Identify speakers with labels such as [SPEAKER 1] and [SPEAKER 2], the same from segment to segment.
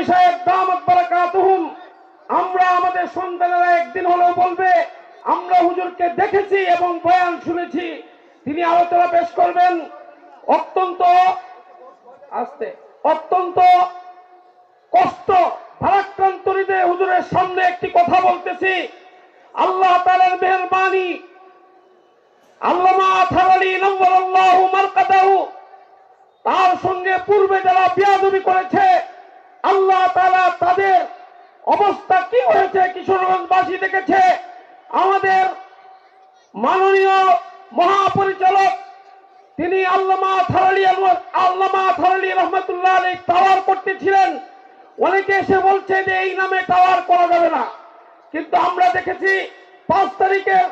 [SPEAKER 1] মৌলভী সাহেব দামাত বারাকাতুহুম, আমরা আমাদের সন্তানেরা একদিন হলেও বলবে আমরা হুজুরকে দেখেছি এবং বয়ান শুনেছি। তিনি আলোচনা পেশ করবেন। অত্যন্ত অত্যন্ত কষ্ট ভারাক্রান্ত হৃদয়ে হুজুরের সামনে একটি কথা বলতেছি। আল্লাহ তাআলার মেহেরবানি, আল্লামা আতহার আলী নওয়ারাল্লাহু মারকাদাহু, তার সঙ্গে পূর্বে যারা বিয়াদবি করেছে আল্লাহ তাআলা তাদের অবস্থা কি হয়েছে কিশোরগঞ্জবাসী দেখেছে। আমাদের মাননীয় মহাপরিচালক তিনি আল্লামা আতহার আলী রহমতুল্লাহ আলাইহি টাওয়ার করতেছিলেন। অনেকে এসে বলছে যে এই নামে টাওয়ার করা যাবে না, কিন্তু আমরা দেখেছি 5 তারিখের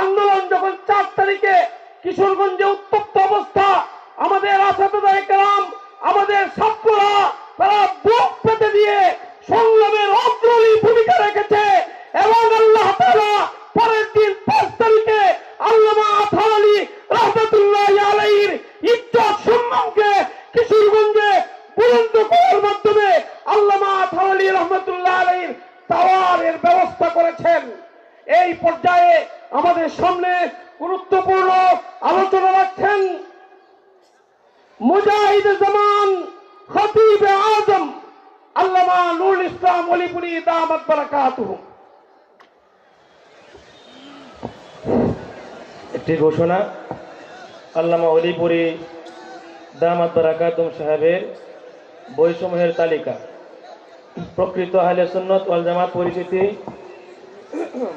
[SPEAKER 1] আন্দোলন যখন 4 তারিখে কিশোরগঞ্জে উত্তপ্ত অবস্থা, আমাদের আসাদুল্লাহ কেরাম, আমাদের ছাত্ররা তারা বুক পেতে দিয়ে সংগ্রামের অগ্রণী ভূমিকা রেখেছে এবং আল্লাহ তাআলা পরের দিন 5 তারিখে আল্লামা আতহার আলী রহমতুল্লাহ আলাইহির ইজ্জত সম্মানকে কিশোরগঞ্জে বুলন্দ করার মাধ্যমে আল্লামা আতহার আলী রহমতুল্লাহ আলাইহির টাওয়ারের ব্যবস্থা করেছেন। এই পর্যায়ে আমাদের সামনে গুরুত্বপূর্ণ আলোচনা রাখছেন মুজাহিদ জামান খতিব আজম আল্লামা নুরুল ইসলাম ওলিপুরি দামাত বারাকাতুহু।
[SPEAKER 2] একটি ঘোষণা, আল্লামা ওলিপুরি দামাত বারাকাতুহু সাহেবের বইসমূহের তালিকা। প্রকৃত আহলে সুন্নাত ওয়াল জামাত পরিচিতি,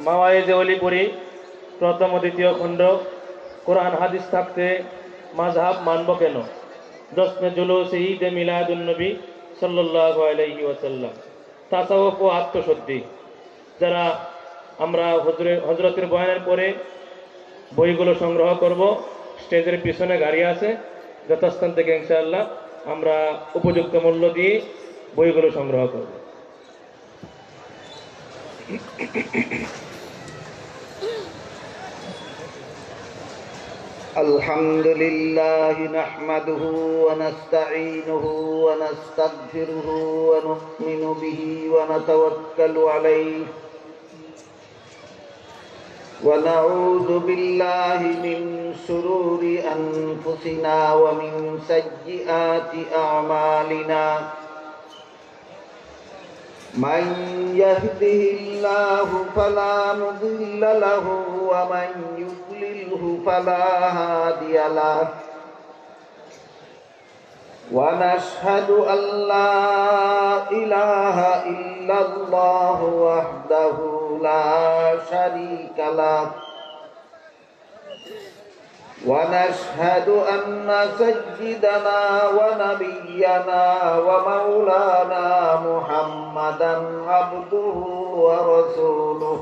[SPEAKER 2] মাওয়াইজে ওলিপুরি, প্রথম ও দ্বিতীয় খণ্ড, কোরআন হাদিস থাকতে মাযহাব মানব কেন, জশ্নে জুলুস ঈদ মিলাদুন নবী সাল্লাল্লাহু আলাইহি ওয়াসাল্লাম, তাসাউফ ও আত্মশুদ্ধি। যারা আমরা হযরতের বয়ানের পরে বইগুলো সংগ্রহ করব, স্টেজের পিছনে গাড়ি আছে, যথাস্থান থেকে ইনশাআল্লাহ আমরা উপযুক্ত মূল্য দিয়ে বইগুলো সংগ্রহ করব।
[SPEAKER 3] الحمدلله نحمده ونستعينه ونستغفره ونؤمن به ونتوكل عليه ونعوذ بالله من شرور أنفسنا ومن سيئات أعمالنا من يهده الله فلا مضل له ومن يضلله فلا هادي له ونشهد أن لا إله إلا الله وحده لا شريك له ونشهد أن سيدنا ونبينا ومولانا محمدا عبده ورسوله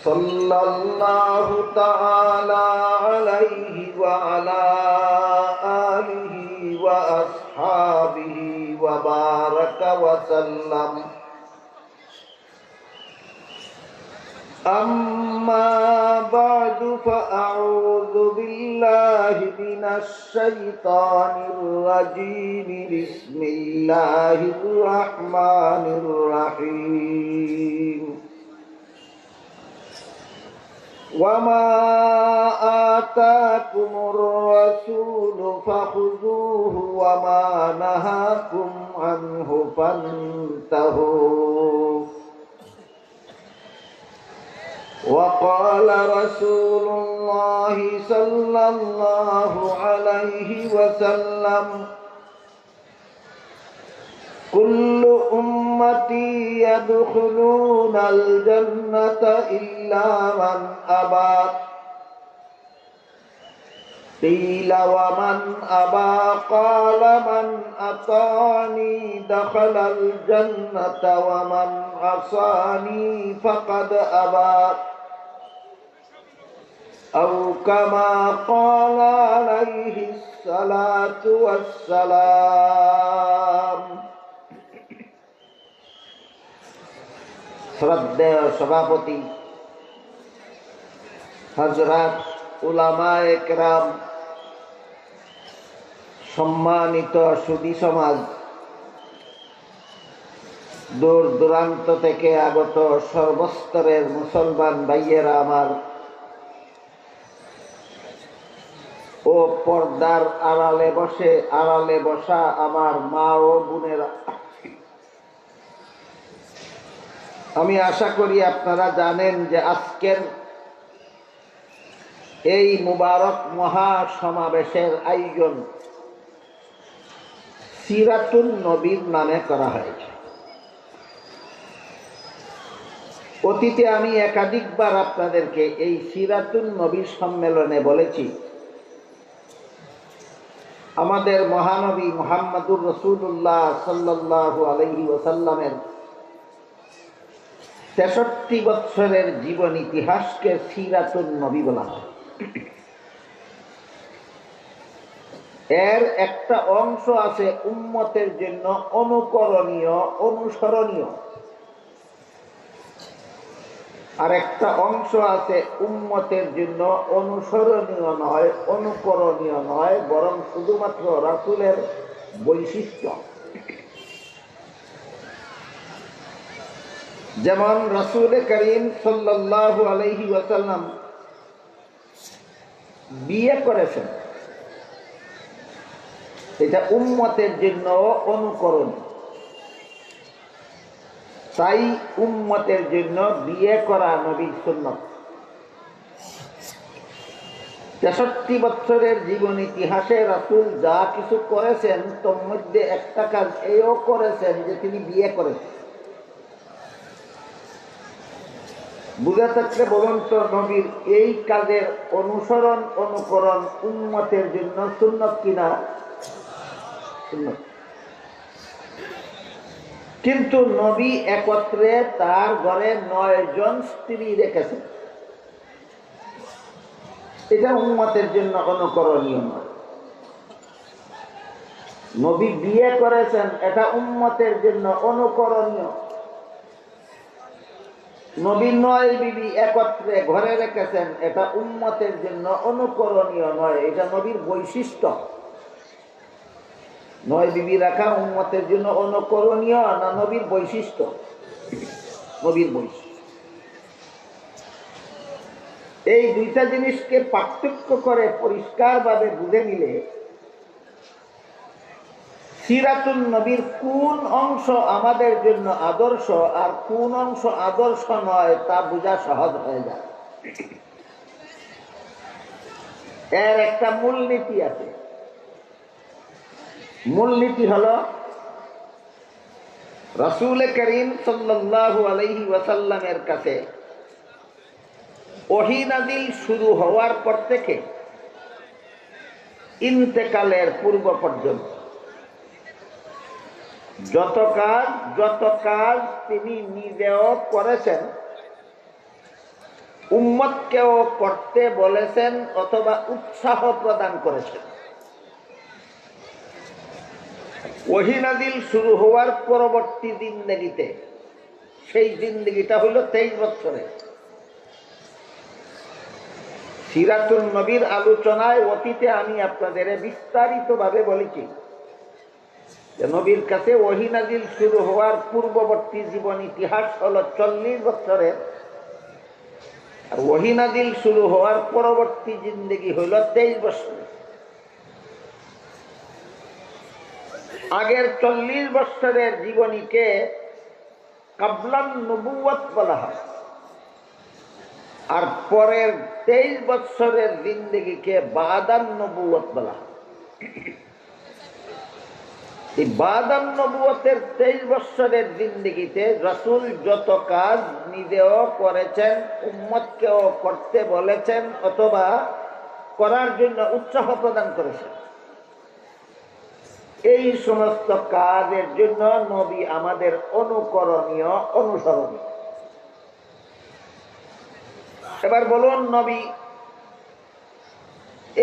[SPEAKER 3] صلى الله تعالى عليه وعلى آله وأصحابه وبارك وسلم. أما بعد فأعوذ بالله من الشيطان الرجيم. بسم الله الرحمن الرحيم. وما آتاكم الرسول فخذوه وما نهاكم عنه فانتهوا. وقال رسول الله صلى الله عليه وسلم كل أمتي يدخلون الجنة إلا من أبى. قيل ومن أبى؟ قال من أطاعني دخل الجنة ومن عصاني فقد أبى، أو كما قال عليه الصلاة والسلام. শ্রদ্ধেয় সভাপতি হযরত উলামায়ে কেরাম, সম্মানিত সুধী সমাজ, দূর দূরান্ত থেকে আগত সর্বস্তরের মুসলমান ভাইয়েরা আমার ও পর্দার আড়ালে বসা আমার মা ও বোনেরা, আমি আশা করি আপনারা জানেন যে আজকের এই মুবারক মহা সমাবেশের আয়োজন সিরাতুন নবীর নামে করা হয়েছে। অতীতে আমি একাধিকবার আপনাদেরকে এই সিরাতুন নবী সম্মেলনে বলেছি, আমাদের মহানবী মুহাম্মদুর রাসূলুল্লাহ সাল্লাল্লাহু আলাইহি ওয়াসাল্লামের 63 বছরের জীবন ইতিহাসকে সিরাতুন নবী বলা হয়। এর একটা অংশ আছে উম্মতের জন্য অনুকরণীয়, অনুসরণীয়, আর একটা অংশ আছে উম্মতের জন্য অনুসরণীয় নয়, অনুকরণীয় নয়, বরং শুধুমাত্র রাসূলের বৈশিষ্ট্য। যেমন রাসূল করিম সাল্লাল্লাহু আলাইহি ওয়াসাল্লাম বিয়ে করেছেন, এটা উম্মতের জন্য অনুকরণ। তাই উম্মতের জন্য বিয়ে করা নবীর সুন্নাত। 63 বছরের জীবন ইতিহাসে রাসূল যা কিছু করেছেন তোর মধ্যে একটা কাজ এও করেছেন যে তিনি বিয়ে করেছেন। বুঝে থাকলে বলুন তো, নবীর এই কাজের অনুসরণ, অনুকরণ উম্মতের জন্য সুন্নাত কিনা? সুন্নাত। কিন্তু নবী একত্রে তার ঘরে 9 জন স্ত্রী রেখেছেন, এটা উম্মতের জন্য অনুকরণীয় নয়। নবী বিয়ে করেছেন, এটা উম্মতের জন্য অনুকরণীয়। নবী 9 বিবি একত্রে ঘরে রেখেছেন, এটা উম্মতের জন্য অনুকরণীয় নয়, এটা নবীর বৈশিষ্ট্য। 9 বিবি রাখা উম্মতের জন্য অনুকরণীয় না নবীর বৈশিষ্ট্য? নবীর বৈশিষ্ট্য। এই দুইটা জিনিসকে পার্থক্য করে পরিষ্কারভাবে বুঝে নিলে সিরাতুন নবীর কোন অংশ আমাদের জন্য আদর্শ আর কোন অংশ আদর্শ নয় তা বোঝা সহজ হয়ে যায়। এর একটা মূলনীতি আছে। মূলনীতি হলো রাসূল করিম সাল্লাল্লাহু আলাইহি ওয়াসাল্লামের কাছে ওহী নাযিল শুরু হওয়ার পর থেকে ইন্তেকালের পূর্ব পর্যন্ত যত কাজ তিনি নিজেও করেছেন, উম্মতকেও করতে বলেছেন অথবা উৎসাহ প্রদান করেছেন। ওহী নাযিল শুরু হওয়ার পরবর্তী জিন্দেগিতে, সেই জিন্দেগিটা হইল 23 বছরে। সিরাতুন নবীর আলোচনায় অতীতে আমি আপনাদের বিস্তারিতভাবে বলেছি যে নবীর কাছে ওহী নাযিল শুরু হওয়ার পূর্ববর্তী জীবন ইতিহাস হলো 40 বছরের, আর ওহী নাযিল শুরু হওয়ার পরবর্তী জিন্দেগি হইল 23 বছর। আগের 40 বছরের জীবনীকে কাবলান নবুয়ত বলা হয়, আর পরের 23 বছরের জিন্দেগিকে বাদান নবুয়ত বলা হয়। এই বাদান নবুয়তের 23 বছরের জিন্দেগিতে রাসূল যত কাজ নিজেও করেছেন, উম্মতকেও করতে বলেছেন অথবা করার জন্য উৎসাহ প্রদান করেছেন, এই সমস্ত কাজের জন্য নবী আমাদের অনুকরণীয়, অনুসরণীয়। এবার বলুন, নবী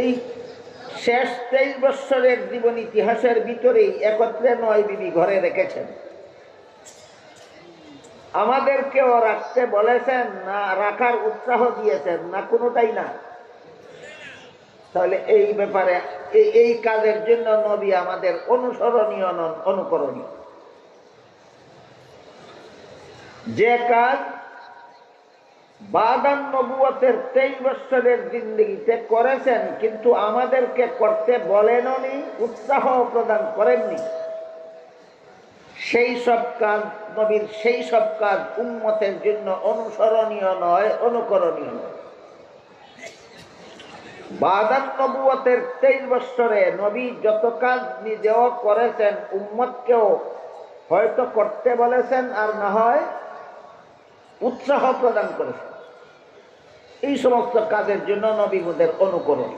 [SPEAKER 3] এই শেষ 23 বছরের জীবন ইতিহাসের ভিতরেই একত্রে 9 বিবি ঘরে রেখেছেন, আমাদেরকেও রাখতে বলেছেন না রাখার উৎসাহ দিয়েছেন না কোনোটাই না? তাহলে এই ব্যাপারে এই কাজের জন্য নবী আমাদের অনুসরণীয় নন, অনুকরণীয়। যে কাজ বাদান নবুয়তের 23 বছরের জিন্দেগিতে করেছেন, কিন্তু আমাদেরকে করতে বলেননি, উৎসাহ প্রদান করেননি, সেই সব কাজ নবীর সেই সব কাজ উম্মতের জন্য অনুসরণীয় নয়, অনুকরণীয় নয়। বাদান নবুয়তের 23 বছরে নবী যত কাজ নিজেও করেছেন, উম্মতকেও হয়তো করতে বলেছেন, আর না হয় উৎসাহ প্রদান করেছেন। এই সমস্ত কাজের জন্য নবীদের অনুকরণ।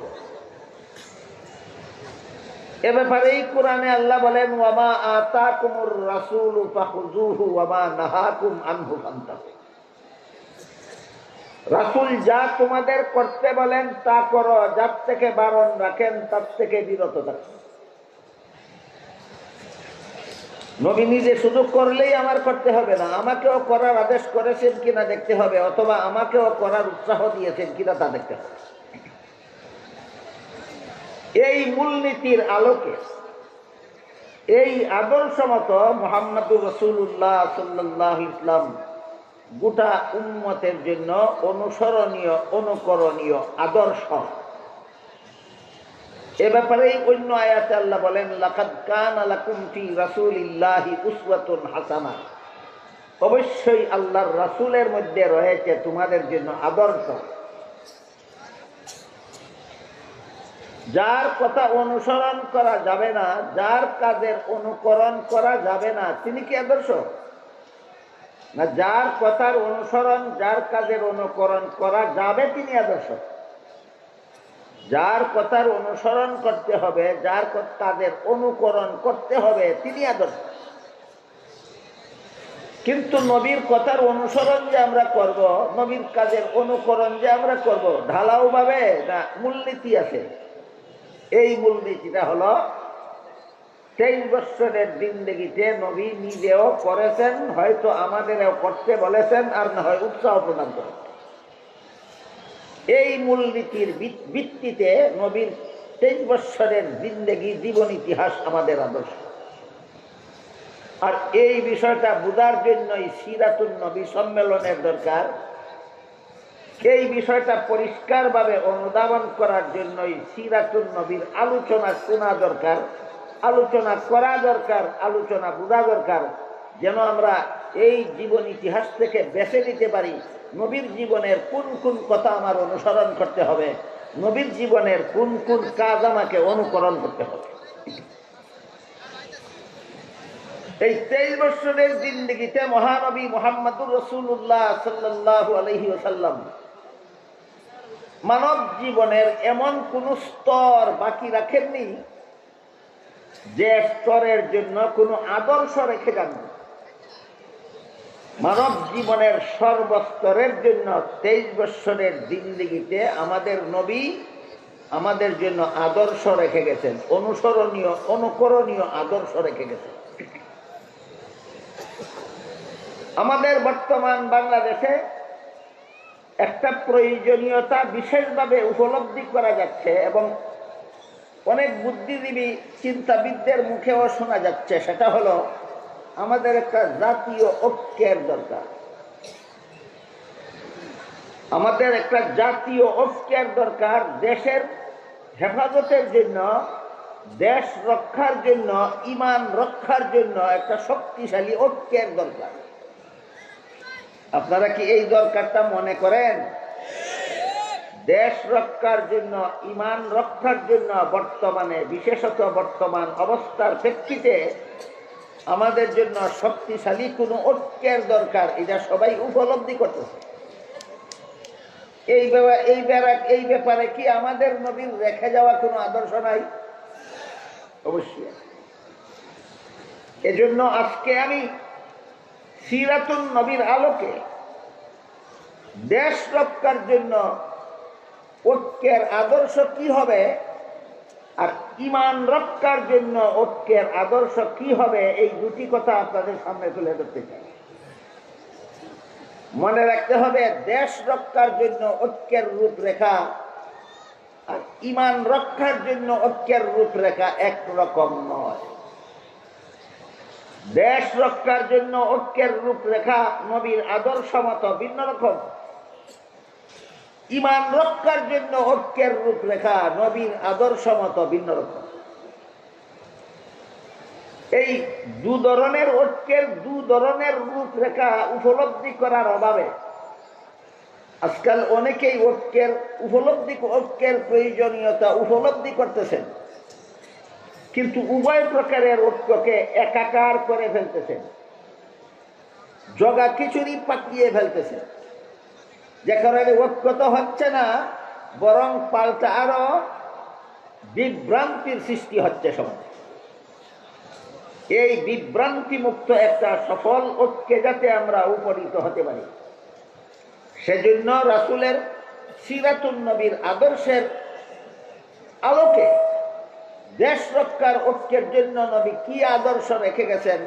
[SPEAKER 3] এ ব্যাপারে এই কোরআনে আল্লাহ বলেন, ওয়ামা আতাকুমুর রাসূলু ফাখুযুহু ওয়ামা নাহাকুম আনহু ফান্তাহু। রাসূল যা তোমাদের করতে বলেন তা করো, যার থেকে বারণ রাখেন তার থেকে বিরত থাকো। নবী নিজে শুধু করলেই আমার করতে হবে না, আমাকেও করার আদেশ করেছেন কিনা দেখতে হবে, অথবা আমাকেও করার উৎসাহ দিয়েছেন কিনা তা দেখতে হবে। এই মূলনীতির আলোকে, এই আদর্শ মতো মুহাম্মদুর রাসূলুল্লাহ সাল্লাল্লাহু আলাইহি ওয়াসাল্লাম গোটা উম্মতের জন্য অনুসরণীয়, অনুকরণীয় আদর্শ। এ ব্যাপারে অন্য আয়াতে আল্লাহ বলেন, লাকাদ কানা লাকুম ফি রাসূলিল্লাহি উসওয়াতুন হাসানাহ। অবশ্যই আল্লাহর রাসূলের মধ্যে রয়েছে তোমাদের জন্য আদর্শ। যার কথা অনুসরণ করা যাবে না, যার কাজের অনুকরণ করা যাবে না, তিনি কি আদর্শ? না, যার কথার অনুসরণ, যার কাজের অনুকরণ করা যাবে তিনি আদর্শ। যার কথার অনুসরণ করতে হবে, যার কাজের অনুকরণ করতে হবে, তিনি আদর্শ। কিন্তু নবীর কথার অনুসরণ যে আমরা করব, নবীর কাজের অনুকরণ যে আমরা করব, ঢালাও ভাবে না মূলনীতি আছে। এই মূলনীতিটা হলো 23 বছরের জিন্দেগিতে নবী নিজেও করেছেন, হয়তো আমাদেরও করতে বলেছেন, আর না হয় উৎসাহ প্রদান করেছেন। এই মূলনীতির ভিত্তিতে নবীর 23 বছরের জিন্দেগি, জীবন ইতিহাস আমাদের আদর্শ। আর এই বিষয়টা বোঝার জন্যই সিরাতুন নবী সম্মেলনের দরকার। এই বিষয়টা পরিষ্কারভাবে অনুধাবন করার জন্যই সিরাতুন নবীর আলোচনা শোনা দরকার, আলোচনা করা দরকার, আলোচনা বোঝা দরকার, যেন আমরা এই জীবন ইতিহাস থেকে বেছে নিতে পারি নবীর জীবনের কোন কোন কথা আমার অনুসরণ করতে হবে, নবীর জীবনের কোন কোন কাজ আমাকে অনুকরণ করতে হবে। এই 23 বছরের জিন্দেগিতে মহানবী মুহাম্মদুর রাসূলুল্লাহ সাল্লাল্লাহু আলাইহি ওয়াসাল্লাম মানব জীবনের এমন কোন স্তর বাকি রাখেননি যে স্তরের জন্য কোনো আদর্শ রেখে যান। মানব জীবনের সর্বস্তরের জন্য 23 বছরের জিন্দেগিতে আমাদের নবী আমাদের জন্য আদর্শ রেখে গেছেন, অনুসরণীয়, অনুকরণীয় আদর্শ রেখে গেছেন। আমাদের বর্তমান বাংলাদেশে একটা প্রয়োজনীয়তা বিশেষভাবে উপলব্ধি করা যাচ্ছে এবং অনেক বুদ্ধিজীবী চিন্তাবিদদের মুখেও শোনা যাচ্ছে, সেটা হলো আমাদের একটা জাতীয় ঐক্যের দরকার। আমাদের একটা জাতীয় ঐক্যের দরকার, দেশের হেফাজতের জন্য, দেশ রক্ষার জন্য, ঈমান রক্ষার জন্য একটা শক্তিশালী ঐক্যের দরকার। আপনারা কি এই দরকারটা মনে করেন? দেশ রক্ষার জন্য, ঈমান রক্ষার জন্য বর্তমানে, বিশেষত বর্তমান অবস্থার প্রেক্ষিতে আমাদের জন্য শক্তিশালী কোনো ঐক্যের দরকার, এটা সবাই উপলব্ধি করতেছে। এই ব্যাপারে কি আমাদের নবীর রেখে যাওয়া কোনো আদর্শ নাই? অবশ্যই। এজন্য আজকে আমি সিরাতুন নবীর আলোকে দেশ রক্ষার জন্য ঐক্যের আদর্শ কি হবে আর ঈমান রক্ষার জন্য ঐক্যের আদর্শ কি হবে, এই দুটি কথা আপনাদের সামনে তুলে ধরতে চাই। মনে রাখতে হবে, দেশ রক্ষার জন্য ঐক্যের রূপরেখা আর ঈমান রক্ষার জন্য ঐক্যের রূপরেখা একরকম নয়। দেশ রক্ষার জন্য ঐক্যের রূপরেখা নবীর আদর্শ মত ভিন্ন রকম, ইমান রক্ষার জন্য ঐক্যের রূপরেখা নবীর আদর্শ মত ভিন্ন রকম। এই দু ধরনের ঐক্যের দু ধরনের রূপরেখা উপলব্ধি করার অভাবে আজকাল অনেকেই ঐক্যের প্রয়োজনীয়তা উপলব্ধি করতেছেন, কিন্তু উভয় প্রকারের ঐক্যকে একাকার করে ফেলতেছেন, জগা খিচুড়ি পাকিয়ে ফেলতেছেন, যে কারণে ঐক্য তো হচ্ছে না, বরং পাল্টা আরো বিভ্রান্তির সৃষ্টি হচ্ছে সমাজে। এই বিভ্রান্তি মুক্ত একটা সফল ঐক্যে যাতে আমরা উপনীত হতে পারি, সেজন্য রাসূলের সিরাতুন নবীর আদর্শের আলোকে দেশ রক্ষার ঐক্যের জন্য নবী কি আদর্শ রেখে গেছেন,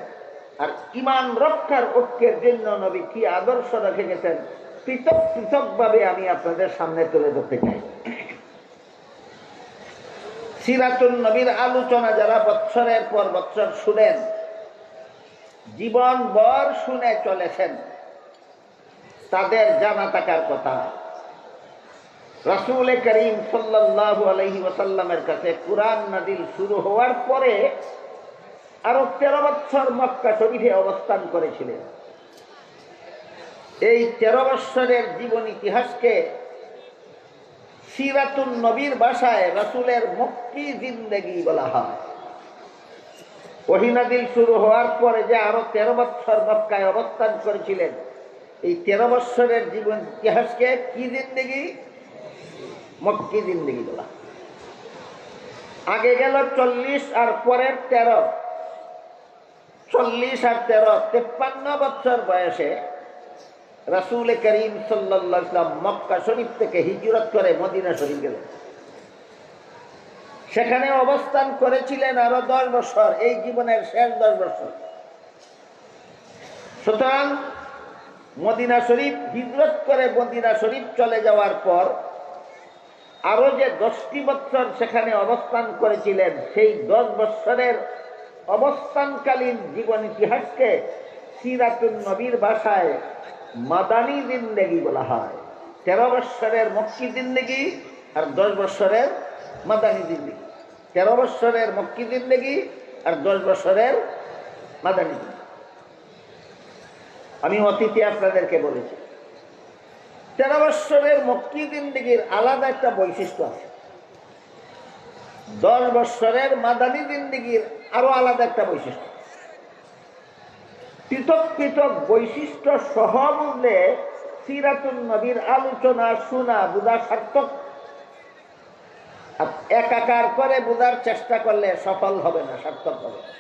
[SPEAKER 3] আর ইমান রক্ষার ঐক্যের জন্য নবী কি আদর্শ রেখে গেছেন, পৃথক পৃথক ভাবে আমি আপনাদের সামনে তুলে ধরতে চাই। সিরাতুন নবীর আলোচনা যারা বৎসরের পর বৎসর শুনেন, জীবনভর শুনে চলেছেন, তাদের জানা থাকার কথা রাসূল করিম সাল্লাল্লাহু আলাইহি ওয়াসাল্লামের কাছে কুরআন নাযিল শুরু হওয়ার পরে আরো 13 বছর মক্কা শরীফে অবস্থান করেছিলেন। এই 13 বছরের জীবন ইতিহাসকে সিরাতুন নবীর ভাষায় রাসূলের মক্কি জিন্দেগি বলা হয়। ওহী নাযিল শুরু হওয়ার পরে যে আরো 13 বছর মক্কায় অবস্থান করেছিলেন, এই 13 বছরের জীবন ইতিহাসকে কি জিন্দেগি? মক্কি জিন্দেগি বলা। আগে গেল 40 আর পরের 13, 40 আর 13, 53 বছর বয়সে রাসূল করিম সাল্লাল্লাহু আলাইহি ওয়াসাল্লাম মক্কা শরীফ থেকে হিজরত করে মদিনা শরীফ গেলেন। সেখানে অবস্থান করেছিলেন আরো 10 বছর, এই জীবনের শেষ 10 বছর। সুতরাং মদিনা শরীফ হিজরত করে মদিনা শরীফ চলে যাওয়ার পর আরো যে 10টি বছর সেখানে অবস্থান করেছিলেন, সেই 10 বছরের অবস্থানকালীন জীবন ইতিহাসকে সিরাতুন নবীর ভাষায় মাদানী জিন্দেগি বলা হয়। 13 বছরের মক্কি জিন্দেগি আর 10 বছরের মাদানী জিন্দেগি। 13 বছরের মক্কি জিন্দেগি আর 10 বছরের মাদানী জিন্দেগি। আমি অতীতে আপনাদেরকে বলেছি, 13 বছরের মক্কি জিন্দেগির আলাদা একটা বৈশিষ্ট্য আছে, 10 বছরের মাদানী জিন্দেগির আরো আলাদা একটা বৈশিষ্ট্য। পৃথক পৃথক বৈশিষ্ট্য সহ বুঝলে সিরাতুন নবীর আলোচনা শোনা বোঝা সার্থক, একাকার করে বোঝার চেষ্টা করলে সফল হবে না, সার্থক হবে না।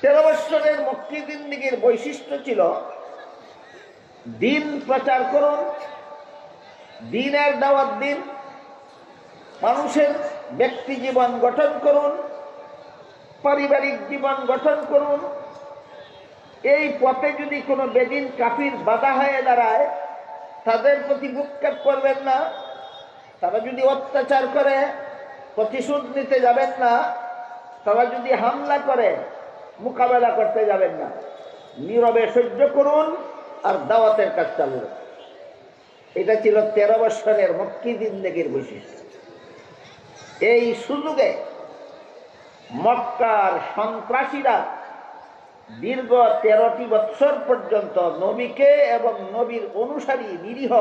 [SPEAKER 3] 13 বছরের মক্কি জিন্দেগির বৈশিষ্ট্য ছিল দিন প্রচার করুন, দিনের দাওয়াত দিন, মানুষের ব্যক্তি জীবন গঠন করুন, পারিবারিক জীবন গঠন করুন। এই পথে যদি কোনো বেদিন কাফির বাধা হয়ে দাঁড়ায়, তাদের প্রতি ভ্রুক্ষেপ করবেন না। তারা যদি অত্যাচার করে, প্রতিশোধ নিতে যাবেন না। তারা যদি হামলা করে, মোকাবেলা করতে যাবেন না। নীরবে সহ্য করুন আর দাওয়াতের কাজ চালু রাখুন। এটা ছিল 13 বছরের মক্কি জিন্দেগির বৈশিষ্ট্য। এই সুযোগে মক্কার সন্ত্রাসীরা দীর্ঘ 13টি বছর পর্যন্ত নবীকে এবং নবীর অনুসারী নিরীহ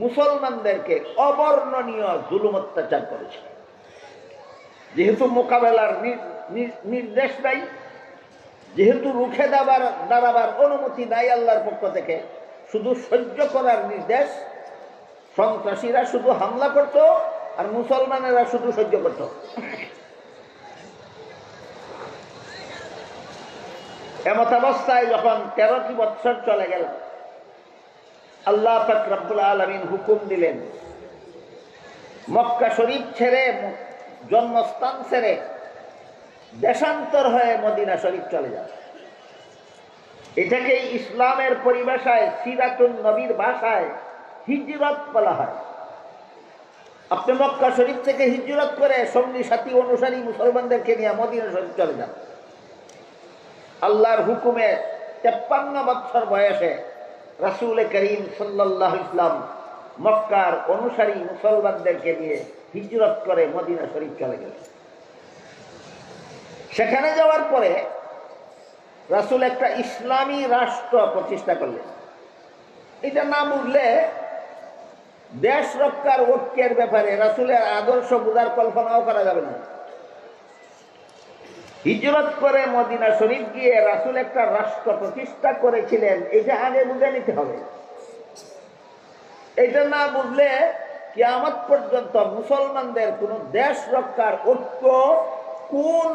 [SPEAKER 3] মুসলমানদেরকে অবর্ণনীয় জুলুম অত্যাচার করেছে। যেহেতু মোকাবেলার নির্দেশ নাই, যেহেতু রুখে দাঁড়াবার অনুমতি নাই আল্লাহর পক্ষ থেকে, শুধু সহ্য করার নির্দেশ, সন্ত্রাসীরা শুধু হামলা করত আর মুসলমানেরা শুধু সহ্য করত। এমত অবস্থায় যখন 13টি বছর চলে গেল, আল্লাহ পাক রব্বুল আলামিন হুকুম দিলেন মক্কা শরীফ ছেড়ে, জন্মস্থান ছেড়ে দেশান্তর হয়ে মদিনা শরীফ চলে যাবে। এটাকে ইসলামের পরিভাষায়, সিরাতুন নবীর ভাষায় হিজরত বলা হয়। আপনি মক্কা শরীফ থেকে হিজরত করে সঙ্গী সাথী অনুসারী মুসলমানদেরকে নিয়ে মদিনা শরীফ চলে যান। আল্লাহর হুকুমে 53 বছর বয়সে রাসূল করিম সাল্লাল্লাহু আলাইহি ওয়াসাল্লাম মক্কার অনুসারী মুসলমানদেরকে নিয়ে হিজরত করে মদিনা শরীফ চলে গেলেন। সেখানে যাওয়ার পরে রাসূল একটা ইসলামী রাষ্ট্র প্রতিষ্ঠা করলেন। এটা না বুঝলে দেশ রক্ষার ঐক্যের ব্যাপারে রাসূলের আদর্শ বোঝার কল্পনাও করা যাবে না। হিজরত করে মদিনা শরীফ গিয়ে রাসূল একটা রাষ্ট্র প্রতিষ্ঠা করেছিলেন, এটা আগে বুঝে নিতে হবে। এটা না বুঝলে কিয়ামত পর্যন্ত মুসলমানদের কোন দেশ রক্ষার ঐক্য কোন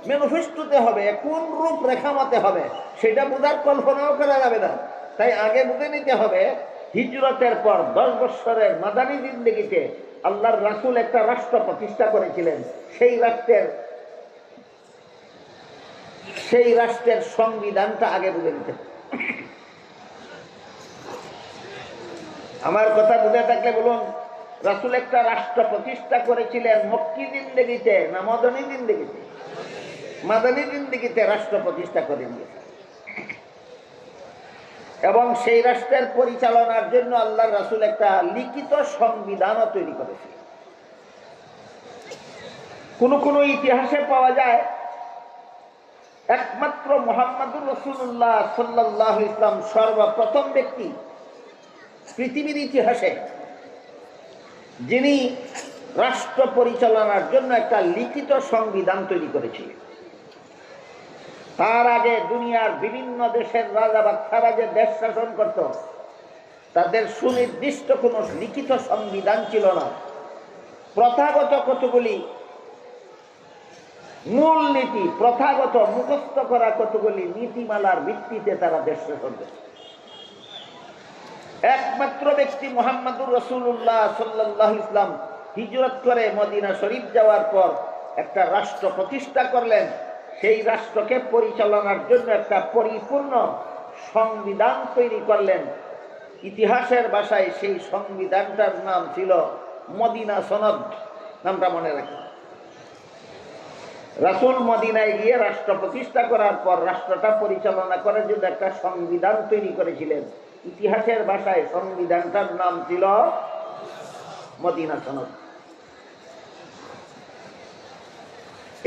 [SPEAKER 3] ম্যানিফেস্টোতে হবে, কোন রূপরেখা মতে হবে, সেটা বোঝার কল্পনাও করা যাবে না। তাই আগে বুঝে নিতে হবে হিজরতের পর 10 বছরের মাদানী জিন্দেগিতে আল্লাহর রাসূল একটা রাষ্ট্র প্রতিষ্ঠা করেছিলেন। সেই রাষ্ট্রের সংবিধানটা আগে বুঝে নিতে হবে। আমার কথা বুঝে থাকলে বলুন, রাসূল একটা রাষ্ট্র প্রতিষ্ঠা করেছিলেন মক্কি জিন্দেগিতে না মদনী জিন্দেগিতে? মাদানী জিন্দেগিতে রাষ্ট্র প্রতিষ্ঠা করে দিয়েছে এবং সেই রাষ্ট্রের পরিচালনার জন্য আল্লাহর রাসূল একটা লিখিত সংবিধানও তৈরি করেছে। কোন ইতিহাসে পাওয়া যায় একমাত্র মুহাম্মদুর রাসূলুল্লাহ সাল্লাল্লাহু আলাইহি ওয়াসাল্লাম সর্বপ্রথম ব্যক্তি পৃথিবীর ইতিহাসে যিনি রাষ্ট্র পরিচালনার জন্য একটা লিখিত সংবিধান তৈরি করেছিলেন। তার আগে দুনিয়ার বিভিন্ন দেশের রাজা বাদশারা যে দেশ শাসন করত, তাদের সুনির্দিষ্ট কোনো লিখিত সংবিধান ছিল না। প্রথাগত কতগুলি মূল নীতি, প্রথাগত মুখস্থ করা কতগুলি নীতিমালার ভিত্তিতে তারা দেশ শাসন করত। একমাত্র ব্যক্তি মুহাম্মদুর রাসূলুল্লাহ সাল্লাল্লাহু আলাইহি ওয়াসাল্লাম হিজরত করে মদিনা শরীফ যাওয়ার পর একটা রাষ্ট্র প্রতিষ্ঠা করলেন। সেই রাষ্ট্রকে পরিচালনার জন্য একটা পরিপূর্ণ সংবিধান তৈরি করলেন। ইতিহাসের ভাষায় সেই সংবিধানটার নাম ছিল মদিনা সনদ। নামটা মনে রাখেন। রাসূল মদিনায় গিয়ে রাষ্ট্র প্রতিষ্ঠা করার পর রাষ্ট্রটা পরিচালনা করার জন্য একটা সংবিধান তৈরি করেছিলেন। ইতিহাসের ভাষায় সংবিধানটার নাম ছিল মদিনা সনদ।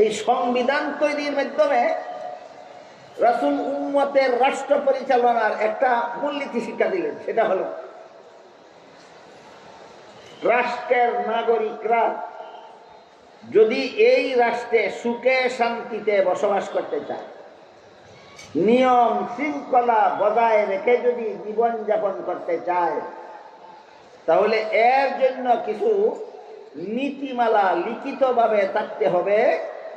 [SPEAKER 3] এই সংবিধান তৈরির মাধ্যমে রাসূল উম্মতের রাষ্ট্র পরিচালনার একটা মূলনীতি শিক্ষা দিলেন। সেটা হলো রাষ্ট্রের নাগরিকরা যদি এই রাষ্ট্রে সুখে শান্তিতে বসবাস করতে চায়, নিয়ম শৃঙ্খলা বজায় রেখে যদি জীবনযাপন করতে চায়, তাহলে এর জন্য কিছু নীতিমালা লিখিতভাবে থাকতে হবে,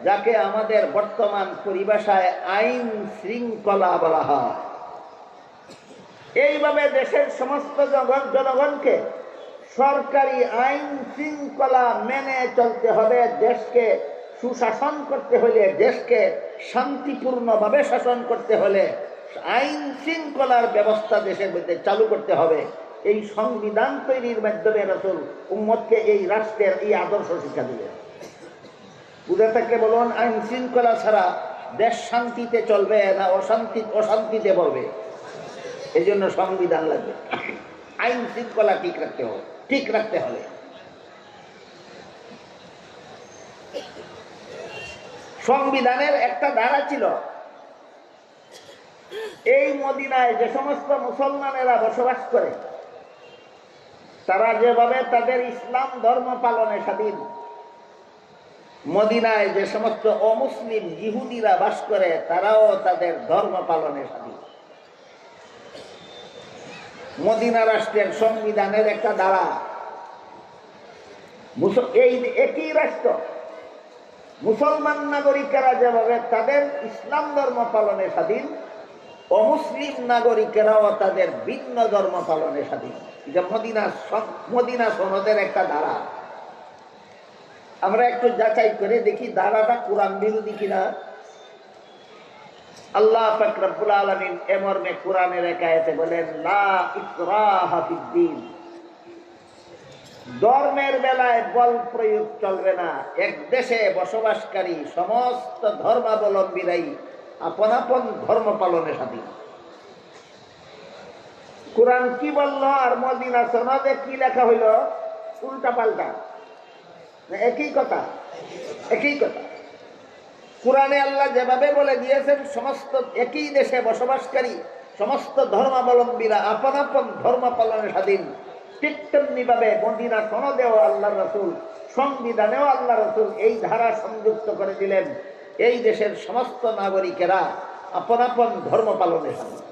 [SPEAKER 3] যাকে আমাদের বর্তমান পরিভাষায় আইন শৃঙ্খলা বলা হয়। এইভাবে দেশের সমস্ত জনগণকে সরকারি আইন শৃঙ্খলা মেনে চলতে হবে। দেশকে সুশাসন করতে হলে, দেশকে শান্তিপূর্ণভাবে শাসন করতে হলে আইন শৃঙ্খলার ব্যবস্থা দেশের মধ্যে চালু করতে হবে। এই সংবিধান তৈরির মাধ্যমে রাসূল উম্মতকে এই রাষ্ট্রের এই আদর্শ শিক্ষা দিলেন। বুঝে থাকলে বলুন, আইন শৃঙ্খলা ছাড়া দেশ শান্তিতে চলবে না অশান্তিতে পড়বে? এই জন্য সংবিধান লাগবে। আইন শৃঙ্খলা ঠিক রাখতে হলে সংবিধানের একটা ধারা ছিল, এই মদিনায় যে সমস্ত মুসলমানেরা বসবাস করে তারা যেভাবে তাদের ইসলাম ধর্ম পালনে স্বাধীন, মদিনায় যে সমস্ত অমুসলিম ইহুদিরা বাস করে তারাও তাদের ধর্ম পালনে স্বাধীন। মদিনা রাষ্ট্রের সংবিধানের একটা ধারা, এই একই রাষ্ট্র মুসলমান নাগরিকেরা যেভাবে তাদের ইসলাম ধর্ম পালনে স্বাধীন, অমুসলিম নাগরিকেরাও তাদের ভিন্ন ধর্ম পালনে স্বাধীন। এটা মদিনা সনদের একটা ধারা। আমরা একটু যাচাই করে দেখি ধারাটা কোরআন বিরোধী কিনা। আল্লাহ পাক রব্বুল আলামিন এ মর্মে কোরআনের এক আয়াতে বলেন, লা ইকরাহা ফিদ্দীন, ধর্মের বেলায় বল প্রয়োগ চলবে না। এক দেশে বসবাসকারী সমস্ত ধর্মাবলম্বীরাই আপন আপন ধর্ম পালনে স্বাধীন। কোরআন কি বলল আর মদিনা সনদে কি লেখা হইল? উল্টা পাল্টা, একই কথা, একই কথা। কোরআনে আল্লাহ যেভাবে বলে দিয়েছেন সমস্ত একই দেশে বসবাসকারী সমস্ত ধর্মাবলম্বীরা আপন আপন ধর্ম পালনে স্বাধীন, ঠিক তেমনি ভাবে মদিনা সনদেও আল্লাহ রসুল, সংবিধানেও আল্লাহ রসুল এই ধারা সংযুক্ত করে দিলেন, এই দেশের সমস্ত নাগরিকেরা আপন আপন ধর্ম পালনে স্বাধীন।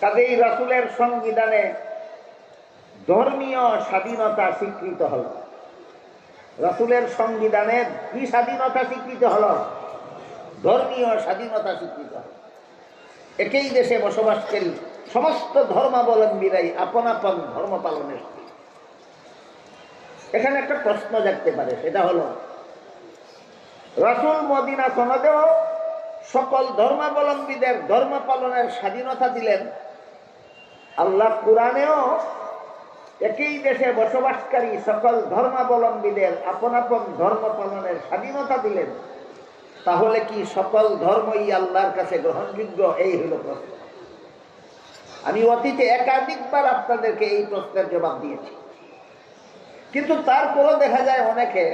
[SPEAKER 3] কাজেই রাসূলের সংবিধানে ধর্মীয় স্বাধীনতা স্বীকৃত হল। রাসূলের সংবিধানে কি স্বাধীনতা স্বীকৃত হল? ধর্মীয় স্বাধীনতা স্বীকৃত হল। একই দেশে বসবাসকারী সমস্ত ধর্মাবলম্বীরাই আপন আপন ধর্ম পালনের। এখানে একটা প্রশ্ন জাগতে পারে, সেটা হলো রাসূল মদিনা সনদেও সকল ধর্মাবলম্বীদের ধর্ম পালনের স্বাধীনতা দিলেন, আল্লাহ কোরআনেও একই দেশে বসবাসকারী সকল ধর্মাবলম্বীদের আপন আপন ধর্ম পালনের স্বাধীনতা দিলেন, তাহলে কি সকল ধর্মই আল্লাহর কাছে গ্রহণযোগ্য? এই হলো প্রশ্ন। আমি অতীতে একাধিকবার আপনাদেরকে এই প্রশ্নের জবাব দিয়েছি, কিন্তু তারপরও দেখা যায় অনেকে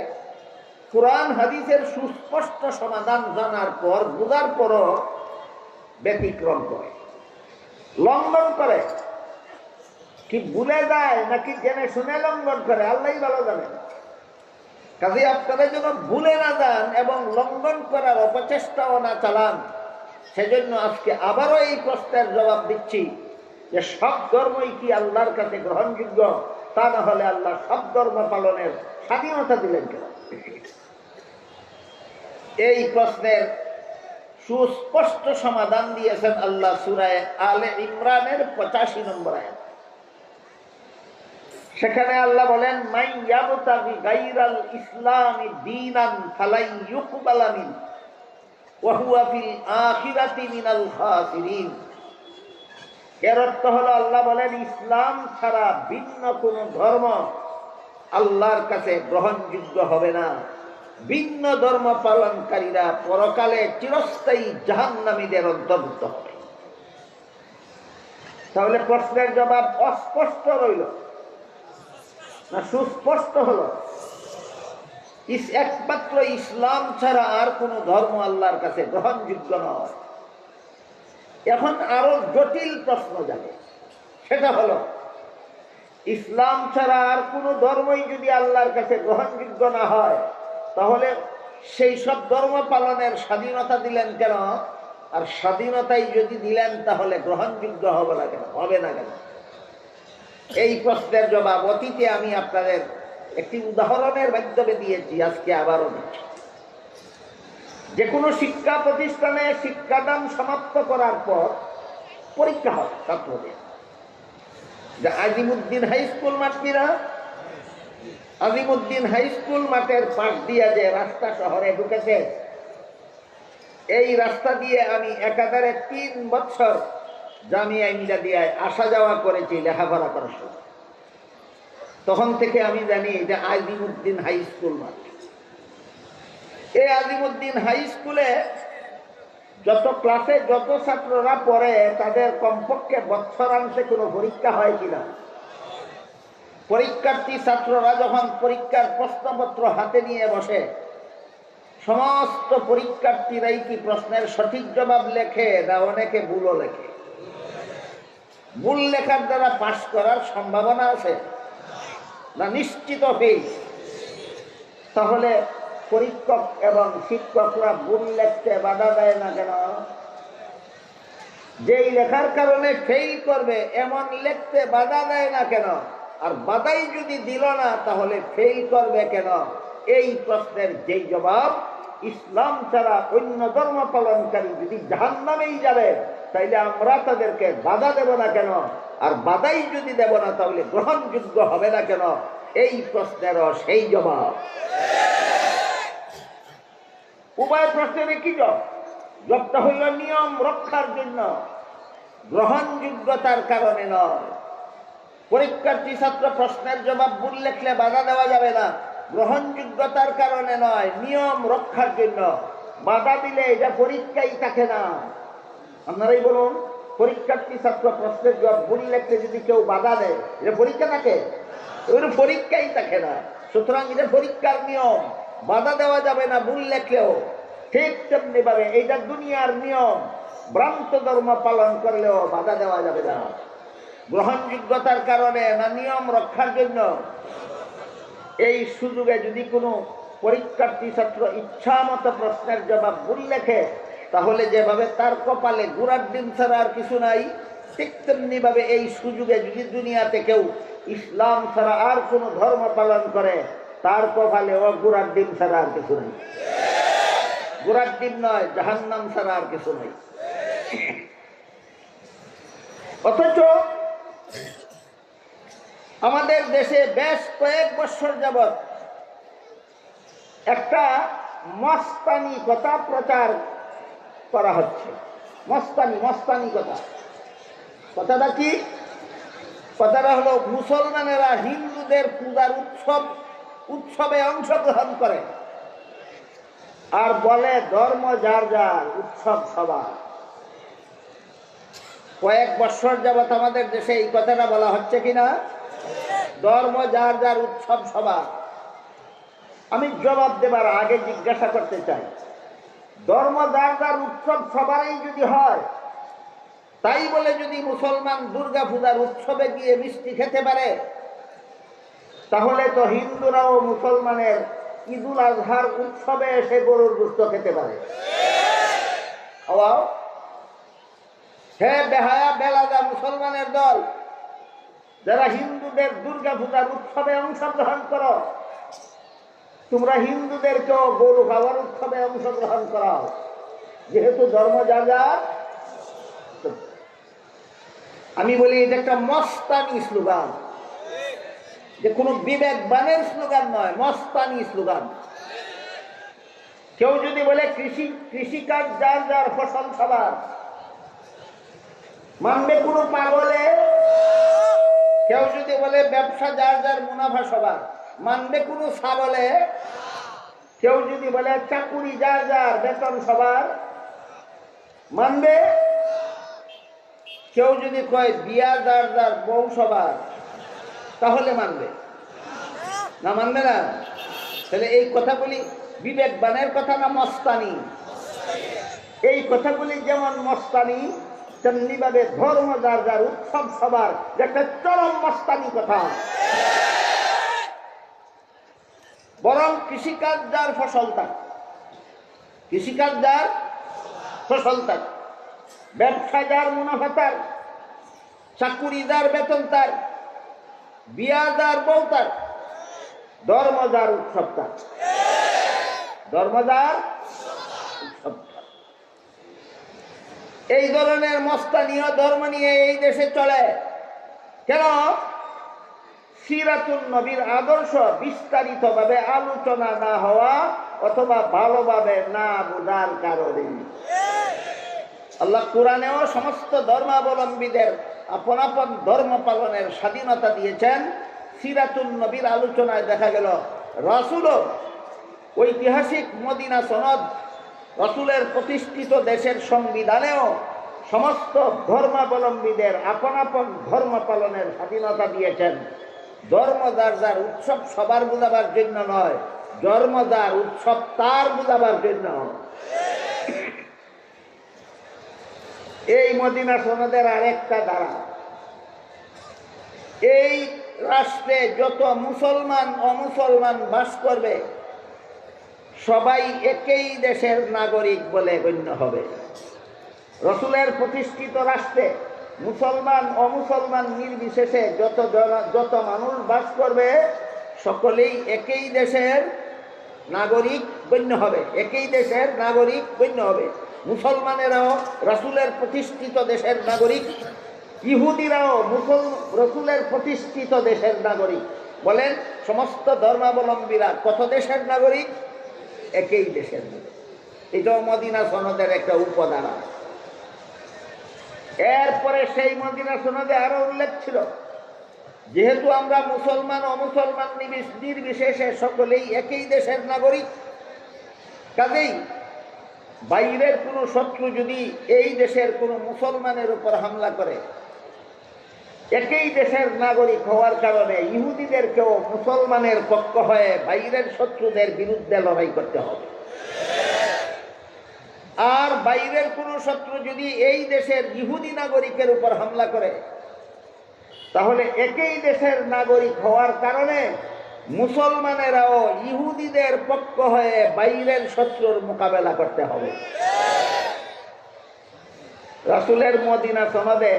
[SPEAKER 3] কোরআন হাদিসের সুস্পষ্ট সমাধান জানার পর, বোঝার পরও ব্যতিক্রম করে, লঙ্ঘন করে। কি ভুলে যায় নাকি জেনে শুনে লঙ্ঘন করে, আল্লাহই ভালো জানেন। কাজে আপনারা যেন ভুলে না যান এবং লঙ্ঘন করার অপচেষ্টাও না চালান, সেজন্য আজকে আবারও এই প্রশ্নের জবাব দিচ্ছি যে সব ধর্মই কি আল্লাহর কাছে গ্রহণযোগ্য? তা না হলে আল্লাহ সব ধর্ম পালনের স্বাধীনতা দিলেন কেন? এই প্রশ্নের সুস্পষ্ট সমাধান দিয়েছেন আল্লাহ সূরা আলে ইমরানের 85 নম্বর আয়াত। সেখানে আল্লাহ বলেন, মান ইয়াবতাগি গায়রাল ইসলামি দীনান ফালান ইউকবালা মিন ওয়া হুয়া ফিল আখিরাতি মিনাল খাসিরিন। এর অর্থ হলো, আল্লাহ বলেন ইসলাম ছাড়া ভিন্ন কোন ধর্ম আল্লাহর কাছে গ্রহণযোগ্য হবে না, ভিন্ন ধর্ম পালনকারীরা পরকালে চিরস্থায়ী জাহান্নামীদের অন্তর্ভুক্ত হবে। তাহলে প্রশ্নের জবাব অস্পষ্ট রইল না সুস্পষ্ট হলো? একমাত্র ইসলাম ছাড়া আর কোন ধর্ম আল্লাহর কাছে গ্রহণযোগ্য নয়। এখন আরো জটিল প্রশ্ন জাগে, সেটা হলো ইসলাম ছাড়া আর কোন ধর্মই যদি আল্লাহর কাছে গ্রহণযোগ্য না হয়, তাহলে সেই সব ধর্ম পালনের স্বাধীনতা দিলেন কেন? আর স্বাধীনতাই যদি দিলেন তাহলে গ্রহণযোগ্য হবে না কেন, হবে না কেন? এই প্রশ্নের জবাব অতীতে আমি আপনাদের একটি উদাহরণের মাধ্যমে দিয়েছি, আজকে আবারও দিচ্ছি। যে কোনো শিক্ষা প্রতিষ্ঠানে শিক্ষাদান সমাপ্ত করার পর পরীক্ষা হয় ছাত্রদের। Azimuddin high school মাঠটিরা, Azimuddin high school মাঠের পাশ দিয়ে যে রাস্তা শহরে ঢুকেছে, এই রাস্তা দিয়ে আমি একাধারে 3 বছর জামিয়া ইমদাদিয়ায় আসা যাওয়া করেছি লেখাপড়া করার সময়। তখন থেকে আমি জানি যে আজিমউদ্দিন হাই স্কুল মাঠ। এই আজিমউদ্দিন হাই স্কুলে যত ক্লাসে যত ছাত্ররা পড়ে, তাদের কমপক্ষে বৎসরাংশে কোনো পরীক্ষা হয় কিনা? পরীক্ষার্থী ছাত্ররা যখন পরীক্ষার প্রশ্নপত্র হাতে নিয়ে বসে, সমস্ত পরীক্ষার্থীরাই কি প্রশ্নের সঠিক জবাব লেখে না অনেকে ভুলও লেখে? ভুল লেখার দ্বারা পাশ করার সম্ভাবনা আছে না নিশ্চিত ফেল? তাহলে পরীক্ষক এবং শিক্ষকরা ভুল লিখতে বাধা দেয় না কেন? যেই লেখার কারণে ফেল করবে এমন লিখতে বাধা দেয় না কেন? আর বাধাই যদি দিল না তাহলে ফেল করবে কেন? এই প্রশ্নের যেই জবাব, ইসলাম ছাড়া অন্য ধর্ম পালনকারী যদি জাহান্নামেই যাবে, তাইলে আমরা তাদেরকে বাধা দেব না কেন? আর বাধাই যদি দেব না তাহলে গ্রহণযোগ্য হবে না কেন? এই প্রশ্নেরও সেই জবাব। উভয় প্রশ্নের কি জবাব? জবাবটা হইল নিয়ম রক্ষার জন্য, গ্রহণযোগ্যতার কারণে নয়। পরীক্ষার্থী ছাত্র প্রশ্নের জবাব ভুল লিখলে বাধা দেওয়া যাবে না, গ্রহণযোগ্যতার কারণে নয়, নিয়ম রক্ষার জন্য। বাধা দিলে এটা পরীক্ষাই থাকে না। আপনারাই বলুন, পরীক্ষার্থী ছাত্র প্রশ্নের জবাব ভুল লিখতে যদি কেউ বাধা দেয়, এটা পরীক্ষা থাকে? ওই পরীক্ষাই থাকে না। সুতরাং এটা পরীক্ষার নিয়ম, বাধা দেওয়া যাবে না ভুল লেখলেও। ঠিক তেমনি ভাবে এইটা দুনিয়ার নিয়ম, ভ্রান্ত ধর্ম পালন করলেও বাধা দেওয়া যাবে না। গ্রহণযোগ্যতার কারণে না নিয়ম রক্ষার জন্য। এই সুযোগে যদি কোনো পরীক্ষার্থী ছাত্র ইচ্ছা মতো প্রশ্নের জবাব ভুল লেখে, তাহলে যেভাবে তার কপালে গুড়ার ডিম ছাড়া আর কিছু নাই, ঠিক তেমনি ভাবে এই সুযোগে যদি দুনিয়াতে কেউ ইসলাম ছাড়া আর কোনো ধর্ম পালন করে, তার কপালে ও গুড়ার ডিম ছাড়া আর কিছু নাই। গুড়ার ডিম নয়, জাহান্নাম ছাড়া আর কিছু নাই। অথচ আমাদের দেশে বেশ কয়েক বছর যাবৎ একটা মস্তানি কথা প্রচার করা হচ্ছে। মস্তানি কথা। কথাটা কি? কথাটা হলো মুসলমানেরা হিন্দুদের পূজার উৎসবে অংশগ্রহণ করে আর বলে ধর্ম যার যার, উৎসব সবার। কয়েক বছর যাবৎ আমাদের দেশে এই কথাটা বলা হচ্ছে কিনা? ধর্ম যার যার, উৎসব সবার। আমি জবাব দেবার আগে জিজ্ঞাসা করতে চাই, ধর্ম যার যার, উৎসব সবারই যদি হয়, তাই বলে যদি মুসলমান দুর্গা পূজার উৎসবে গিয়ে মিষ্টি খেতে পারে, তাহলে তো হিন্দুরাও মুসলমানের ঈদুল আজহার উৎসবে এসে গরুর গোশত খেতে পারে। হে বেহায়া বেলাদা মুসলমানের দল, যারা হিন্দুদের দুর্গা পূজার উৎসবে অংশগ্রহণ করো, তোমরা হিন্দুদেরকেও গরু খাওয়ার উৎসবে অংশগ্রহণ করাও, যেহেতু ধর্ম যার যার। আমি বলি এটা একটা মস্তানি স্লোগান, যে কোনো বিবেকবানের স্লোগান নয়, মস্তানি স্লোগান। কেউ যদি বলে কৃষিকাজ যার যার, ফসল সবার, মানবে কোনো পাগলে? কেউ যদি বলে ব্যবসা যার যার, মুনাফা সবার, মানবে কোনো ছাগলে? কেউ যদি বলে চাকুরি যার যার, বেতন সবার, মানবে? কেউ যদি কয় বিয়া যার যার, বউ সবার, তাহলে মানবে? না, মানবে না। তাহলে এই কথাগুলি বিবেকবানের কথা না মস্তানি? এই কথাগুলি যেমন মস্তানি, তেমনি ভাবে ধর্ম যার যার, উৎসব সবার, একটা চরম মস্তানি কথা। বরং কৃষিকাজ যার, ফসল তার, কৃষিকাজ যার, ফসল তার, ব্যবসা যার, মুনাফা তার, চাকুরি যার, বেতন তার, বিয়া যার, বউ তার, ধর্ম যার, উৎসব তার। ধর্ম যার, উৎসব তার। এই ধরনের মস্তানীয় ধর্ম নিয়ে এই দেশে চলে কেন? সিরাতুন নবীর আদর্শ বিস্তারিত ভাবে আলোচনা না হওয়া অথবা ভালোভাবে না বোঝার কারণে। আল্লাহ কোরআনেও সমস্ত ধর্মাবলম্বীদের আপন আপন ধর্ম পালনের স্বাধীনতা দিয়েছেন। সিরাতুন নবীর আলোচনায় দেখা গেল রাসূলও ঐতিহাসিক মদিনা সনদ, রাসূলের প্রতিষ্ঠিত দেশের সংবিধানেও সমস্ত ধর্মাবলম্বীদের আপন আপন ধর্ম পালনের স্বাধীনতা দিয়েছেন। ধর্ম যার যার, উৎসব সবার বোঝাবার জন্য নয়, ধর্ম যার, উৎসব তার বোঝাবার জন্য। এই মদিনা সনদের আরেকটা ধারা, এই রাষ্ট্রে যত মুসলমান অমুসলমান বাস করবে, সবাই একই দেশের নাগরিক বলে গণ্য হবে। রাসূলের প্রতিষ্ঠিত রাষ্ট্রে মুসলমান অমুসলমান নির্বিশেষে যত মানুষ বাস করবে, সকলেই একই দেশের নাগরিক গণ্য হবে, একই দেশের নাগরিক গণ্য হবে। মুসলমানেরাও রাসূলের প্রতিষ্ঠিত দেশের নাগরিক, ইহুদিরাও রাসূলের প্রতিষ্ঠিত দেশের নাগরিক। বলেন, সমস্ত ধর্মাবলম্বীরা কত দেশের নাগরিক? একই দেশের নাগরিক। এটাও মদিনা সনদের একটা উপধারা। এরপরে সেই মদিনা সনদে আরো উল্লেখ ছিল, যেহেতু আমরা মুসলমান অমুসলমান নির্বিশেষে সকলেই একই দেশের নাগরিক, কাজেই বাইরের কোনো শত্রু যদি এই দেশের কোনো মুসলমানের উপর হামলা করে, একই দেশের নাগরিক হওয়ার কারণে ইহুদিদেরকেও মুসলমানের পক্ষ হয়ে বাইরের শত্রুদের বিরুদ্ধে লড়াই করতে হবে। আর বাইরের কোনো শত্রু যদি এই দেশের ইহুদি নাগরিকের উপর হামলা করে, তাহলে একই দেশের নাগরিক হওয়ার কারণে মুসলমানেরাও ইহুদিদের পক্ষ হয়ে বাইরের শত্রুর মোকাবেলা করতে হবে। রাসূলের মদিনা সনদে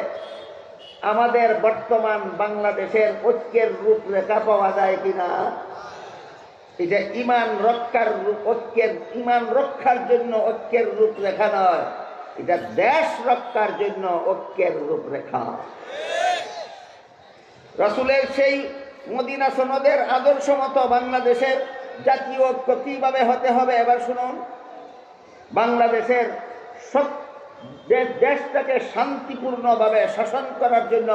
[SPEAKER 3] আমাদের বর্তমান বাংলাদেশের ঐক্যের রূপরেখা পাওয়া যায় কিনা? এটা ইমান রক্ষার জন্য ঐক্যের রূপরেখা নয়, এটা দেশ রক্ষার জন্য ঐক্যের রূপরেখা। রাসূলের সেই মদিনা সনদের আদর্শ মতো বাংলাদেশের জাতীয় ঐক্য কিভাবে হতে হবে এবার শুনুন। বাংলাদেশের দেশটাকে শান্তিপূর্ণভাবে শাসন করার জন্য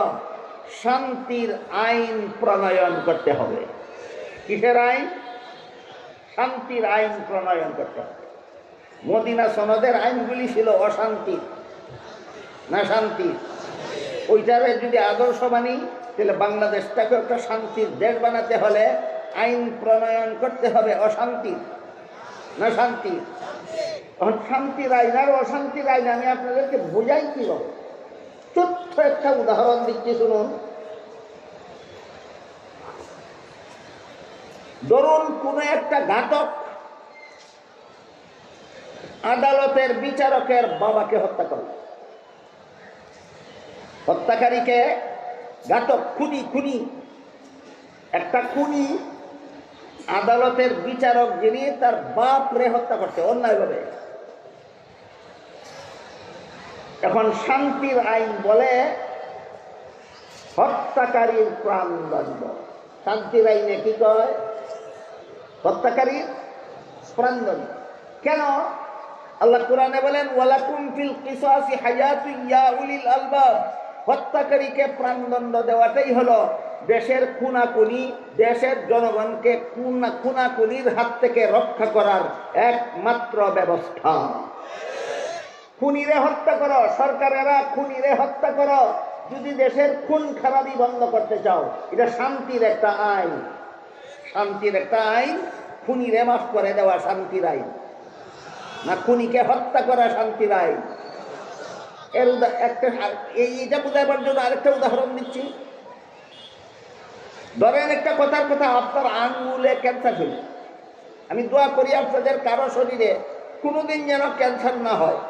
[SPEAKER 3] শান্তির আইন প্রণয়ন করতে হবে। কিসের আইন? শান্তির আইন প্রণয়ন করতে হবে। মদিনা সনদের আইনগুলি ছিল অশান্তি না শান্তি? ওইটারে যদি আদর্শ মানি, তাহলে বাংলাদেশটাকে একটা শান্তির দেশ বানাতে হলে আইন প্রণয়ন করতে হবে অশান্তি না শান্তি? শান্তির আইন আর অশান্তির আইন আমি আপনাদেরকে বোঝাই কি হবে। ছোট্ট একটা উদাহরণ দিচ্ছি শুনুন। ধরুন কোন একটা ঘাতক আদালতের বিচারকের বাবাকে হত্যা করল। হত্যাকারীকে ঘাতক খুনি একটা খুনি আদালতের বিচারক যিনি তার বাপ রে হত্যা করছে অন্যায়ভাবে। এখন শান্তির আইন বলে হত্যাকারীর প্রাণদণ্ড। শান্তির আইনে কি কয়? হত্যাকারীর প্রাণদণ্ড। কেন? আল্লাহ কোরআনে বলেন ওয়ালাকুম ফিল কিসাসি হায়াতুন ইয়া উলিল আলবাব। হত্যাকারীকে প্রাণদণ্ড দেওয়াটাই হলো দেশের খুনাখুনি, দেশের জনগণকে খুনাখুনির হাত থেকে রক্ষা করার একমাত্র ব্যবস্থা। খুনিরে হত্যা করো, সরকারেরা খুনিরে হত্যা করো যদি দেশের খুন খারাপি বন্ধ করতে চাও। এটা শান্তির একটা আইন। শান্তির একটা আইন খুনিরে মাফ করে দেওয়া শান্তির আইন না খুনিকে হত্যা করা শান্তির আইন। এর এইটা বোঝাবার জন্য আরেকটা উদাহরণ দিচ্ছি। ধরেন একটা কথার কথা, আপনার আঙ্গুলে ক্যান্সার হইল। আমি দোয়া করি আপনাদের কারো শরীরে কোনোদিন যেন ক্যান্সার না হয়,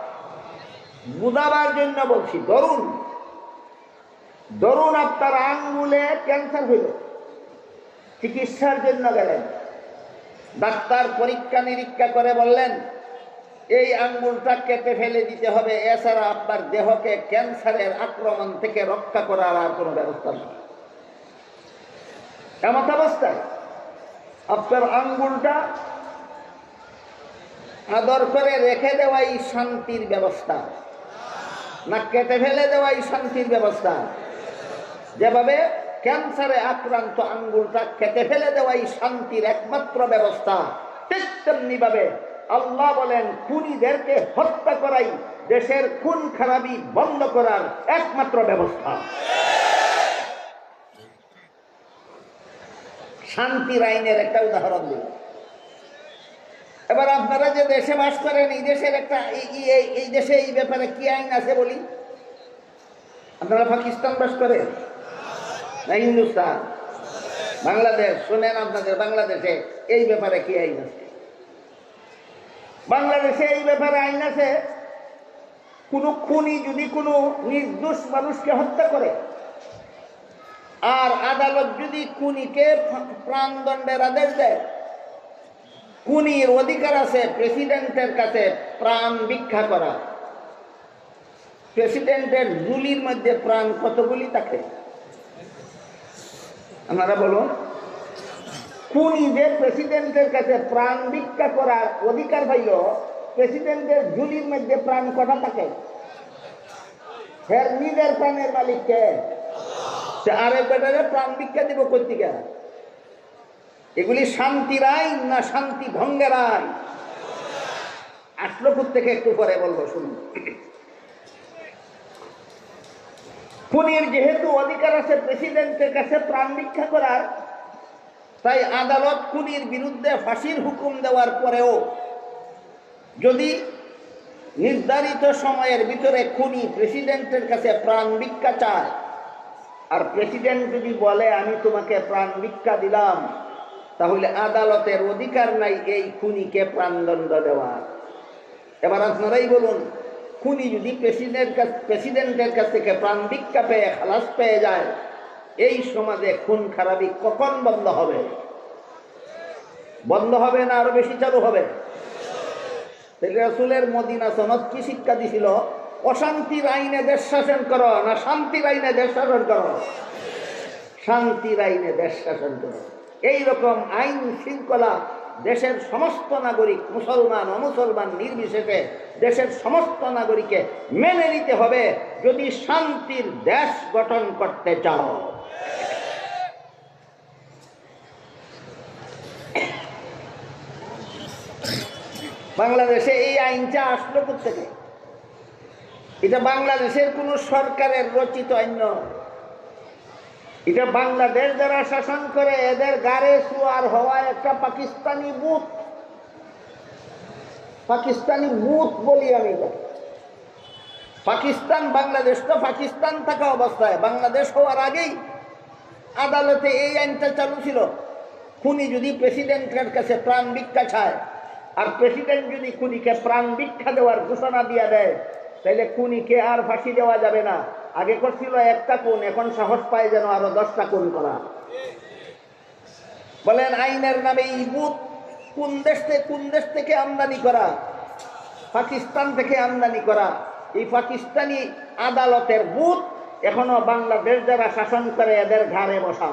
[SPEAKER 3] বুঝাবার জন্য বলছি। ধরুন আপনার আঙ্গুলে ক্যান্সার হইল, চিকিৎসার জন্য গেলেন, ডাক্তার পরীক্ষা নিরীক্ষা করে বললেন এই আঙ্গুলটা কেটে ফেলে দিতে হবে, এছাড়া আপনার দেহকে ক্যান্সারের আক্রমণ থেকে রক্ষা করার আর কোনো ব্যবস্থা নেই। এমন অবস্থায় আপনার আঙ্গুলটা আদর করে রেখে দেওয়াই শান্তির ব্যবস্থা না কেটে ফেলে দেওয়াই শান্তির ব্যবস্থা? যেভাবে ক্যান্সারে আক্রান্ত আঙ্গুলটা কেটে ফেলে দেওয়াই শান্তির একমাত্র ব্যবস্থা, ঠিক তেমনি ভাবে আল্লাহ বলেন খুনিদেরকে হত্যা করাই দেশের খুন খারাপি বন্ধ করার একমাত্র ব্যবস্থা। শান্তির আইনের একটা উদাহরণ দিই। এবার আপনারা যে দেশে বাস করেন, এই দেশের একটা এই দেশে এই ব্যাপারে কি আইন আছে বলি? আপনারা পাকিস্তান বাস করেন না হিন্দুস্তান? বাংলাদেশ শোনেন, আপনাদের বাংলাদেশে এই ব্যাপারে কি আইন আছে? বাংলাদেশে এই ব্যাপারে আইন আছে, কোনো খুনি যদি কোনো নির্দোষ মানুষকে হত্যা করে আর আদালত যদি খুনিকে প্রাণদণ্ডের আদেশ দেয়, খুনির অধিকার আছে প্রেসিডেন্টের কাছে প্রাণ ভিক্ষা করা। প্রেসিডেন্টের ঝুলির মধ্যে প্রাণ কতগুলি থাকে আপনারা বলুন? খুনি যে প্রেসিডেন্টের কাছে প্রাণ ভিক্ষা করার অধিকার পাইল, প্রেসিডেন্টের ঝুলির মধ্যে প্রাণ কটা থাকে? ফের নিজের প্রাণের মালিককে আরে বেটারে প্রাণ ভিক্ষা দিব কর্তিকা? এগুলি শান্তির আইন না শান্তি ভঙ্গের আইন? আসলো থেকে একটু পরে বলবো, শুনুন। খুনির যেহেতু অধিকার আছে প্রেসিডেন্টের কাছে প্রাণ ভিক্ষা করার, তাই আদালত খুনির বিরুদ্ধে ফাঁসির হুকুম দেওয়ার পরেও যদি নির্ধারিত সময়ের ভিতরে খুনি প্রেসিডেন্টের কাছে প্রাণ ভিক্ষা চায়, আর প্রেসিডেন্ট যদি বলে আমি তোমাকে প্রাণ ভিক্ষা দিলাম, তাহলে আদালতের অধিকার নাই এই খুনিকে প্রাণদণ্ড দেওয়ার। এবার আপনারাই বলুন, খুনি যদি প্রেসিডেন্টের কাছ থেকে প্রাণ ভিক্ষা পেয়ে খালাস পেয়ে যায়, এই সমাজে খুন খারাপি কখন বন্ধ হবে? বন্ধ হবে না আরো বেশি চালু হবে? রাসূলের মদিনা সনদ কি শিক্ষা দিছিল? অশান্তির আইনে দেশ শাসন করো না শান্তির আইনে দেশ শাসন করো? শান্তির আইনে দেশ শাসন করো। এইরকম আইন শৃঙ্খলা দেশের সমস্ত নাগরিক, মুসলমান অমুসলমান নির্বিশেষে দেশের সমস্ত নাগরিককে মেনে নিতে হবে যদি শান্তির দেশ গঠন করতে চাও। বাংলাদেশে এই আইনটা আসলো কোথেকে? এটা বাংলাদেশের কোন সরকারের রচিত আইন নয়। এটা বাংলাদেশ যারা শাসন করে এদের গাড়ে সুয়ার হওয়া একটা পাকিস্তানি বুথ। পাকিস্তানি বুথ বলি আমি। পাকিস্তান, বাংলাদেশ তো পাকিস্তান থাকা অবস্থায়, বাংলাদেশ হওয়ার আগেই আদালতে এই আইনটা চালু ছিল। খুনি যদি প্রেসিডেন্টের কাছে প্রাণ ভিক্ষা চায়, আর প্রেসিডেন্ট যদি খুনিকে প্রাণ ভিক্ষা দেওয়ার ঘোষণা দিয়ে দেয়, তাইলে খুনিকে আর ফাঁসি দেওয়া যাবে না। আগে করছিল একটা খুন, এখন সাহস পায় যেন আরো 10টা খুন করা। বলেন আইনের নামে এই বুথ কোন দেশ থেকে আমদানি করা? পাকিস্তান থেকে আমদানি করা। এই পাকিস্তানি আদালতের বুথ এখনো বাংলাদেশ যারা শাসন করে এদের ঘাড়ে বসা।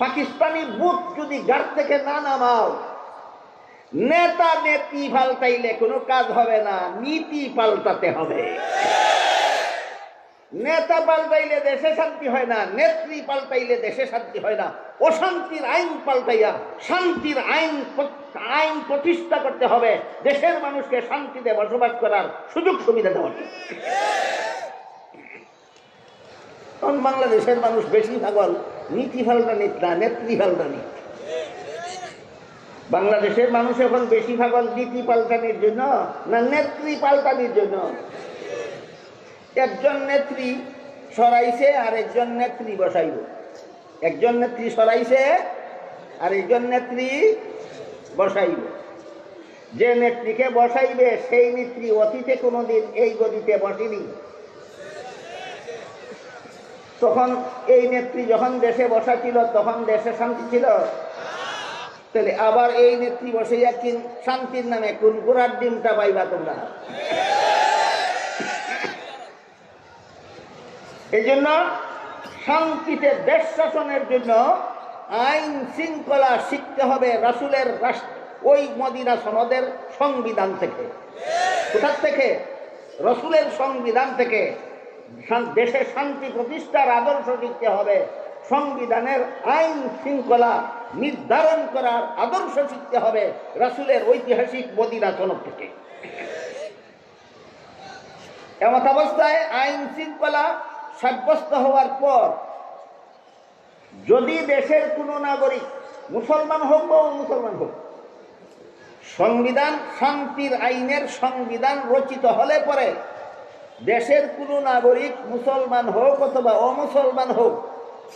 [SPEAKER 3] পাকিস্তানি বুথ যদি ঘাট থেকে না নামাও, নেতা নেত্রী পাল্টাইলে কোনো কাজ হবে না, নীতি পাল্টাতে হবে। নেতা পাল্টাইলে দেশে শান্তি হয় না, নেত্রী পাল্টাইলে দেশে শান্তি হয় না। অশান্তির আইন পাল্টাইয়া শান্তির আইন প্রতিষ্ঠা করতে হবে, দেশের মানুষকে শান্তিতে বসবাস করার সুযোগ সুবিধা দেওয়া। কারণ বাংলাদেশের মানুষ বেশি পাগল নীতি পাল্টানিত না, নেত্রী পাল্টানি। বাংলাদেশের মানুষ এখন বেশি পাগল নীতি পাল্টানির জন্য না নেত্রী পাল্টানির জন্য। একজন নেত্রী সরাইছে আর একজন নেত্রী বসাইব। একজন নেত্রী সরাইছে আর একজন নেত্রী বসাইব। যে নেত্রীকে বসাইবে সেই নেত্রী অতীতে কোনোদিন এই গদিতে বসেনি। তখন এই নেত্রী যখন দেশে বসা ছিল তখন দেশে শান্তি ছিল? তাহলে আবার এই নেত্রী বসাইয়া কি শান্তির নামে কোন গোড়ার ডিমটা পাইবা তোমরা? এই জন্য শান্তিতে দেশ শাসনের জন্য আইন শৃঙ্খলা শিখতে হবে রাসূলের ওই মদিনা সনদের সংবিধান থেকে। কোথা থেকে? রাসূলের সংবিধান থেকে। দেশে শান্তি প্রতিষ্ঠার আদর্শ শিখতে হবে, সংবিধানের আইন শৃঙ্খলা নির্ধারণ করার আদর্শ শিখতে হবে রাসূলের ঐতিহাসিক মদিনা সনদ থেকে। এমত অবস্থায় আইন শৃঙ্খলা সাব্যস্ত হওয়ার পর যদি দেশের কোনো নাগরিক, মুসলমান হোক বা মুসলমান হোক, সংবিধান শান্তির আইনের সংবিধান রচিত হলে পরে দেশের কোনো নাগরিক মুসলমান হোক অথবা অমুসলমান হোক,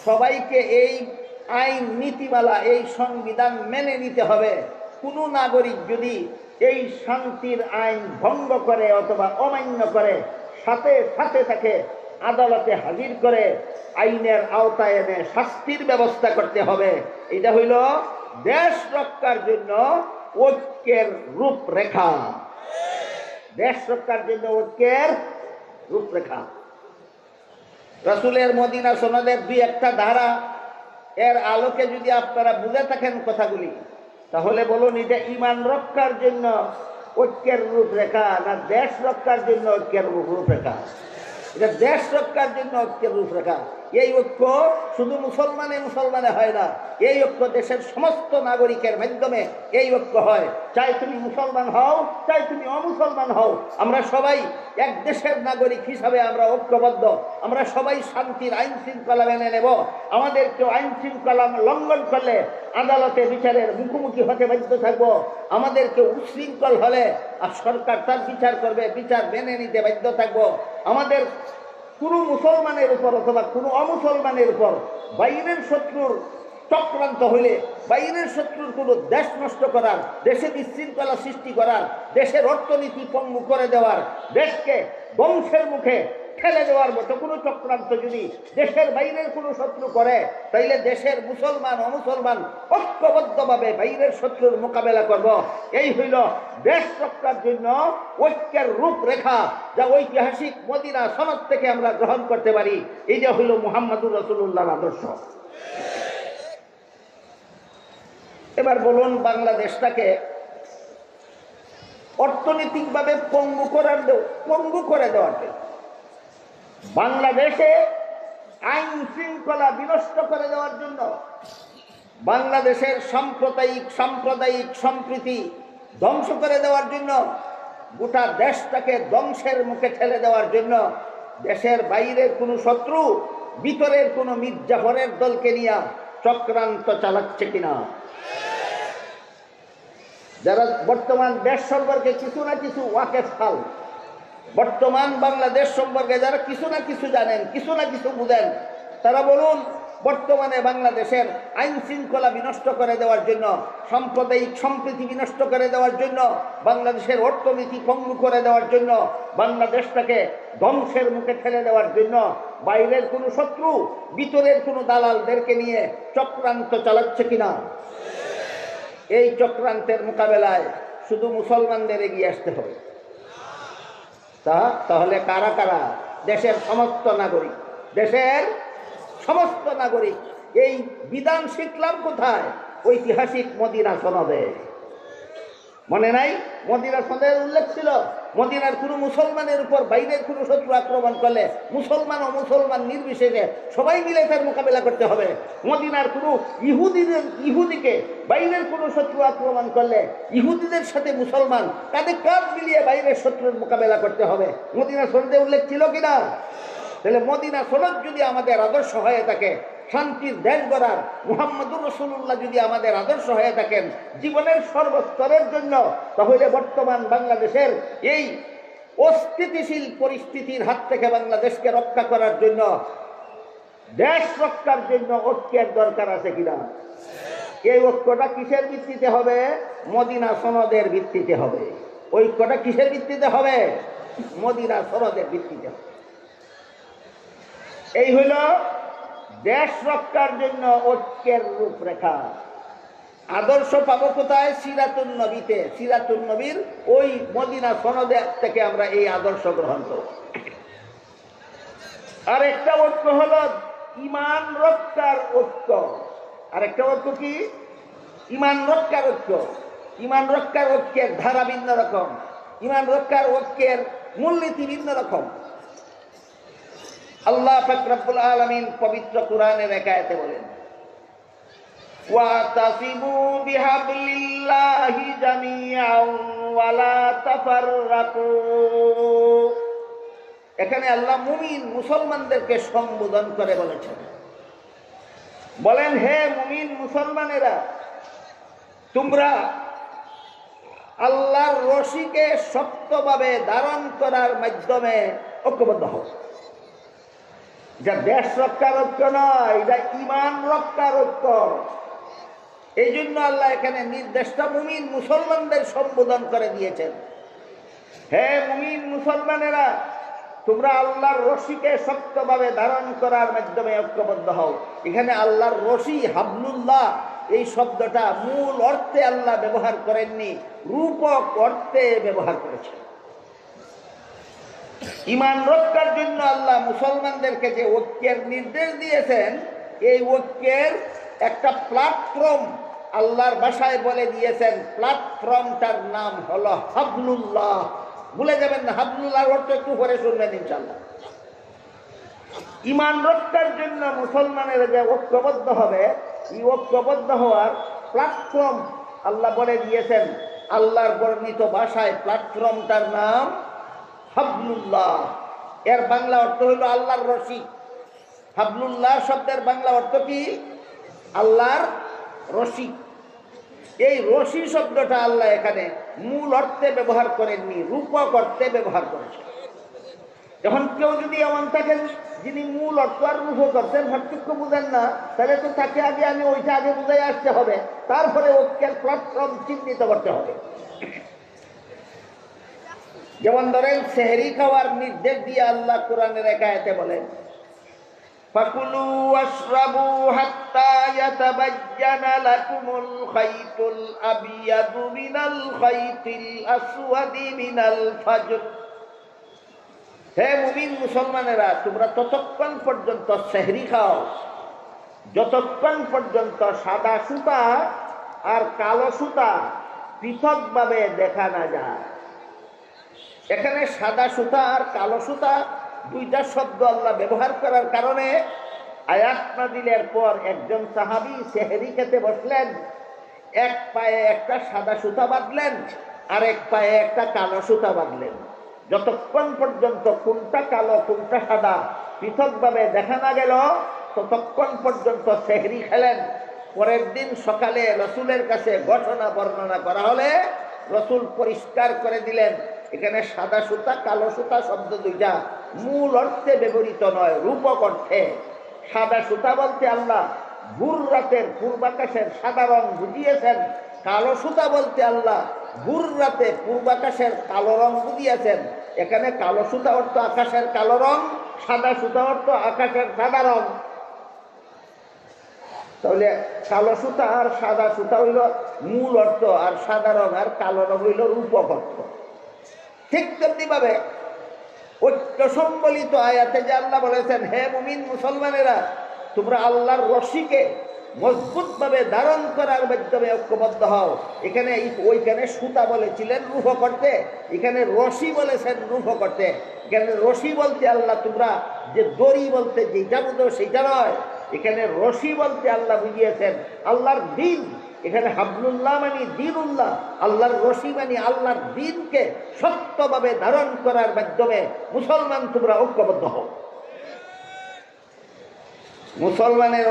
[SPEAKER 3] সবাইকে এই আইন নীতিমালা এই সংবিধান মেনে নিতে হবে। কোনো নাগরিক যদি এই শান্তির আইন ভঙ্গ করে অথবা অমান্য করে, সাথে সাথে তাকে আদালতে হাজির করে আইনের আওতায় এনে শাস্তির ব্যবস্থা করতে হবে। এটা হইল দেশ রক্ষার জন্য ঐক্যের রূপরেখা। দেশ রক্ষার জন্য ঐক্যের রূপরেখা। রাসূলের মদিনা সনদের 2-1টা ধারা এর আলোকে যদি আপনারা বুঝে থাকেন কথাগুলি, তাহলে বলুন এটা ঈমান রক্ষার জন্য ঐক্যের রূপরেখা না দেশ রক্ষার জন্য ঐক্যের রূপরেখা? এটা দেশ রক্ষার জন্য ঐক্যের রূপরেখা। এই ঐক্য শুধু মুসলমানে হয় না, এই ঐক্য দেশের সমস্ত নাগরিকের মাধ্যমে এই ঐক্য হয়। চাই তুমি মুসলমান হও, চাই তুমি অমুসলমান হও, আমরা সবাই এক দেশের নাগরিক হিসাবে আমরা ঐক্যবদ্ধ। আমরা সবাই শান্তির আইন শৃঙ্খলা মেনে নেব। আমাদের কেউ আইন শৃঙ্খলা লঙ্ঘন করলে আদালতে বিচারের মুখোমুখি হতে বাধ্য থাকবো। আমাদের কেউ উশৃঙ্খল হলে আর সরকার তার বিচার করবে, বিচার মেনে নিতে বাধ্য থাকবো। আমাদের কোনো মুসলমানের উপর অথবা কোনো অমুসলমানের উপর বাইরের শত্রুর চক্রান্ত হইলে, বাইরের শত্রুর কোনো দেশ নষ্ট করার, দেশে বিশৃঙ্খলা সৃষ্টি করার, দেশের অর্থনীতি পঙ্গু করে দেওয়ার, দেশকে ধ্বংসের মুখে ঠেলে দেওয়ার মতো কোনো চক্রান্ত যদি দেশের বাইরের কোনো শত্রু করে, তাইলে দেশের মুসলমান অমুসলমান ঐক্যবদ্ধভাবে বাইরের শত্রুর মোকাবেলা করব। এই হইল দেশ রক্ষার জন্য ঐক্যের রূপরেখা, যা ঐতিহাসিক মদিনা সনদ থেকে আমরা গ্রহণ করতে পারি। এই যে হইল মুহাম্মদুর রাসূলুল্লাহর আদর্শ। এবার বলুন, বাংলাদেশটাকে অর্থনৈতিকভাবে পঙ্গু করে দেওয়ার জন্য, বাংলাদেশে আইন শৃঙ্খলা বিনষ্ট করে দেওয়ার জন্য, বাংলাদেশের সাম্প্রদায়িক সম্প্রীতি ধ্বংস করে দেওয়ার জন্য, গোটা দেশটাকে ধ্বংসের মুখে ঠেলে দেওয়ার জন্য দেশের বাইরের কোনো শত্রু ভিতরের কোনো মির্জাফরের দলকে নিয়ে চক্রান্ত চালাচ্ছে কিনা? যারা বর্তমান দেশ সম্পর্কে কিছু না কিছু ওয়াকেফাল, বর্তমান বাংলাদেশ সম্পর্কে যারা কিছু না কিছু জানেন, কিছু না কিছু বুঝেন, তারা বলুন, বর্তমানে বাংলাদেশের আইন শৃঙ্খলা বিনষ্ট করে দেওয়ার জন্য, সাম্প্রদায়িক সম্প্রীতি বিনষ্ট করে দেওয়ার জন্য, বাংলাদেশের অর্থনীতি পঙ্গু করে দেওয়ার জন্য, বাংলাদেশটাকে ধ্বংসের মুখে ঠেলে দেওয়ার জন্য বাইরের কোনো শত্রু ভিতরের কোনো দালালদেরকে নিয়ে চক্রান্ত চালাচ্ছে কিনা? এই চক্রান্তের মোকাবেলায় শুধু মুসলমানদের এগিয়ে আসতে হবে। তাহলে কারা কারা? দেশের সমস্ত নাগরিক, দেশের সমস্ত নাগরিক। এই বিধান শিখলাম কোথায়? ঐতিহাসিক মদিনা সনদে। মনে নাই? মদিনা সনদের উল্লেখ ছিল, মদিনার কোনো মুসলমানের উপর বাইরের কোনো শত্রু আক্রমণ করলে মুসলমান ও মুসলমান নির্বিশেষে সবাই মিলে তার মোকাবেলা করতে হবে। মদিনার কোনো ইহুদিকে বাইরের কোনো শত্রু আক্রমণ করলে ইহুদিদের সাথে মুসলমান কাঁধে কাঁধ মিলিয়ে বাইরের শত্রুর মোকাবেলা করতে হবে। মদিনা সনদে উল্লেখ ছিল কিনা? তাহলে মদিনা সনদ যদি আমাদের আদর্শ হয়ে থাকে, শান্তির দেশ গড়ার মুহাম্মদুর রাসূলুল্লাহ যদি আমাদের আদর্শ হয়ে থাকেন জীবনের সর্বস্তরের জন্য, তাহলে বর্তমান বাংলাদেশের এই অস্থিতিশীল পরিস্থিতির হাত থেকে বাংলাদেশকে রক্ষা করার জন্য, দেশ রক্ষার জন্য ঐক্যের দরকার আছে কিনা? এই ঐক্যটা কিসের ভিত্তিতে হবে? মদিনা সনদের ভিত্তিতে হবে। ঐক্যটা কিসের ভিত্তিতে হবে? মদিনা সনদের ভিত্তিতে হবে। এই হইল দেশ রক্ষার জন্য ঐক্যের রূপরেখা। আদর্শ পাবো কোথায়? সিরাতুন নবীতে। সিরাতুন নবীর ওই মদিনা সনদে থেকে আমরা এই আদর্শ গ্রহণ করব। আর একটা ঐক্য হলো ঈমান রক্ষার ঐক্য। আর একটা ঐক্য কি? ঈমান রক্ষার ঐক্য। ঈমান রক্ষার ঐক্যের ধারা ভিন্ন রকম, ঈমান রক্ষার ঐক্যের মূলনীতি ভিন্ন রকম। আল্লাহ পাক রব্বুল আলামিন পবিত্র কোরআনের এক আয়াতে বলেন, ওয়াতাসিমু বিহাবলিল্লাহি জামিআন ওয়া লা তাফাররাকু। এখানে আল্লাহ মুমিন মুসলমানদেরকে সম্বোধন করে বলেছেন, বলেন, হে মুমিন মুসলমানেরা, তোমরা আল্লাহর রশিকে শক্তভাবে ধারণ করার মাধ্যমে ঐক্যবদ্ধ হও। যা দেশ রক্ষার ঐক্য নয়, এটা ঈমান রক্ষার ঐক্য। এই জন্য আল্লাহ এখানে নির্দেশটা মুমিন মুসলমানদের সম্বোধন করে দিয়েছেন। হে মুমিন মুসলমানেরা, তোমরা আল্লাহর রশিকে শক্তভাবে ধারণ করার মাধ্যমে ঐক্যবদ্ধ হও। এখানে আল্লাহর রশি, হাবলুল্লাহ, এই শব্দটা মূল অর্থে আল্লাহ ব্যবহার করেননি, রূপক অর্থে ব্যবহার করেছেন। ঈমান রক্ষার জন্য আল্লাহ মুসলমানদেরকে যে ঐক্যের নির্দেশ দিয়েছেন, এই ঐক্যের একটা প্ল্যাটফর্ম আল্লাহর ভাষায় বলে দিয়েছেন। প্ল্যাটফর্মটার নাম হলো হাবলুল্লাহ। ভুলে যাবেন না, হাবলুল্লাহর অর্থ একটু পরে শুনবেন ইনশাআল্লাহ। ইমান রক্ষার জন্য মুসলমানেরা যে ঐক্যবদ্ধ হবে, এই ঐক্যবদ্ধ হওয়ার প্ল্যাটফর্ম আল্লাহ বলে দিয়েছেন। আল্লাহর বর্ণিত ভাষায় প্ল্যাটফর্মটার নাম হাবলুল্লাহ। এর বাংলা অর্থ হইল আল্লাহর রশি। হাবলুল্লাহ শব্দের বাংলা অর্থ কি? আল্লাহর রশি। এই রশি শব্দটা আল্লাহ এখানে মূল অর্থে ব্যবহার করেননি, রূপক অর্থে ব্যবহার করেছেন। যখন কেউ যদি এমন থাকেন যিনি মূল অর্থ আর রূপক অর্থের পার্থক্য বুঝেন না, তাহলে তো তাকে আগে আমি ওইটা আগে বুঝাই আসতে হবে, তারপরে ঐক্যের প্ল্যাটফর্ম চিহ্নিত করতে হবে। যেমন ধরেন সেহরি খাওয়ার নির্দেশ দিয়ে আল্লাহ কোরআনের এক আয়াতে বলেন, ফাকুলু ওয়াশরাবু হাত্তা ইয়াতাবায়্যানা লাকুমুল খাইতুল আবিয়াদু মিনাল খাইতিল আসওয়াদি মিনাল ফাজর। হে মুমিন মুসলমানেরা, তোমরা ততক্ষণ পর্যন্ত সেহরি খাও যতক্ষণ পর্যন্ত সাদা সুতা আর কালো সুতা পৃথকভাবে দেখা না যায়। এখানে সাদা সুতা আর কালো সুতা দুইটা শব্দ আল্লাহ ব্যবহার করার কারণে আয়াত নাযিলের পর একজন সাহাবী সেহরি খেতে বসলেন, এক পায়ে একটা সাদা সুতা বাঁধলেন আর এক পায়ে একটা কালো সুতা বাঁধলেন। যতক্ষণ পর্যন্ত কোনটা কালো কোনটা সাদা পৃথকভাবে দেখা না গেল ততক্ষণ পর্যন্ত সেহরি খেলেন। পরের দিন সকালে রসুলের কাছে ঘটনা বর্ণনা করা হলে রসুল পরিষ্কার করে দিলেন, এখানে সাদা সুতা কালো সুতা শব্দ দুইটা মূল অর্থে ব্যবহৃত নয়, রূপক অর্থে। সাদা সুতা বলতে আল্লাহ ভোর রাতের পূর্বাকাশের সাদা রং বুঝিয়েছেন, কালো সুতা বলতে আল্লাহ ভোর রাতে পূর্বাকাশের কালো রং বুঝিয়েছেন। এখানে কালো সুতা অর্থ আকাশের কালো রং, সাদা সুতা অর্থ আকাশের সাদা রং। তাহলে কালো সুতা আর সাদা সুতা হইল মূল অর্থ, আর সাদা রং আর কালো রং হইল রূপক অর্থ। ঠিক তেমনি ভাবে ঐক্য সম্বলিত আয়াতে যে আল্লাহ বলেছেন, হে মুমিন মুসলমানেরা, তোমরা আল্লাহর রশিকে মজবুত ভাবে ধারণ করার মাধ্যমে ঐক্যবদ্ধ হও। এখানে ওইখানে সুতা বলেছিলেন রূহ করতে, এখানে রশি বলেছেন রূহ করতে। এখানে রশি বলতে আল্লাহ তোমরা যে দড়ি বলতে যেটা বুঝো সেটা নয়, এখানে রশি বলতে আল্লাহ বুঝিয়েছেন আল্লাহর দিন। এখানে হাবলুল্লাহ মানে দ্বীনুল্লাহ, আল্লাহর রশি মানে আল্লাহর দ্বীনকে সত্যভাবে ধারণ করার মাধ্যমে মুসলমান তোমরা ঐক্যবদ্ধ হও। মুসলমানের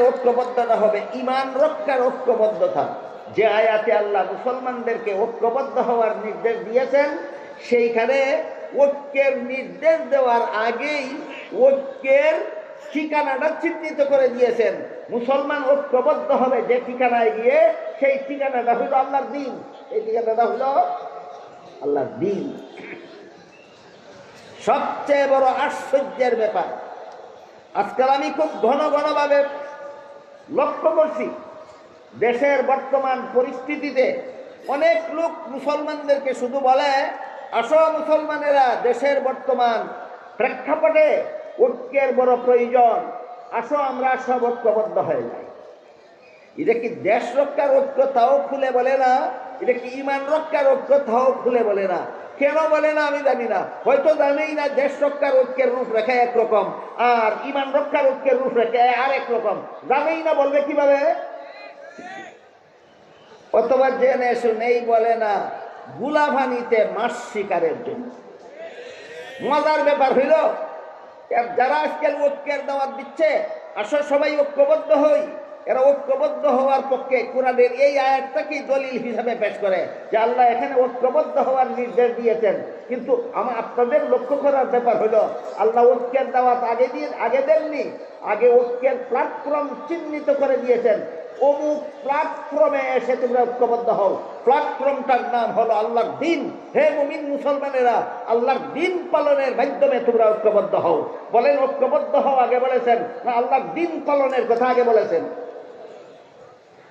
[SPEAKER 3] ঐক্যবদ্ধতা হবে ঈমান রক্ষার ঐক্যবদ্ধতা। যে আয়াতে আল্লাহ মুসলমানদেরকে ঐক্যবদ্ধ হওয়ার নির্দেশ দিয়েছেন, সেইখানে ঐক্যের নির্দেশ দেওয়ার আগেই ঐক্যের ঠিকানাটা চিহ্নিত করে দিয়েছেন। মুসলমান ঐক্যবদ্ধ হবে যে ঠিকানায় গিয়ে, সেই ঠিকানাটা হইল আল্লাহর দ্বীন। এই ঠিকানাটা হইল আল্লাহর দ্বীন। সবচেয়ে বড় আশ্চর্যের ব্যাপার, আজকাল আমি খুব ঘন ভাবে লক্ষ্য করছি, দেশের বর্তমান পরিস্থিতিতে অনেক লোক মুসলমানদেরকে শুধু বলে, আসো মুসলমানেরা, দেশের বর্তমান প্রেক্ষাপটে ঐক্যের বড় প্রয়োজন, আসো আমরা সব ঐক্যবদ্ধ হয়ে যাই। এটা কি দেশ রক্ষার ঐক্য তাও খুলে বলে না, এটা কি ঈমান রক্ষার ঐক্য তাও খুলে বলে না। কেন বলে না আমি জানি না, হয়তো জানেই না দেশ রক্ষার ঐক্যের রূপরেখা একরকম আর ঈমান রক্ষার ঐক্যের রূপরেখা আরেক রকম, জানেই না, বলবে কিভাবে? অথবা জেনে শুনেই বলে না, গুলাভানিতে মাছ শিকারের জন্য। মজার ব্যাপার হইল, যারা আজকাল ঐক্যের দাওয়াত দিচ্ছে, আসলে সবাই ঐক্যবদ্ধ হই, এরা ঐক্যবদ্ধ হওয়ার পক্ষে কোরআনের এই আয়াতটাকে দলিল হিসাবে পেশ করে যে আল্লাহ এখানে ঐক্যবদ্ধ হওয়ার নির্দেশ দিয়েছেন। কিন্তু আপনাদের লক্ষ্য করার ব্যাপার হলো, আল্লাহ ঐক্যের দাওয়াত আগে দেননি, আগে ঐক্যের প্ল্যাটফর্ম চিহ্নিত করে দিয়েছেন। অমুক প্ল্যাটফর্মে এসে তোমরা ঐক্যবদ্ধ হও। প্ল্যাটফর্মটার নাম হলো আল্লাহর দ্বীন। হে মুমিন মুসলমানেরা, আল্লাহর দ্বীন পালনের মাধ্যমে তোমরা ঐক্যবদ্ধ হও। বলেন ঐক্যবদ্ধ হও আগে বলেছেন না আল্লাহর দ্বীন পালনের কথা আগে বলেছেন?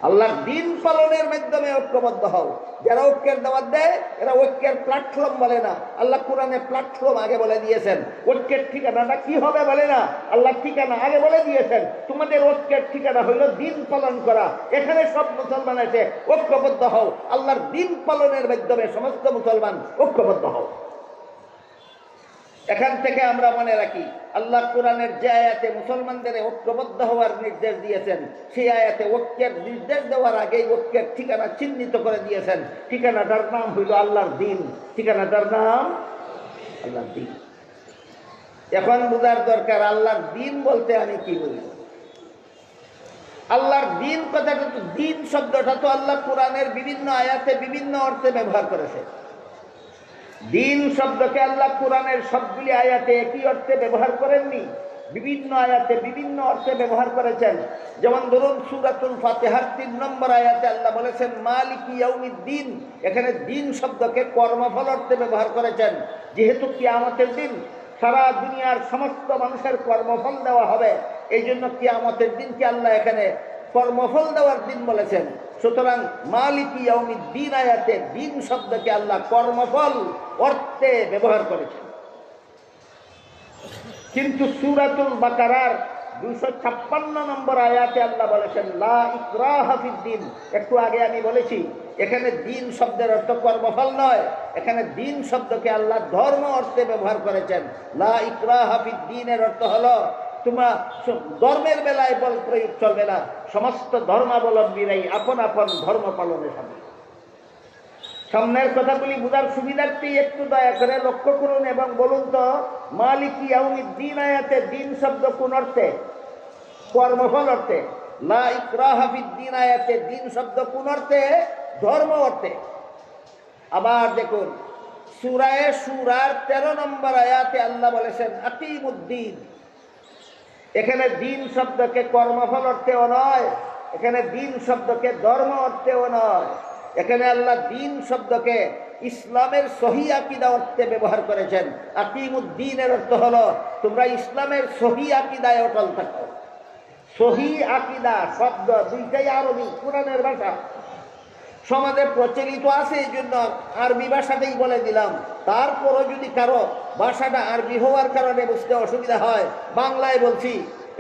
[SPEAKER 3] আল্লাহর দ্বীন পালনের মাধ্যমে ঐক্যবদ্ধ হও। যারা ঐক্যের দাওয়াত দেয় এরা ঐক্যের প্ল্যাটফর্ম বলে না, আল্লাহ কোরআনে প্ল্যাটফর্ম আগে বলে দিয়েছেন। ঐক্যের ঠিকানাটা কি হবে বলে না, আল্লাহ ঠিকানা আগে বলে দিয়েছেন। তোমাদের ঐক্যের ঠিকানা হইল দ্বীন পালন করা। এখানে সব মুসলমান এসে ঐক্যবদ্ধ হও, আল্লাহর দ্বীন পালনের মাধ্যমে সমস্ত মুসলমান ঐক্যবদ্ধ হও। এখান থেকে আমরা মনে রাখি আল্লাহ কোরআনের যে আয়াতে মুসলমানদের ঐক্যবদ্ধ হওয়ার নির্দেশ দিয়েছেন, সেই আয়াতে ঐক্যের নির্দেশ দেওয়ার আগেই ঐক্যের ঠিকানা চিহ্নিত করে দিয়েছেন। ঠিকানাটার নাম হইল আল্লাহর দিন। ঠিকানাটার নাম আল্লাহর দিন। এখন বোঝার দরকার আল্লাহর দিন বলতে আমি কি বলি। আল্লাহর দিন কথাটা তো, দিন শব্দটা তো আল্লাহ কোরআনের বিভিন্ন আয়াতে বিভিন্ন অর্থে ব্যবহার করেছে। দিন শব্দকে আল্লাহ কোরআনের সবগুলি আয়াতে একই অর্থে ব্যবহার করেননি, বিভিন্ন আয়াতে বিভিন্ন অর্থে ব্যবহার করেছেন। যেমন ধরুন সূরাতুল ফাতিহার 3 নম্বর আয়াতে আল্লাহ বলেছেন মালিকি ইয়াউমিদ্দিন। এখানে দিন শব্দকে কর্মফল অর্থে ব্যবহার করেছেন। যেহেতু কিয়ামতের দিন সারা দুনিয়ার সমস্ত মানুষের কর্মফল দেওয়া হবে, এই জন্য কিয়ামতের দিনকে আল্লাহ এখানে কর্মফল দেওয়ার দিন বলেছেন। সুতরাং মালিকি ইয়াউমিদ্দিন আয়াতে দিন শব্দকে আল্লাহ কর্মফল অর্থে ব্যবহার করেছেন। কিন্তু সূরাতুল বাকারার 256 নম্বর আয়াতে আল্লাহ বলেছেন লা ইকরাহা ফিদ্দিন। একটু আগে আমি বলেছি এখানে দিন শব্দের অর্থ কর্মফল নয়, এখানে দিন শব্দকে আল্লাহ ধর্ম অর্থে ব্যবহার করেছেন। লা ইকরাহা ফিদ্দিনের অর্থ হলো তোমরা ধর্মের বেলায় বল প্রয়োগ চলবে না, সমস্ত ধর্মাবলম্বীরাই আপন আপন ধর্ম পালনে সামিল। সামনের কথাগুলি বোঝার সুবিধার্থে একটু দয়া করে লক্ষ্য করুন এবং বলুন তো মালিকি ইয়াউমিদ্দিন আয়াতে দিন শব্দ কোন অর্থে? কর্মফল অর্থে। লা ইকরাহা ফিদ্দিন আয়াতে দিন শব্দ কোন অর্থে? ধর্ম অর্থে। আবার দেখুন সূরা শুরার 13 নম্বর আয়াতে আল্লাহ বলেছেন আকিমুদ্দিন। এখানে দিন শব্দকে কর্মফল অর্থেও নয়, এখানে দিন শব্দকে ধর্ম অর্থেও নয়, এখানে আল্লাহ দিন শব্দকে ইসলামের সহি আকীদা অর্থে ব্যবহার করেছেন। আকিমুদ্দিনের অর্থ হলো তোমরা ইসলামের সহি আকীদায় অটল থাকো। সহি আকীদা শব্দ দুইটাই আরবি, কোরআনের ভাষা, সমাজে প্রচলিত আছে, এই জন্য আরবি ভাষাতেই বলে দিলাম। তারপরও যদি কারো ভাষাটা আরবি হওয়ার কারণে বুঝতে অসুবিধা হয়, বাংলায় বলছি।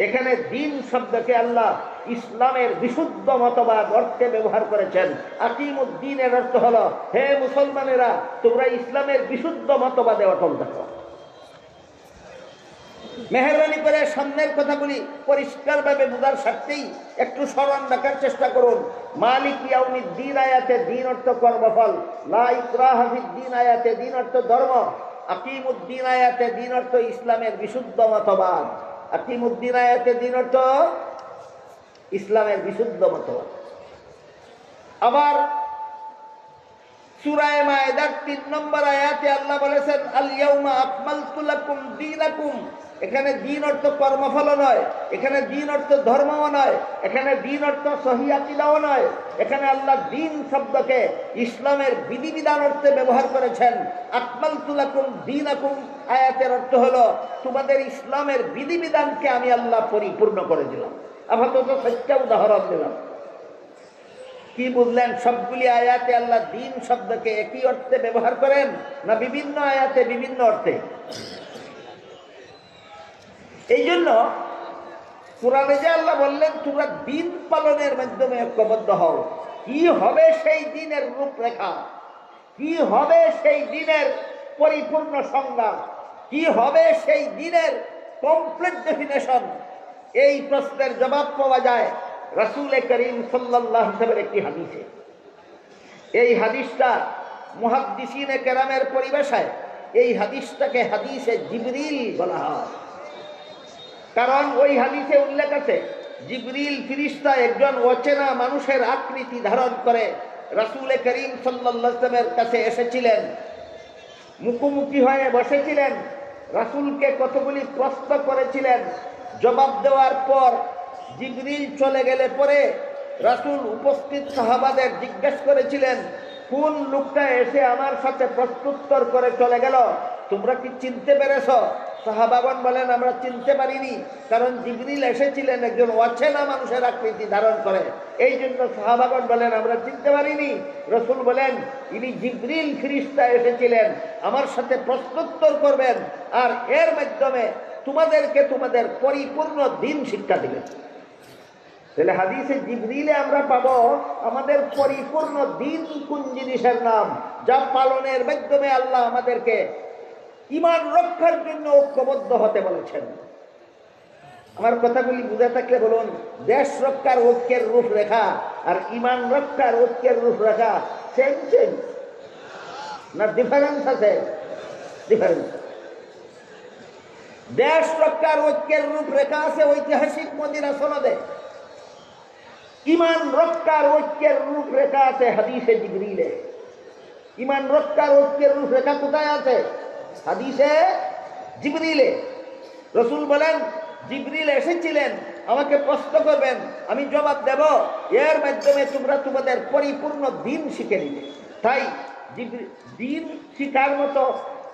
[SPEAKER 3] এখানে দিন শব্দকে আল্লাহ ইসলামের বিশুদ্ধ মতবাদ অর্থে ব্যবহার করেছেন। আকিমুদ্দিনের অর্থ হলো হে মুসলমানেরা তোমরা ইসলামের বিশুদ্ধ মতবাদে অটল থাকো। মেহরবানি করে সামনের কথাগুলি পরিষ্কারভাবে বোঝার স্বার্থেই একটু স্মরণ রাখার চেষ্টা করুন। মালিক ইয়াউমিদ্দিন আয়াতে দিন অর্থ কর্মফল, লা ইকরাহা ফিদ্দিন আয়াতে দিন অর্থ ধর্ম, আকিমুদ্দিন আয়াতে দিন অর্থ ইসলামের বিশুদ্ধ মতবাদ। আকিমুদ্দিন আয়াতে দিন অর্থ ইসলামের বিশুদ্ধ মতবাদ। আবার সূরা মায়েদার 3 নম্বর আয়াতে আল্লাহ বলেছেন আল ইয়াউমা আকমালতু লাকুম দীনাকুম। এখানে দিন অর্থ কর্মফল নয়, এখানে দিন অর্থ ধর্মও নয়, এখানে দিন অর্থ সহি আকীদাও নয়, এখানে আল্লাহ দিন শব্দকে ইসলামের বিধিবিধান অর্থে ব্যবহার করেছেন। আকমালতু লাকুম দীনাকুম আয়াতের অর্থ হলো তোমাদের ইসলামের বিধিবিধানকে আমি আল্লাহ পরিপূর্ণ করে দিলাম। আপাতত 7টা উদাহরণ দিলাম। কি বুঝলেন? সবগুলি আয়াতে আল্লাহ দিন শব্দকে একই অর্থে ব্যবহার করেন না বিভিন্ন আয়াতে বিভিন্ন অর্থে? এই জন্য কোরআনে যে আল্লাহ বললেন তোমরা দিন পালনের মাধ্যমে ঐক্যবদ্ধ হও, কি হবে সেই দিনের রূপরেখা, কি হবে সেই দিনের পরিপূর্ণ সংজ্ঞা, কি হবে সেই দিনের কমপ্লিট ডেফিনেশন, এই প্রশ্নের জবাব পাওয়া যায় রাসূল করিম সাল্লাল্লাহু আলাইহি ওয়াসাল্লামের একটি হাদিসে। এই হাদিসটা মুহাদ্দিসিনে কেরামের পরিভাষায় এই হাদিসটাকে হাদিসে জিবরিল বলা হয়। কারণ ওই হাদিসে উল্লেখ আছে জিবরিল ফেরেশতা একজন অচেনা মানুষের আকৃতি ধারণ করে রাসূল করিম সাল্লাল্লাহু আলাইহি ওয়াসাল্লামের কাছে এসেছিলেন, মুখোমুখি হয়ে বসেছিলেন, রাসূলকে কতগুলি প্রশ্ন করেছিলেন। জবাব দেওয়ার পর জিবরিল চলে গেলে পরে রাসূল উপস্থিত সাহাবাদের জিজ্ঞেস করেছিলেন কোন লোকটা এসে আমার সাথে প্রশ্নোত্তর করে চলে গেল, তোমরা কি চিনতে পেরেছ? সাহাবাগণ বলেন আমরা চিনতে পারিনি, কারণ জিবরিল এসেছিলেন একজন অচেনা মানুষের আকৃতি ধারণ করে, এই জন্য সাহাবাগণ বলেন আমরা চিনতে পারিনি। রাসূল বলেন ইনি জিবরিল ফেরেশতা এসেছিলেন আমার সাথে প্রশ্নোত্তর করবেন, আর এর মাধ্যমে তোমাদেরকে তোমাদের পরিপূর্ণ দিন শিক্ষা দিবেন। তাহলে হাদিসে জিবরিলে আমরা পাবো আমাদের পরিপূর্ণ দিন কোন জিনিসের নাম, যা পালনের মাধ্যমে আল্লাহ আমাদেরকে ইমান রক্ষার জন্য ঐক্যবদ্ধ হতে বলেছেন। আমার কথাগুলি বুঝে থাকলে বলুন, দেশ রক্ষার ঐক্যের রূপরেখা আর ইমান রক্ষার ঐক্যের রূপরেখা সেম সেম না ডিফারেন্স আছে? ডিফারেন্স। দেশ রক্ষার ঐক্যের রূপরেখা আছে ঐতিহাসিক মদিনা সনদে, ইমান রক্ষার ঐক্যের রূপরেখা আছে হাদিসে জিবরিলে। ইমান রক্ষার ঐক্যের রূপরেখা কোথায় আছে? হাদিসে জিবরিলে। রসুল বলেন, জিবরিল এসেছিলেন, আমাকে প্রশ্ন করবেন, আমি জবাব দেব, এর মাধ্যমে তোমরা তোমাদের পরিপূর্ণ দিন শিখে নিবে। তাই দিন শিখার মতো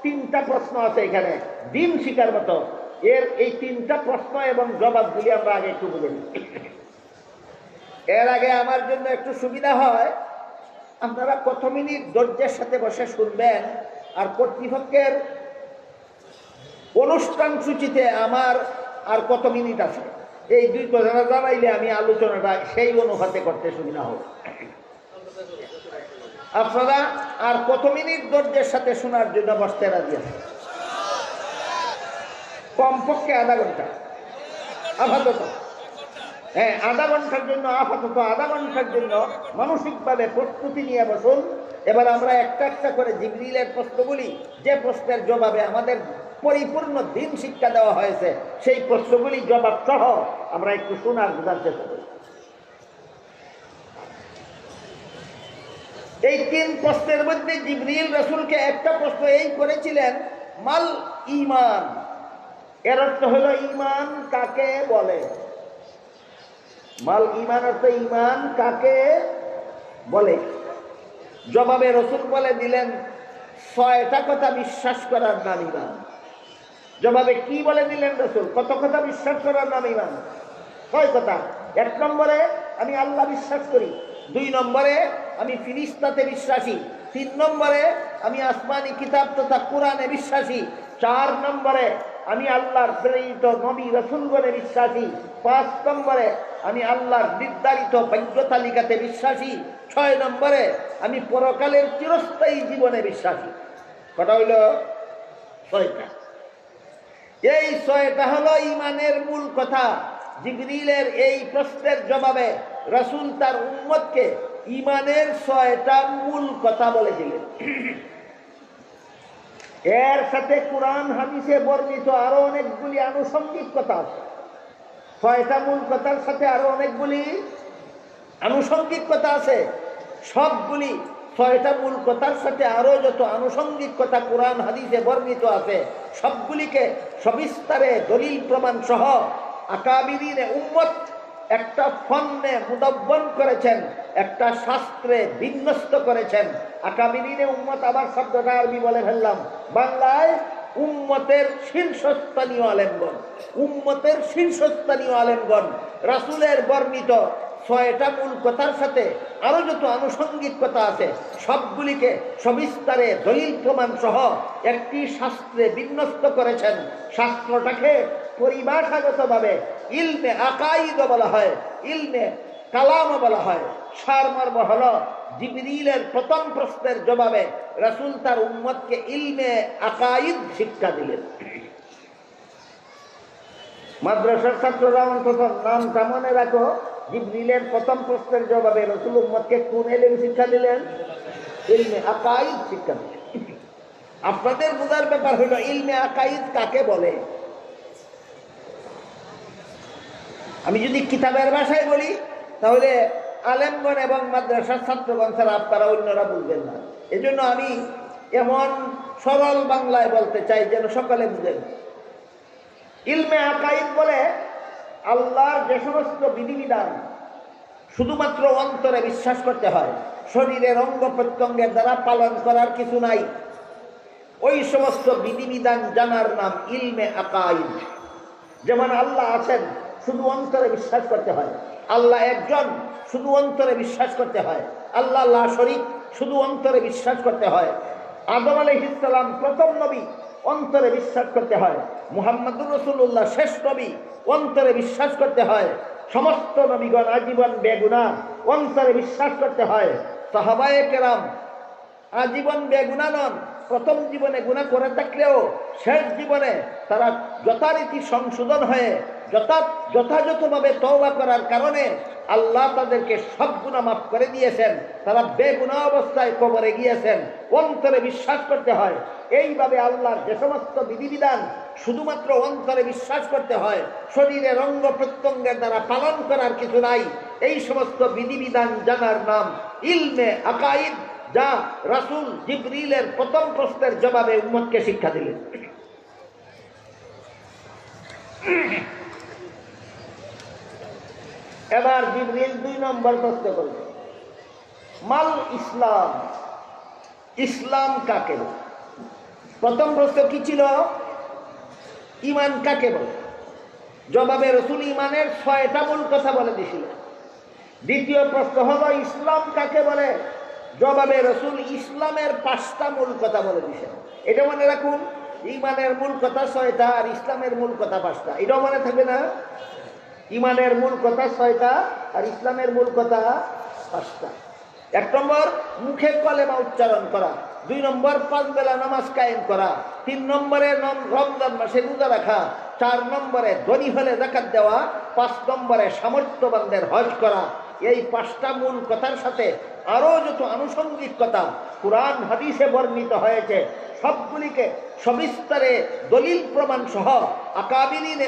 [SPEAKER 3] তিনটা প্রশ্ন আছে এখানে, দিন শিখার মতো। এই তিনটা প্রশ্ন এবং জবাবগুলি আমরা আগে একটু বুঝে নিই। এর আগে আমার জন্য একটু সুবিধা হয়, আপনারা কত মিনিট ধৈর্যের সাথে বসে শুনবেন, আর কর্তৃপক্ষের অনুষ্ঠান সূচিতে আমার আর কত মিনিট আছে, এই দুই কথা জানাইলে আমি আলোচনাটা সেই অনুপাতে করতে সুবিধা হবে। আপনারা আর কত মিনিট ধৈর্যের সাথে শোনার জন্য বসতে রাজি আছে? কমপক্ষে আধা ঘন্টা আপাতত। হ্যাঁ, আধা ঘন্টার জন্য আপাতত আধা ঘন্টার জন্য মানসিকভাবে প্রস্তুতি নিয়ে বসুন। এবার আমরা একটা একটা করে জিবরিলের প্রশ্নগুলি, যে প্রশ্নের জবাবে আমাদের পরিপূর্ণ দিন শিক্ষা দেওয়া হয়েছে, সেই প্রশ্নগুলি জবাব সহ আমরা একটু শোনার বোঝার চেষ্টা করি। এই তিন প্রশ্নের মধ্যে জিবরিল রাসূলকে একটা প্রশ্ন এই করেছিলেন, মাল ঈমান। এর অর্থ হলো ঈমান কাকে বলে? মাল ঈমান অর্থ ঈমান কাকে বলে? জবাবে রাসূল বলে দিলেন, 6টা কথা বিশ্বাস করার নাম ঈমান। জবাবে কি বলে দিলেন রাসূল? কত কথা বিশ্বাস করার নাম ঈমান? 6 কথা। 1 নম্বরে আমি আল্লাহ বিশ্বাস করি, 2 নম্বরে আমি ফিরিস্তাতে বিশ্বাসী, 3 নম্বরে আমি আসমানি কিতাব তথা কোরআনে বিশ্বাসী, 4 নম্বরে আমি আল্লাহর প্রেরিত নবী রাসূলগণে বিশ্বাসী, 5 নম্বরে আমি আল্লাহর নির্ধারিত ভাগ্য তালিকাতে বিশ্বাসী, 6 নম্বরে আমি পরকালের চিরস্থায়ী জীবনে বিশ্বাসী। কটা হইল? 6টা। এই 6টা হলো ঈমানের মূল কথা। জিবরিলের এই প্রশ্নের জবাবে রাসূল তার উম্মতকে ঈমানের 6টা মূল কথা বলেছিলেন। এর সাথে কোরআন হাদিসে বর্ণিত আরো অনেকগুলি আনুষঙ্গিক কথা আছে। 6টা মূল কথার সাথে আরো অনেকগুলি আনুষঙ্গিক কথা আছে। সবগুলি 6টা মূল কথার সাথে আরো যত আনুষঙ্গিক কথা কোরআন হাদিসে বর্ণিত আছে, সবগুলিকে সবিস্তারে দলিল প্রমাণ সহ আকাবিরিনে উম্মত একটা ফন্নে মুদাব্বন করেছেন, একটা শাস্ত্রে বিন্যস্ত করেছেন। আকাবিরিনে উম্মত, আবার শব্দটা আরবি বলে ফেললাম, বাংলায় উম্মতের শীর্ষস্থানীয় আলেমগণ। উম্মতের শীর্ষস্থানীয় আলেমগণ রাসূলের বর্ণিত 6টা মূল কথার সাথে আরো যত আনুষঙ্গিক কথা আছে, সবগুলিকে সবিস্তারে দলিল প্রমাণ সহ একটি শাস্ত্রে বিন্যস্ত করেছেন। শাস্ত্রটাকে পরিভাষাগতভাবে ইলমে আকাইদ বলা হয়, ইলমে কালাম বলা হয়। সারমর্ম হলো, জিবরিলের প্রথম প্রশ্নের জবাবে রাসূল তার উম্মতকে ইলমে আকাইদ শিক্ষা দিলেন। মাদ্রাসার ছাত্ররা অন্তত নামটা মনে রাখো, জিবরিলের প্রথম প্রশ্নের জবাবে রাসূল উম্মতকে কোন ইলম শিক্ষা দিলেন? ইলমে আকাইদ শিক্ষা দিলেন। আপনাদের বোঝার ব্যাপার হলো ইলমে আকাইদ কাকে বলে। আমি যদি কিতাবের ভাষায় বলি তাহলে আলেমগণ এবং মাদ্রাসার ছাত্রগণ ছাড়া আপনারা অন্যরা বুঝবেন না। এজন্য আমি এমন সরল বাংলায় বলতে চাই যেন সকলে বুঝেন। ইলমে আকাইদ বলে আল্লাহর যে সমস্ত বিধিবিধান শুধুমাত্র অন্তরে বিশ্বাস করতে হয়, শরীরের অঙ্গ প্রত্যঙ্গের দ্বারা পালন করার কিছু নাই, ওই সমস্ত বিধিবিধান জানার নাম ইলমে আকাইদ। যেমন আল্লাহ আছেন, শুধু অন্তরে বিশ্বাস করতে হয়। আল্লাহ একজন, শুধু অন্তরে বিশ্বাস করতে হয়। আল্লাহ লা শরীক, শুধু অন্তরে বিশ্বাস করতে হয়। আদম আলাইহিস সালাম প্রথম নবী, অন্তরে বিশ্বাস করতে হয়। মুহাম্মদুর রাসূলুল্লাহ শেষ নবী, অন্তরে বিশ্বাস করতে হয়। সমস্ত নবীগণ আজীবন বেগুনাহ, অন্তরে বিশ্বাস করতে হয়। সাহাবায়ে কেরাম আজীবন বেগুনাহ নন, প্রথম জীবনে গুনাহ করে থাকলেও শেষ জীবনে তারা যথারীতি সংশোধন হয়ে যথাযথভাবে তওবা করার কারণে আল্লাহ তাদেরকে সব গুনাহ মাফ করে দিয়েছেন। তারা বেগুনাহ অবস্থায় কবরে গিয়েছেন। অন্তরে বিশ্বাস করতে হয়। এইভাবে আল্লাহর যে সমস্ত বিধিবিধান শুধুমাত্র অন্তরে বিশ্বাস করতে হয়, শরীরের অঙ্গ প্রত্যঙ্গের দ্বারা পালন করার কিছু নাই। এই সমস্ত বিধিবিধান জানার নাম ইলমে আকাইদ, যা রাসূল জিবরিলের প্রথম প্রশ্নের জবাবে উম্মতকে শিক্ষা দিলেন। এবার জিবরিল 2 নম্বর প্রশ্ন করলেন, মাল ইসলাম, ইসলাম কাকে বলে? প্রথম প্রশ্ন কি ছিল? ঈমান কাকে বলে? জবাবে রাসূল ঈমানের 6টা মূল কথা বলে দিয়েছিলেন। দ্বিতীয় প্রশ্ন হলো ইসলাম কাকে বলে? জবাবে রাসূল ইসলামের 5টা মূল কথা বলে দিয়েছেন। এটা মনে রাখুন, ঈমানের মূল কথা 6টা আর ইসলামের মূল কথা 5টা। এটাও মনে থাকবে না? ঈমানের মূল কথা 6টা আর ইসলামের মূল কথা 5টা। 1 নম্বর মুখে কলেমা উচ্চারণ করা, 2 নম্বর 5 বেলা নামাজ কায়েম করা, 3 নম্বরে রমজান মাসে রোজা রাখা, 4 নম্বরে ধনী হলে যাকাত দেওয়া, 5 নম্বরে সামর্থ্যবানদের হজ করা। এই 5টা মূল কথার সাথে আরো যত আনুষঙ্গিক কথা কুরআন হাদিসে বর্ণিত হয়েছে, সবগুলিকে সবিস্তারে দলিল প্রমাণ সহ আকাবিরিনে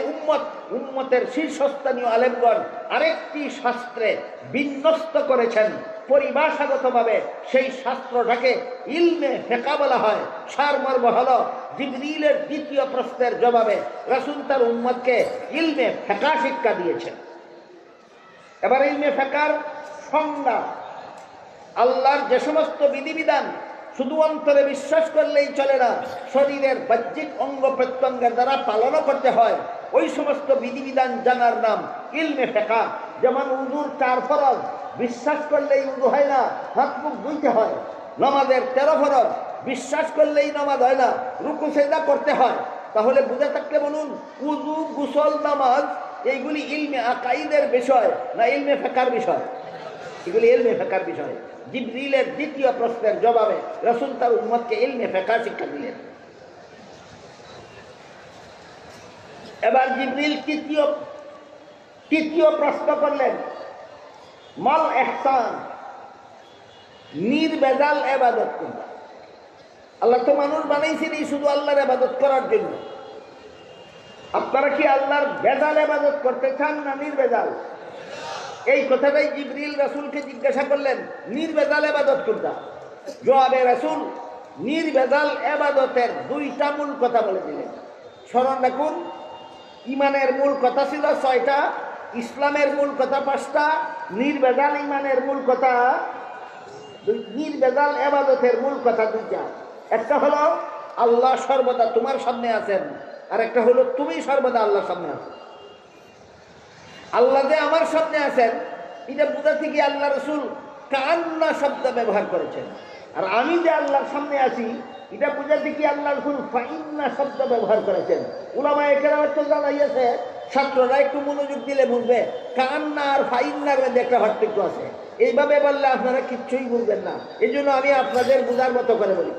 [SPEAKER 3] উম্মতের শীর্ষস্থানীয় আলেমগণ আরেকটি শাস্ত্রে বিন্যস্ত করেছেন। পরিভাষাগতভাবে সেই শাস্ত্রটাকে ইলমে ফিকহ বলা হয়। সারমর্ম হলো জিবরিলের দ্বিতীয় প্রশ্নের জবাবে রাসূল তার উম্মতকে ইলমে ফিকহ শিক্ষা দিয়েছেন। এবার ইলমে ফিকহর সংজ্ঞা, আল্লাহর যে সমস্ত বিধিবিধান শুধু অন্তরে বিশ্বাস করলেই চলে না, শরীরের বাহ্যিক অঙ্গ প্রত্যঙ্গের দ্বারা পালনও করতে হয়। ওই সমস্ত বিধিবিধান জানার নাম ইলমে ফিকহ। যেমন উযুর 4 ফরজ, বিশ্বাস করলেই উযু হয় না, হাত মুখ ধুইতে হয়। নামাজের 13 ফরজ, বিশ্বাস করলেই নামাজ হয় না, রুকু সিজদা করতে হয়। তাহলে বুঝে থাকলে বলুন, উযু, গোসল, নামাজ এইগুলি ইলমে আকাইদের বিষয় না ইলমে ফিকহর বিষয়? এগুলি ইলমে ফিকহর বিষয়। জিবরিলের দ্বিতীয় প্রশ্নের জবাবে রাসূল তার উম্মতকে ইলমে ফিকহ শিক্ষা দিলেন। এবার জিবরিল তৃতীয় প্রশ্ন করলেন, মাল ইহসান, নির্ভেজাল ইবাদত কোনটা? আল্লাহ তো মানুষ বানাইছেনই শুধু আল্লাহর ইবাদত করার জন্য। আপনারা কি আল্লাহর ভেজাল ইবাদত করতে চান না নির্ভেজাল? এই কথাটাই জিবরিল রাসূলকে জিজ্ঞাসা করলেন, নির্ভেজাল ইবাদত কোনটা? জবাবে রাসূল নির্ভেজাল ইবাদতের 2টা মূল কথা বলে দিলেন। স্মরণ রাখুন, ঈমানের মূল কথা ছিল 6টা, ইসলামের মূল কথা 5টা, নির্ভেজাল ঈমানের মূল কথা, নির্ভেজাল ইবাদতের মূল কথা 2টা। একটা হলো আল্লাহ সর্বদা তোমার সামনে আছেন, আর একটা হলো তুমি সর্বদা আল্লাহর সামনে আছো। আল্লাহ যে আমার সামনে আছেন এটা বুঝাতে গিয়ে আল্লাহ রাসূল কান্না শব্দ ব্যবহার করেছেন। আর আমি যে আল্লাহর সামনে আছি এটা বুঝাতে গিয়ে আল্লাহ রাসূল ফাইন্না শব্দ ব্যবহার করেছেন। উলামায়ে কেরাম তো জানাইয়াছে, ছাত্ররা একটু মনোযোগ দিলে বুঝবে কান্না আর ফাইন্নার মধ্যে একটা পার্থক্য আছে। এইভাবে বললে আপনারা কিচ্ছুই বুঝবেন না, এই জন্য আমি আপনাদের বোঝার মতো করে বলি।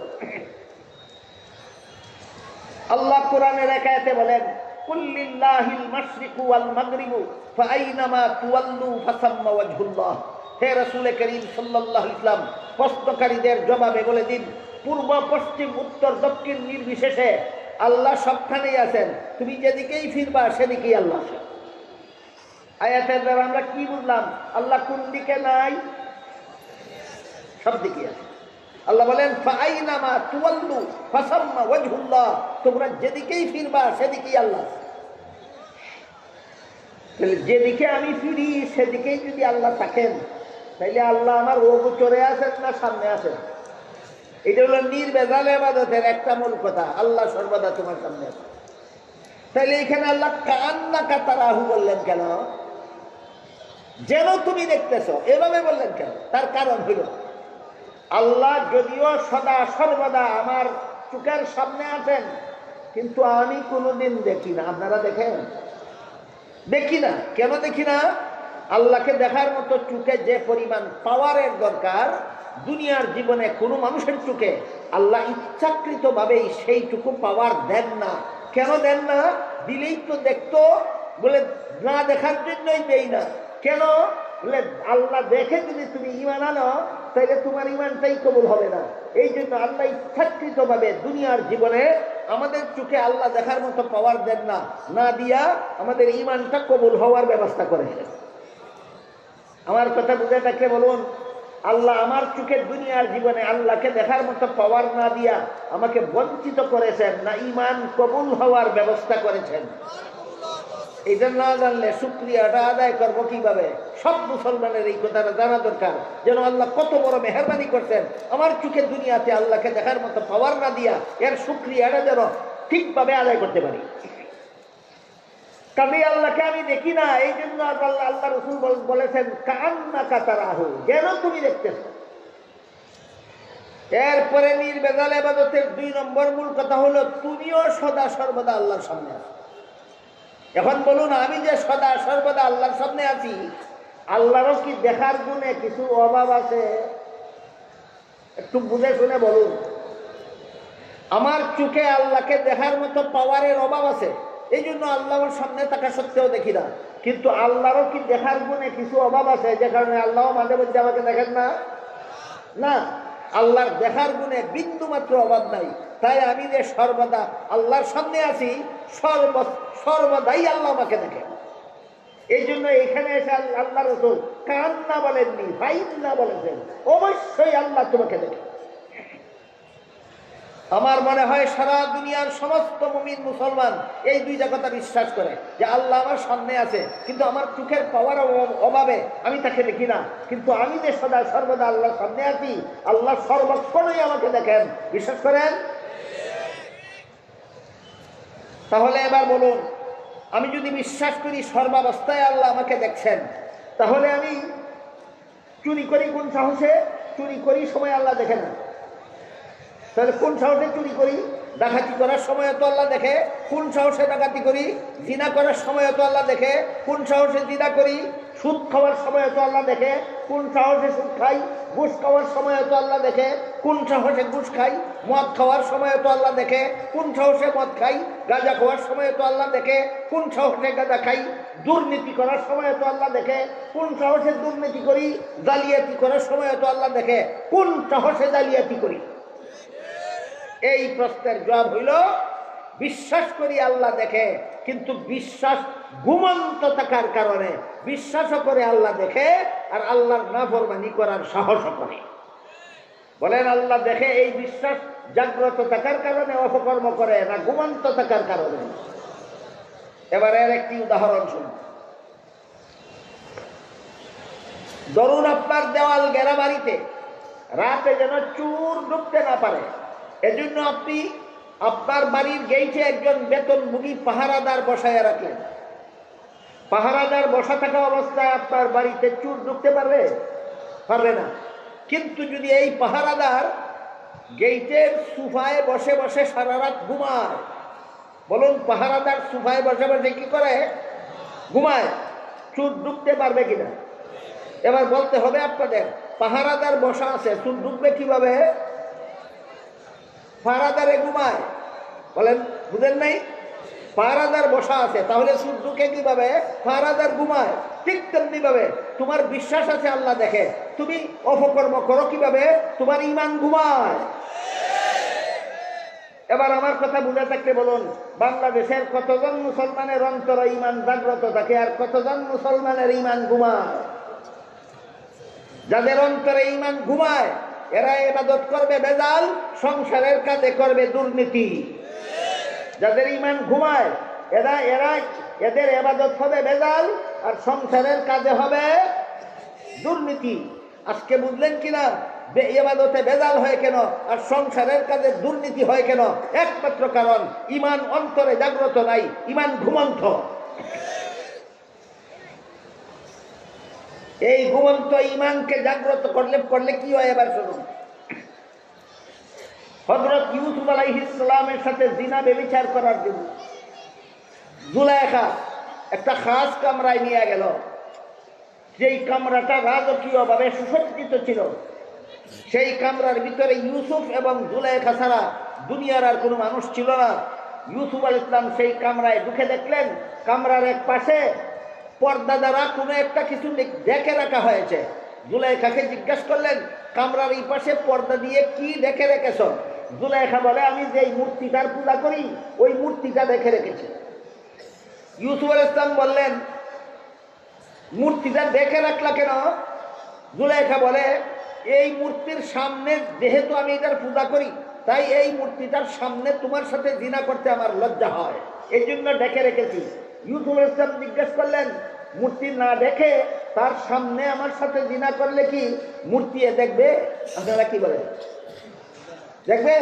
[SPEAKER 3] আল্লাহ কোরআনের এক আয়াতে বলেন, কুল্লিল্লাহিল মাশরিকু ওয়াল মাগরিবু ফাআইনামা তুওয়াল্লু ফাসাম্মা ওয়াজহুল্লাহ। হে রাসূল করিম সাল্লাল্লাহু আলাইহি ওয়াসাল্লাম, প্রশ্নকারীদের জবাবে বলে দিন, পূর্ব পশ্চিম উত্তর দক্ষিণ নির্বিশেষে আল্লাহ সবখানেই আছেন। তুমি যেদিকেই ফিরবা সেদিকেই আল্লাহ আছেন। আয়াতের দ্বারা আমরা কি বুঝলাম? আল্লাহ কোন দিকে নাই? সব দিকে আছে। আল্লাহ বলেন ফাআইনামা তুওয়াল্লু ফাসাম্মা ওয়াজহুল্লাহ, তোমরা যেদিকেই ফিরবা সেদিকেই আল্লাহ। তাহলে যেদিকে আমি ফিরি সেদিকেই যদি আল্লাহ থাকেন, তাইলে আল্লাহ আমার অগোচরে আছেন না সামনে আছেন? এটা হলো নির্ভেজাল ইবাদতের একটা মূল কথা, আল্লাহ সর্বদা তোমার সামনে আছে। তাইলে এখানে আল্লাহ কান্না কাতারাহু বললেন কেন? যেন তুমি দেখতেছ এভাবে বললেন কেন? তার কারণ হইল আল্লাহ যদিও সদা সর্বদা আমার চোখের সামনে আছেন, কিন্তু আমি কোনোদিন দেখি না। আপনারা দেখেন? দেখি না। কেন দেখি না? আল্লাহকে দেখার মতো চোখে যে পরিমাণ পাওয়ারের দরকার, দুনিয়ার জীবনে কোনো মানুষের চোখে আল্লাহ ইচ্ছাকৃতভাবেই সেইটুকু পাওয়ার দেন না। কেন দেন না? দিলেই তো দেখতো, বলে না দেখার জন্যই দেই না। কেন? বলে আল্লাহ দেখে যদি তুমি ঈমান আনো তাহলে তোমার ঈমানটাই কবুল হবে না। এই জন্য আল্লাহ ইচ্ছাকৃতভাবে দুনিয়ার জীবনে আমাদের চোখে আল্লাহ দেখার মতো পাওয়ার দেন না, না দিয়া আমাদের ঈমানটা কবুল হওয়ার ব্যবস্থা করেছেন। আমার কথা বুঝে থাকলে বলুন, আল্লাহ আমার চোখের দুনিয়ার জীবনে আল্লাহকে দেখার মতো পাওয়ার না দিয়া আমাকে বঞ্চিত করেছেন, না ঈমান কবুল হওয়ার ব্যবস্থা করেছেন। এটা না জানলে শুকরিয়াটা আদায় করবো কিভাবে? সব মুসলমানের এই কথাটা জানা দরকার, যেন আল্লাহ কত বড় মেহেরবানি করছেন আমার চোখের দুনিয়াতে আল্লাহকে দেখার মতো পাওয়ার না দিয়া এর শুকরিয়াটা যেন ঠিকভাবে আদায় করতে পারি। কাজে আল্লাহকে আমি দেখি না, এই জন্য আল্লাহ রসুল বলেছেন কান্নাকা তারাহু, যেন তুমি দেখতেছ। এরপরে নির্বেজাল ইবাদতের 2 নম্বর মূল কথা হলো তুমিও সদা সর্বদা আল্লাহর সামনে আছো। এখন বলুন, আমি যে সদা সর্বদা আল্লাহর সামনে আছি, আল্লাহরও কি দেখার গুণে কিছু অভাব আছে? একটু বুঝে শুনে বলুন। আমার চোখে আল্লাহকে দেখার মতো পাওয়ারের অভাব আছে, এই জন্য আল্লাহর সামনে থাকা সত্ত্বেও দেখি না। কিন্তু আল্লাহরও কি দেখার গুণে কিছু অভাব আছে, যে কারণে আল্লাহ মাঝে মধ্যে আমাকে দেখেন না? না, আল্লাহর দেখার গুণে বিন্দু মাত্র অভাব নাই। তাই আমি যে সর্বদা আল্লাহর সামনে আছি, সর্বদাই আল্লাহ আমাকে দেখে। এই জন্য এখানে এসে আল্লাহ রসুল কান্না বলেননি, ফাইন্না বলেছেন, অবশ্যই আল্লাহ তোমাকে দেখে। আমার মনে হয় সারা দুনিয়ার সমস্ত মুমিন মুসলমান এই 2টা কথা বিশ্বাস করে যে আল্লাহ আমার সামনে আছে, কিন্তু আমার চোখের পাওয়ার অভাবে আমি তাকে দেখি না। কিন্তু আমি যে সদা সর্বদা আল্লাহর সামনে আছি, আল্লাহ সর্বক্ষণই আমাকে দেখেন। বিশ্বাস করেন? তাহলে এবার বলুন, আমি যদি বিশ্বাস করি সর্বাবস্থায় আল্লাহ আমাকে দেখছেন, তাহলে আমি চুরি করি কোন সাহসে? চুরি করি সময় আল্লাহ দেখে না। তাহলে কোন সাহসে চুরি করি? ডাকাতি করার সময় তো আল্লাহ দেখে। কোন সাহসে ডাকাতি করি? জিনা করার সময় তো আল্লাহ দেখে। কোন সাহসে জিনা করি? সুদ খাওয়ার সময় তো আল্লাহ দেখে। কোন সাহসে সুদ খাই? ঘুষ খাওয়ার সময় তো আল্লাহ দেখে। কোন সাহসে ঘুষ খাই? মদ খাওয়ার সময় তো আল্লাহ দেখে। কোন সাহসে মদ খাই? গাঁজা খাওয়ার সময় তো আল্লাহ দেখে। কোন সাহসে গাঁজা খাই? দুর্নীতি করার সময় তো আল্লাহ দেখে। কোন সাহসে দুর্নীতি করি? জালিয়াতি করার সময় তো আল্লাহ দেখে। কোন সাহসে জালিয়াতি করি? এই প্রশ্নের জবাব হইল বিশ্বাস করি আল্লাহ দেখে, কিন্তু বিশ্বাস ঘুমন্ত থাকার কারণে বিশ্বাসও করে আল্লাহ দেখে, আর আল্লাহর নাফরমানি করার সাহসও করে। বলেন আল্লাহ দেখে এই বিশ্বাস জাগ্রত থাকার কারণে অপকর্ম করে, না ঘুমন্ত থাকার কারণে? এবার এর একটি উদাহরণ শুনুন। ধরুন আপনার দেওয়াল ঘেরা বাড়িতে রাতে যেন চোর ঢুকতে না পারে, এজন্য আপনি আপনার বাড়ির গেইটে একজন বেতনভোগী পাহারাদার বসায় রাখলেন। পাহারাদার বসা থাকা অবস্থায় আপনার বাড়িতে চোর ঢুকতে পারবে না। কিন্তু যদি এই পাহারাদার গেইটের সোফায় বসে বসে সারা রাত ঘুমায়, বলুন পাহারাদার সোফায় বসে বসে কি করে? ঘুমায়। চোর ঢুকতে পারবে কিনা? এবার বলতে হবে আপনাদের, পাহারাদার বসা আছে, চোর ঢুকবে কিভাবে? পাহারাদারে ঘুমায়, বলেন বুঝেন নাই? পাহারাদার বসা আছে, তাহলে চোর ঢুকে কিভাবে? পাহারাদার ঘুমায়। ঠিক তেমনি ভাবে তোমার বিশ্বাস আছে আল্লাহ দেখে, তুমি অপকর্ম করো কিভাবে? তোমার ঈমান ঘুমায়। এবার আমার কথা বুঝে থাকলে বলুন, বাংলাদেশের কতজন মুসলমানের অন্তরে ঈমান জাগ্রত থাকে, আর কতজন মুসলমানের ঈমান ঘুমায়? যাদের অন্তরে ঈমান ঘুমায় এরা ইবাদত করবে বেজাল, সংসারের কাজে করবে দুর্নীতি। যাদের ঈমান ঘুমায় এদের ইবাদত হবে বেজাল, আর সংসারের কাজে হবে দুর্নীতি। আজকে বুঝলেন কিনা ইবাদতে বেজাল হয় কেন আর সংসারের কাজে দুর্নীতি হয় কেন? একমাত্র কারণ ঈমান অন্তরে জাগ্রত নাই, ঈমান ঘুমন্ত। এই ঘুমন্ত ঈমানকে জাগ্রত করলে কি হয় এবার শুনুন। হযরত ইউসুফ আলাইহিস সালামের সাথে জিনা ব্যভিচার করার জন্য জুলাইখা একটা খাস কামরায় নিয়ে গেল। যেই কামরাটা রাজকীয়ভাবে সুসজ্জিত ছিল, সেই কামরার ভিতরে ইউসুফ এবং জুলাইখা ছাড়া দুনিয়ার আর কোনো মানুষ ছিল না। ইউসুফ আলাইহিস সালাম সেই কামরায় ঢুকে দেখলেন কামরার এক পাশে পর্দা দ্বারা কোনো একটা কিছু ডেকে রাখা হয়েছে। জুলাইখাকে জিজ্ঞেস করলেন, কামরার এই পাশে পর্দা দিয়ে কি ডেকে রেখেছ? জুলাইখা বলে, আমি যেই মূর্তিটার পূজা করি ওই মূর্তিটা দেখে রেখেছি। ইউসুফ আলাইহিস সালাম বললেন, মূর্তিটা দেখে রাখলা কেন? জুলাইখা বলে, এই মূর্তির সামনে যেহেতু আমি এটার পূজা করি, তাই এই মূর্তিটার সামনে তোমার সাথে জিনা করতে আমার লজ্জা হয়, এই জন্য ডেকে রেখেছি। ইউসুফ আলাইহিস সালাম জিজ্ঞেস করলেন, মূর্তি না দেখে তার সামনে আমার সাথে জিনা করলে কি মূর্তি দেখবে? আপনারা কি বলেন, দেখবে?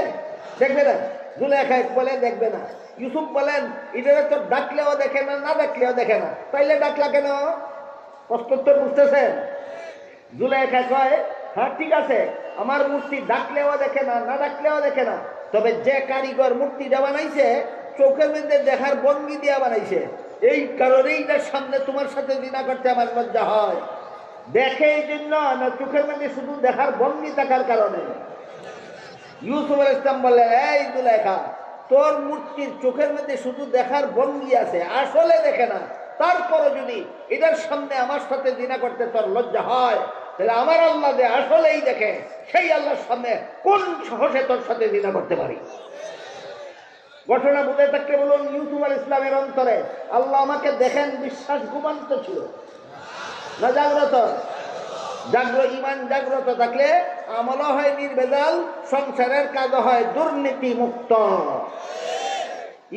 [SPEAKER 3] দেখবে না? জুলাইখা বলে দেখবে না। ইউসুফ বলেন, এটা তো ডাকলেও দেখে না, না ডাকলেও দেখে না, তাইলে ডাকলা কেন? প্রশ্নোত্তর বুঝতেছেন? জুলাইখা কয়, হ্যাঁ ঠিক আছে, আমার মূর্তি ডাকলেও দেখে না, না ডাকলেও দেখে না, তবে যে কারিগর মূর্তিটা বানাইছে চোখের মধ্যে দেখার ভঙ্গি দিয়া বানাইছে, এই কারণেই তার সামনে তোমার সাথে জিনা করতে আমার লজ্জা হয়। দেখে এই জন্য না, চোখের মধ্যে শুধু দেখার ভঙ্গি থাকার কারণে। ইউসুফ আলাইহিস সালাম বললেন, এই জুলাইখা, তোর মূর্তির চোখের মধ্যে শুধু দেখার ভঙ্গি আছে, আসলে দেখে না, তারপরও যদি এটার সামনে আমার সাথে জিনা করতে তোর লজ্জা হয়, তাহলে আমার আল্লাহ যে আসলেই দেখে, সেই আল্লাহর সামনে কোন সাহসে তোর সাথে জিনা করতে পারি? ঘটনা বুঝে থাকলে বলুন, ইউসুফ আলাইহিস সালামের অন্তরে আল্লাহ আমাকে দেখেন বিশ্বাস ঘুমান্ত ছিল না জাগ্রত? ইমান জাগ্রত থাকলে আমলও হয় নির্ভেজাল, সংসারের কাজ হয় দুর্নীতি মুক্ত।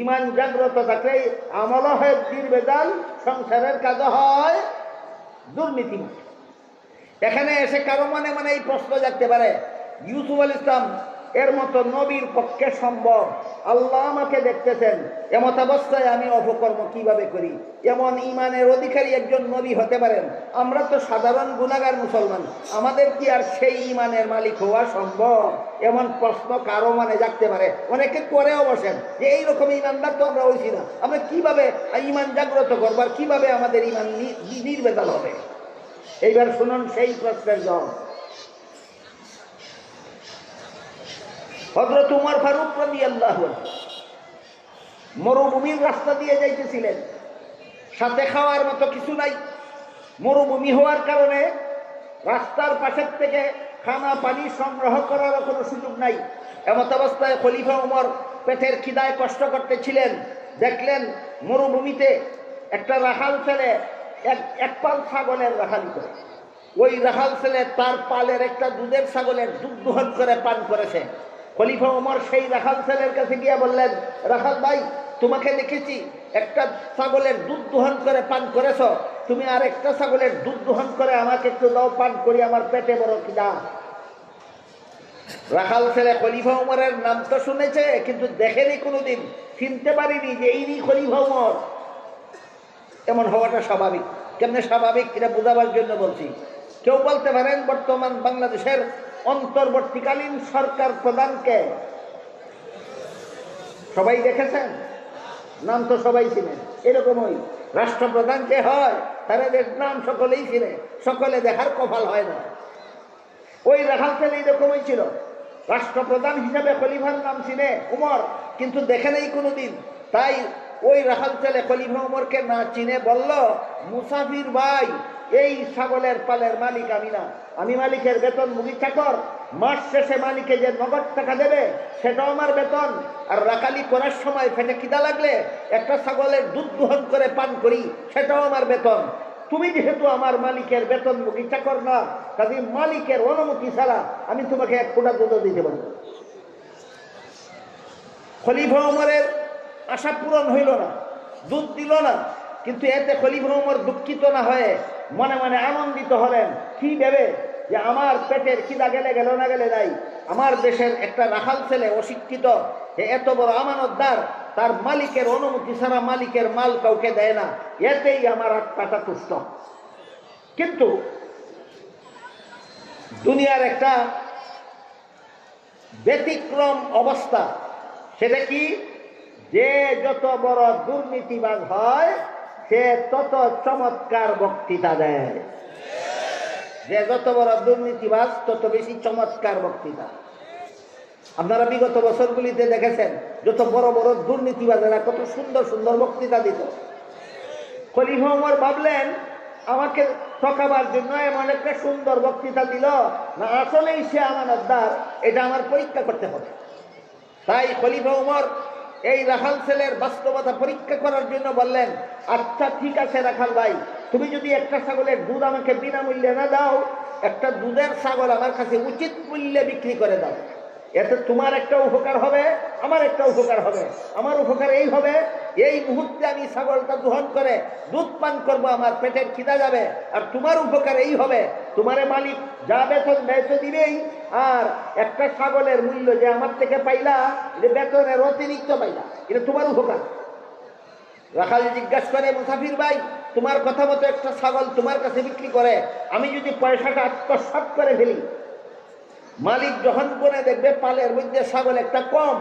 [SPEAKER 3] ইমান জাগ্রত থাকলে আমলও হয় নির্ভেজাল, সংসারের কাজ হয় দুর্নীতি মুক্ত। এখানে এসে কারো মনে মনে এই প্রশ্ন জাগতে পারে, ইউসুফ আলাইহিস সালাম এর মতো নবীর পক্ষে সম্ভব? আল্লাহ আমাকে দেখতেছেন, এমত অবস্থায় আমি অপকর্ম কিভাবে করি? এমন ইমানের অধিকারী একজন নবী হতে পারেন? আমরা তো সাধারণ গুনাহগার মুসলমান, আমাদের কি আর সেই ইমানের মালিক হওয়া সম্ভব? এমন প্রশ্ন কারো মনে জাগতে পারে। অনেকে করেও বসেন যে এইরকম ইমানদার তো আমরা হইছি না, আমরা কিভাবে ইমান জাগ্রত করবার, কিভাবে আমাদের ইমান নির্ভেজাল হবে? এইবার শুনুন সেই প্রশ্নের জবাব। হযরত উমর ফারুক রাদিয়াল্লাহু আনহু মরুভূমির রাস্তা দিয়ে যাইতেছিলেন, সাথে খাওয়ার মতো কিছু নাই, মরুভূমি হওয়ার কারণে রাস্তার পাশের থেকে খানা পানি সংগ্রহ করার কোনো সুযোগ নাই। এমত অবস্থায় খলিফা উমর পেটের খিদায় কষ্ট করতেছিলেন। দেখলেন মরুভূমিতে একটা রাখাল ছেলে এক পাল ছাগলের রাখালি করে। ওই রাখাল ছেলে তার পালের একটা দুধের ছাগলের দুধ দোহন করে পান করেছে। খলিফা ওমর সেই রাখাল ছেলের কাছে গিয়ে বললেন, রাখাল ভাই, তোমাকে দেখেছি একটা ছাগলের দুধ দোহন করে পান করেছ, তুমি আর একটা ছাগলের দুধ দোহন করে আমাকে একটু দাও, পান করি, আমার পেটে বড় খিদা। রাখাল ছেলে খলিফা ওমরের নাম তো শুনেছে, কিন্তু দেখেনি কোনোদিন, চিনতে পারিনি যে এই খলিফা ওমর। এমন হওয়াটা স্বাভাবিক। কেমনে স্বাভাবিক এটা বোঝাবার জন্য বলছি। কেউ বলতে পারেন বর্তমান বাংলাদেশের অন্তর্বর্তীকালীন সরকার প্রধানকে সবাই দেখেছেন, নাম তো সবাই চিনেন। এরকমই রাষ্ট্রপ্রধান যে হয় তাদের নাম সকলেই চিনে, সকলে দেখার কপাল হয় না। ওই রাখাল ছেলে এরকমই ছিল, রাষ্ট্রপ্রধান হিসাবে খলিফার নাম চিনে উমর, কিন্তু দেখে নেই কোনোদিন। তাই ওই রাখাল ছেলে খলিফা উমরকে না চিনে বলল, মুসাফির ভাই, এই ছাগলের পালের মালিক আমি না, আমি মালিকের বেতন মুগি চাকর। মাস শেষে মালিকে যে নগদ টাকা দেবে সেটাও আমার বেতন, আর রাখালি করার সময় পেটে খিদা লাগলে একটা ছাগলের দুধ দোহন করে পান করি, সেটাও আমার বেতন। তুমি যেহেতু আমার মালিকের বেতন মুগি চাকর না, কাজে মালিকের অনুমতি ছাড়া আমি তোমাকে এক ফোঁটা দুধ দিতে পারব। খলিফা উমরের আশা পূরণ হইল না, দুধ দিল না, কিন্তু এতে খলিফা উমর দুঃখিত না হয়ে মনে মনে আনন্দিত হলেন। কি ভেবে যে আমার পেটের খিদা গেলে গেল, না গেলে নাই, আমার দেশের একটা রাখাল ছেলে অশিক্ষিত, এত বড় আমানতদার, তার মালিকের অনুমতি ছাড়া মালিকের মাল কাউকে দেয় না, এতেই আমার আত্মাটা তুষ্ট। কিন্তু দুনিয়ার একটা ব্যতিক্রম অবস্থা, সেটা কি, যে যত বড় দুর্নীতিবাজ হয় সে তত চমৎকার বক্তৃতা দেয়। যে যত বড় দুর্নীতিবাজ তত বেশি চমৎকার বক্তৃতা। আপনারা বিগত বছরগুলিতে দেখেছেন যত বড় বড় দুর্নীতিবাজেরা কত সুন্দর সুন্দর বক্তৃতা দিত। খলিফা ওমর ভাবলেন আমাকে ঠকাবার জন্য এমন একটা সুন্দর বক্তৃতা দিল, না আসলেই সে আমানতদার, এটা আমার পরীক্ষা করতে হবে। তাই খলিফা ওমর এই রাখাল ছেলের বাস্তবতা পরীক্ষা করার জন্য বললেন, আচ্ছা ঠিক আছে রাখাল ভাই, তুমি যদি একটা ছাগলের দুধ আমাকে বিনামূল্যে না দাও, একটা দুধের ছাগল আমার কাছে উচিত মূল্যে বিক্রি করে দাও। এতে তোমার একটা উপকার হবে, আমার একটা উপকার হবে। আমার উপকার এই হবে, এই মুহূর্তে আমি ছাগলটা দহন করে দুধ পান করবো, আমার পেটের খিদা যাবে। আর তোমার উপকার এই হবে, তোমারে মালিক যা বেতন দেয় তো দিবেই, আর একটা ছাগলের মূল্য যে আমার থেকে পাইলা, যে বেতনের অতিরিক্ত পাইলা, এটা তোমার উপকার। রাখাল জিজ্ঞাসা করে, মুসাফির ভাই, তোমার কথা মতো একটা ছাগল তোমার কাছে বিক্রি করে আমি যদি পয়সাটা আত্মসাৎ করে ফেলি, মালিক যখন করে দেখবে পালের মধ্যে ছাগল একটা কম,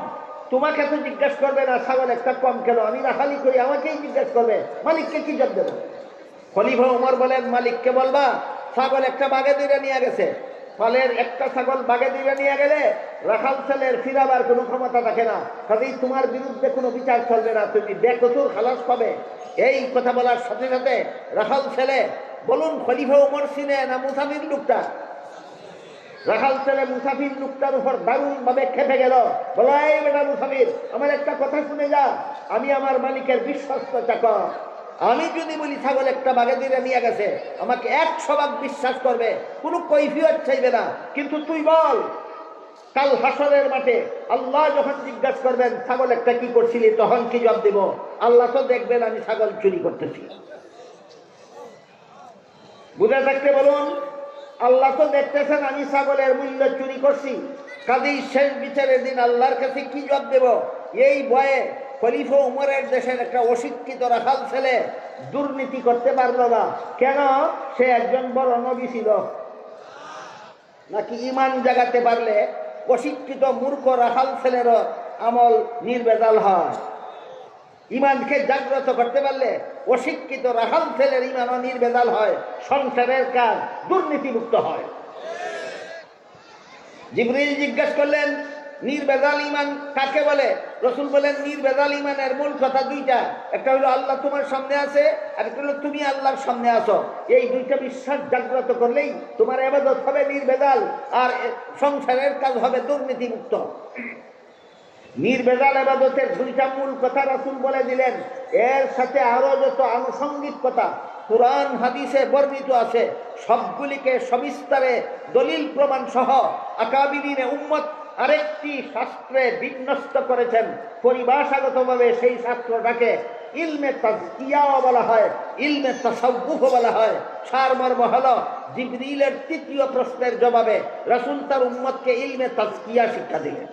[SPEAKER 3] তোমাকে তো জিজ্ঞাসা করবে না ছাগল একটা কম কেন, আমি রাখালি করি, আমাকেই জিজ্ঞাসা করবে, মালিককে কি জবাব দেবো? খলিফা ওমর বলেন, মালিককে বলবা ছাগল একটা বাগে দিলে নিয়ে গেছে। ফলের একটা ছাগল বাগে দিলে নিয়ে গেলে রাখাল ছেলের ফিরাবার কোনো ক্ষমতা থাকে না, কাজেই তোমার বিরুদ্ধে কোনো বিচার চলবে না, তুমি বেকসুর খালাস পাবে। এই কথা বলার সাথে সাথে রাখাল ছেলে, বলুন খলিফা ওমর সিনে না মুসাফির লোকটা? রাখাল ছেলে মুসাফির লোকটার উপর দারুণ ভাবে খেপে গেল, বলো, এই বেটা মুসাফির, আমার একটা কথা শুনে যা, আমি আমার মালিকের বিশ্বস্ত চাকর, আমি যদি বলি ছাগল একটা বাগে দিয়ে নিয়ে গেছে, আমাকে 100 ভাগ বিশ্বাস করবে, কোনো কৈফিয়ত চাইবে না। কিন্তু তুই বল, কাল হাসরের মাঠে আল্লাহ যখন জিজ্ঞাসা করবেন ছাগল একটা কি করছিলি, তখন কি জবাব দেব? আল্লাহ তো দেখবেন আমি ছাগল চুরি করতেছি। বুঝে থাকতে বলুন, আল্লাহ তো দেখতেছেন আমি ছাগলের মূল্য চুরি করছি, কাজেই শেষ বিচারের দিন আল্লাহর কাছে কি জবাব দেব? এই ভয়ে খলিফা উমরের দেশের একটা অশিক্ষিত রাখাল ছেলে দুর্নীতি করতে পারল না। কেন? সে একজন বড় নবী ছিল। নাকি ইমান জাগাতে পারলে অশিক্ষিত মূর্খ রাখাল ছেলেরও আমল নির্ভেজাল হয়? ইমানকে জাগ্রত করতে পারলে অশিক্ষিত রাখাল ছেলের ইমানও নির্ভেজাল হয়, সংসারের কাজ দুর্নীতিমুক্ত হয়। জিবরিল জিজ্ঞেস করলেন, নির্ভেজাল ইমান কাকে বলে? রসুল বলেন, নির্ভেজাল ইমানের মূল কথা দুইটা, একটা হলো আল্লাহ তোমার সামনে আছে, আর একটা হলো তুমি আল্লাহর সামনে আছো। এই দুইটা বিশ্বাস জাগ্রত করলেই তোমার ইবাদত হবে নির্ভেজাল, আর সংসারের কাজ হবে দুর্নীতিমুক্ত। নির্ভেজাল ইবাদতের দুইটা মূল কথা রাসূল বলে দিলেন, এর সাথে আরো যত আনুষঙ্গিক কথা কুরআন হাদিসে বর্ণিত আছে সবগুলিকে সবিস্তারে দলিল প্রমাণ সহ আকাবিরিনে উম্মত আরেকটি শাস্ত্রে বিন্যস্ত করেছেন। পরিভাষাগতভাবে সেই শাস্ত্রটাকে ইলমে তাজকিয়াও বলা হয়, ইলমে তাসাউফও বলা হয়। সারমর্ম হলো, জিবরিলের তৃতীয় প্রশ্নের জবাবে রাসূল তার উম্মতকে ইলমে তাজকিয়া শিক্ষা দিলেন।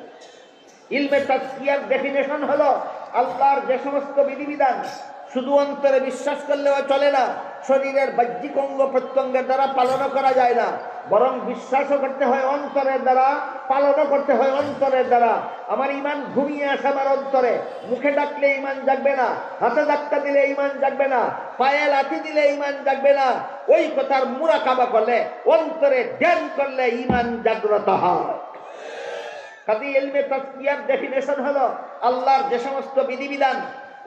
[SPEAKER 3] ইলমে তাজকিয়ার ডেফিনেশন হলো, আল্লাহর যে সমস্ত বিধিবিধান শুধু অন্তরে বিশ্বাস করলেও চলে না, শরীরের বাহ্যিক অঙ্গ প্রত্যঙ্গের দ্বারা পালনও করা যায় না, বরং বিশ্বাসও করতে হয় অন্তরের দ্বারা, পালনও করতে হয় অন্তরের দ্বারা। আমার ইমান ঘুমিয়ে আসে আমার অন্তরে, মুখে ডাকলে ইমান জাগবে না, হাতে ধাক্কা দিলে ইমান জাগবে না, পায়ে লাথি দিলে ইমান জাগবে না। ওই কথার মুরাকাবা করলে, অন্তরে ধ্যান করলে ইমান জাগ্রত হয়। কাজী ইলমে তাজকিয়ার ডেফিনেশন হলো, আল্লাহর যে সমস্ত বিধিবিধান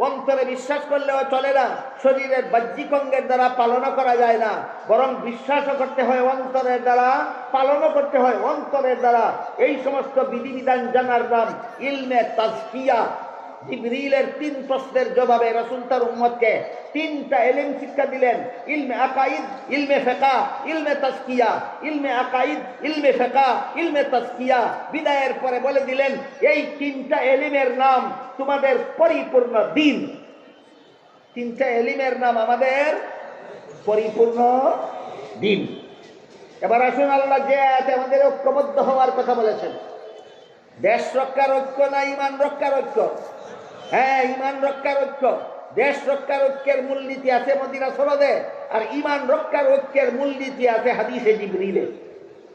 [SPEAKER 3] অন্তরে বিশ্বাস করলেও চলে না, শরীরের বাহ্যিক অঙ্গের দ্বারা পালনও করা যায় না, বরং বিশ্বাসও করতে হয় অন্তরের দ্বারা, পালনও করতে হয় অন্তরের দ্বারা। এই সমস্ত বিধিবিধান জানার নাম ইলমে তাজকিয়া। জিবরিলের 3 প্রশ্নের জবাবে রাসূল তার উম্মতকে 3টা ইলম শিক্ষা দিলেন, ইলমে আকাইদ, ইলমে ফিকহ, ইলমে তাজকিয়া। ইলমে আকাইদ, ইলমে ফিকহ, ইলমে তাজকিয়া। বিদায়ের পরে বলে দিলেন, এই 3টা ইলমের নাম তোমাদের পরিপূর্ণ দ্বীন। 3টা ইলমের নাম আমাদের পরিপূর্ণ দ্বীন। এবার আসুন, আল্লাহ যে আয়াতে আমাদের ঐক্যবদ্ধ হওয়ার কথা বলেছেন, দেশ রক্ষার ঐক্য না ইমান রক্ষার ঐক্য? হ্যাঁ, ইমান রক্ষার ঐক্য। দেশ রক্ষার ঐক্যের মূলনীতি আছে মদিনা সনদে, আর ইমান রক্ষার ঐক্যের মূলনীতি আছে হাদিসে জিবরিলে।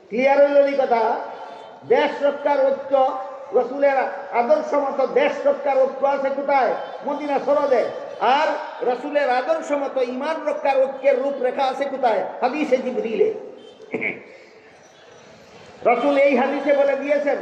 [SPEAKER 3] ক্লিয়ার হইল এই কথা? দেশ রক্ষার ঐক্য, রাসূলের আদর্শ মতো দেশ রক্ষার ঐক্য আছে কোথায়? মদিনা সনদে। আর রাসূলের আদর্শ মতো ইমান রক্ষার ঐক্যের রূপরেখা আছে কোথায়? হাদিসে জিবরিলে। রাসূল এই হাদিসে বলে দিয়েছেন,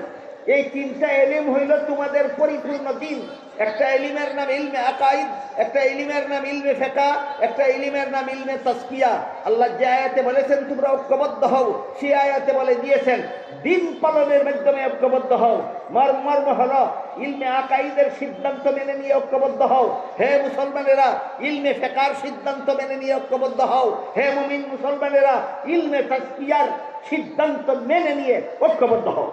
[SPEAKER 3] এই তিনটা এলিম হইল তোমাদের পরিপূর্ণ দিন। একটা এলিমের নাম ইলমে আকাইদ, একটা এলিমের নাম ইলমে ফিকহ, একটা এলিমের নাম ইলমে তাসকিয়া। আল্লাহ যে আয়াতে বলেছেন তোমরা ঐক্যবদ্ধ হও, সেই আয়াতে বলে দিয়েছেন দিন পালনের মাধ্যমে ঐক্যবদ্ধ হও। মর্ম হলো ইলমে আকাইদের সিদ্ধান্ত মেনে নিয়ে ঐক্যবদ্ধ হও। হে মুসলমানেরা, ইলমে ফিকহর সিদ্ধান্ত মেনে নিয়ে ঐক্যবদ্ধ হও। হে মুমিন মুসলমানেরা, ইলমে তাসকিয়ার সিদ্ধান্ত মেনে নিয়ে ঐক্যবদ্ধ হও।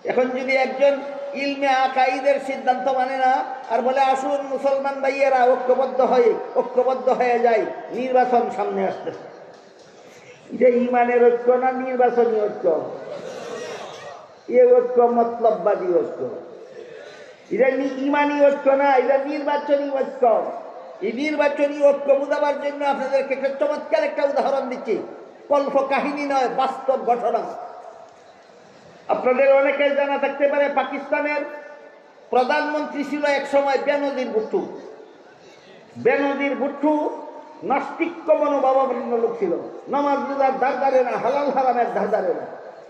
[SPEAKER 3] এখন যদি একজন ইলমে আকাইদের সিদ্ধান্ত মানে না আর বলে আসুন মুসলমান ভাইয়েরা ঐক্যবদ্ধ হয়ে যায়, নির্বাচন সামনে আসতেছে, এটা ইমানের ঐক্য না নির্বাচনী ঐক্য? এ ঐক্য মতলববাদী ঐক্য। এটা ইমানি ঐক্য না, এটা নির্বাচনী ঐক্য। এই নির্বাচনী ঐক্য বোঝাবার জন্য আপনাদেরকে একটা চমৎকার একটা উদাহরণ দিচ্ছি, কল্প কাহিনী নয়, বাস্তব ঘটনা। আপনাদের অনেকের জানা থাকতে পারে পাকিস্তানের প্রধানমন্ত্রী ছিল এক সময় বেনজির ভুট্টো। বেনজির ভুট্টো নাস্তিক্য মনোভাবাপন্ন লোক ছিল, নামাজ রোজার ধার ধারে না, হালাল হারামের ধার ধারে না।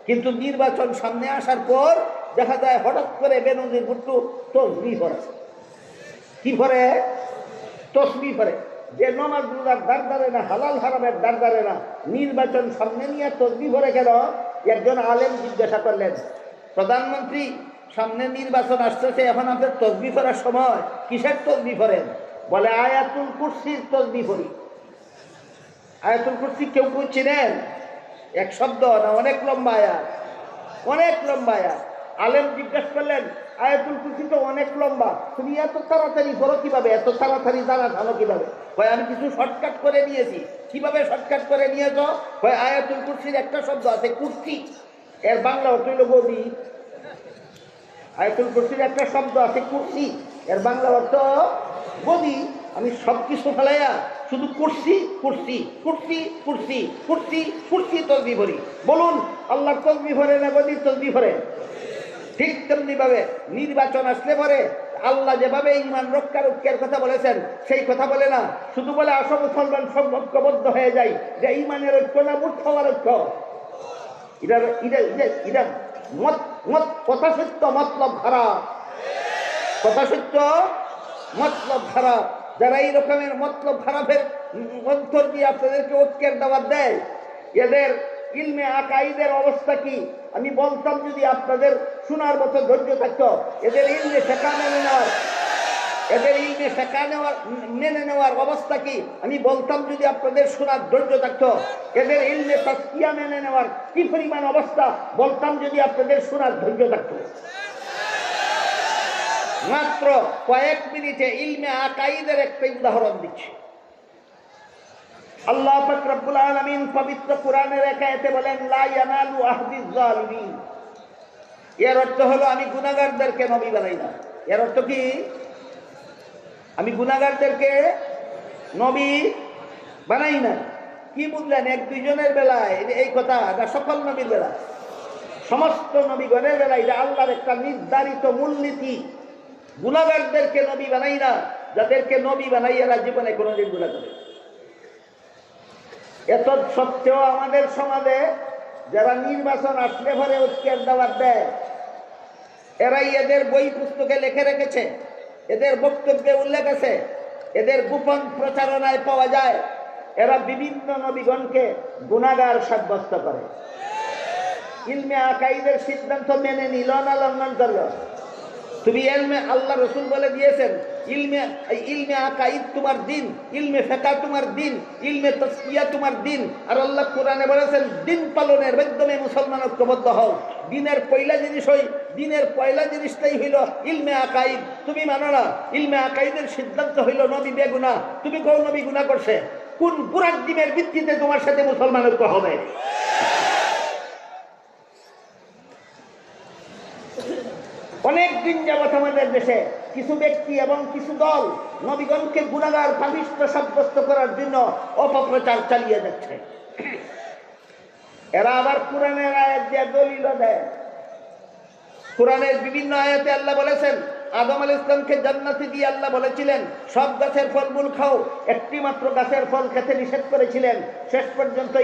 [SPEAKER 3] কিন্তু নির্বাচন সামনে আসার পর দেখা যায় হঠাৎ করে বেনজির ভুট্টো তসবিহ পড়ে। কি পড়ে? তসবিহ পড়ে। যে নামাজ রোজার ধার ধারে না, হালাল হারামের ধার ধারে না, নির্বাচন সামনে নিয়ে তসবিহ পড়ে কেন? একজন আলেম জিজ্ঞাসা করলেন, প্রধানমন্ত্রী সামনে নির্বাচন আসতেছে, এখন আপনার তসবিহ পড়ার সময়, কিসের তসবিহ পড়েন? বলে আয়াতুল কুরসির তসবিহ পড়ি। আয়াতুল কুরসি কেউ কেউ চিনেন? এক শব্দ না, অনেক লম্বা আয়াত, অনেক লম্বা আয়াত। আলেম জিজ্ঞাসা করলেন, আয়াতুল কুরসি তো অনেক লম্বা, তুমি এত তাড়াতাড়ি পড়ো কিভাবে, এত তাড়াতাড়ি জানো কিভাবে? ভাই আমি কিছু শর্টকাট করে নিয়েছি। কিভাবে শর্টকাট করে নিয়েছ? ভাই আয়াতুল কুরসির একটা শব্দ আছে কুরসি, এর বাংলা অর্থ হইল গদি। আয়াতুল কুরসির একটা শব্দ আছে কুরসি, এর বাংলা অর্থ গদি। আমি সব কিছু ফেলাইয়া শুধু কুরসি কুরসি কুরসি কুরসি কুরসি কুরসি তসবিহ পড়ি। বলুন আল্লাহর তসবিহ পড়ে না গদির তসবিহ পড়ে? ঠিক তেমনি ভাবে নির্বাচন আসলে পরে আল্লাহ যেভাবে ইমান রক্ষার কথা বলেছেন সেই কথা বলে না, শুধু বলে আসো মুসলমান সব ঐক্যবদ্ধ হয়ে যায়। যে ইমানের ঐক্য না মুঠ হওয়ার ঐক্য? এটা কথা সত্য, মতলব খারাপ। কথা সত্য, মতলব খারাপ। যারা এই রকমের মতলব খারাপের অন্তর দিয়ে আপনাদেরকে ঐক্যের দাওয়াত দেয়, এদের ইলমে আকাইদের অবস্থা কি? আমি বলতাম যদি আপনাদের শোনার মতো ধৈর্য থাকতো, এদের ইলমে ফিকহ মেনে নেওয়ার অবস্থা কি? আমি বলতাম যদি আপনাদের শোনার ধৈর্য থাকতো। এদের ইলমে তাসকিয়া মেনে নেওয়ার কি পরিমাণ অবস্থা, বলতাম যদি আপনাদের শোনার ধৈর্য থাকতো। মাত্র কয়েক মিনিটে ইলমে আকাইদের একটা উদাহরণ দিচ্ছি। আল্লাহ পাক রব্বুল আলামিন পবিত্র কোরআনের এক আয়াতে বলেন, লা ইয়ানালু আহদিজ জালিমিন। এর অর্থ হলো আমি গুনাহগারদেরকে নবী বানাই না। এর অর্থ কি? আমি গুনাহগারদেরকে নবী বানাই না। কি বুঝলেন? এক দুইজনের বেলায় এই কথা না, সকল নবীর বেলা, সমস্ত নবীগণের বেলায় এটা আল্লাহর একটা নির্ধারিত মূলনীতি। গুনাহগারদেরকে নবী বানাই না, যাদেরকে নবী বানাই এরা জীবনে কোনোদিন গুনাহ করে। এত সত্ত্বেও আমাদের সমাজে যারা নির্বাচন আসলে পরে ঐক্যের দাওয়াত দেয়, এরাই এদের বই পুস্তকে লিখে রেখেছে, এদের বক্তব্যে উল্লেখ আছে, এদের গোপন প্রচারণায় পাওয়া যায়, এরা বিভিন্ন নবীগণকে গুনাহগার সাব্যস্ত করে। ইলমে আকাইদের সিদ্ধান্ত মেনে নিল না লঙ্ঘন করল? তুমি আল্লাহ রসুল বলে দিয়েছেন ইলমে আকাইদ তোমার দিন, ইলমে ফিকহ তোমার দিন, ইলমে তাসকিয়া তোমার দিন। আর আল্লাহ কোরআনে বলেছেন দিন পালনের মাধ্যমে মুসলমান ঐক্যবদ্ধ হও। দিনের পয়লা জিনিসটাই হইল ইলমে আকাইদ। তুমি মানো না, ইলমে আকাইদের সিদ্ধান্ত হইল নবী বেগুনাহ। তুমি কোন নবী গুনাহ করছে? কোন পুরাণ দিনের ভিত্তিতে তোমার সাথে মুসলমান ঐক্য হবে? অনেক দিন যাবৎ আমাদের দেশে কিছু ব্যক্তি এবং কিছু দল নবীগণকে গুনাহগার পাপিষ্ঠ সাব্যস্ত করার জন্য অপপ্রচার চালিয়ে যাচ্ছে। এরা আবার কোরআনের আয়াত দিয়ে দলিল দেয়। কোরআনের বিভিন্ন আয়াতে আল্লাহ বলেছেন আদম আলাইহিস সালামকে জান্নাতে দিয়ে আল্লাহ বলেছিলেন সব গাছের ফলমূল খাও, একটি মাত্র গাছের ফল খেতে নিষেধ করেছিলেন। শেষ পর্যন্ত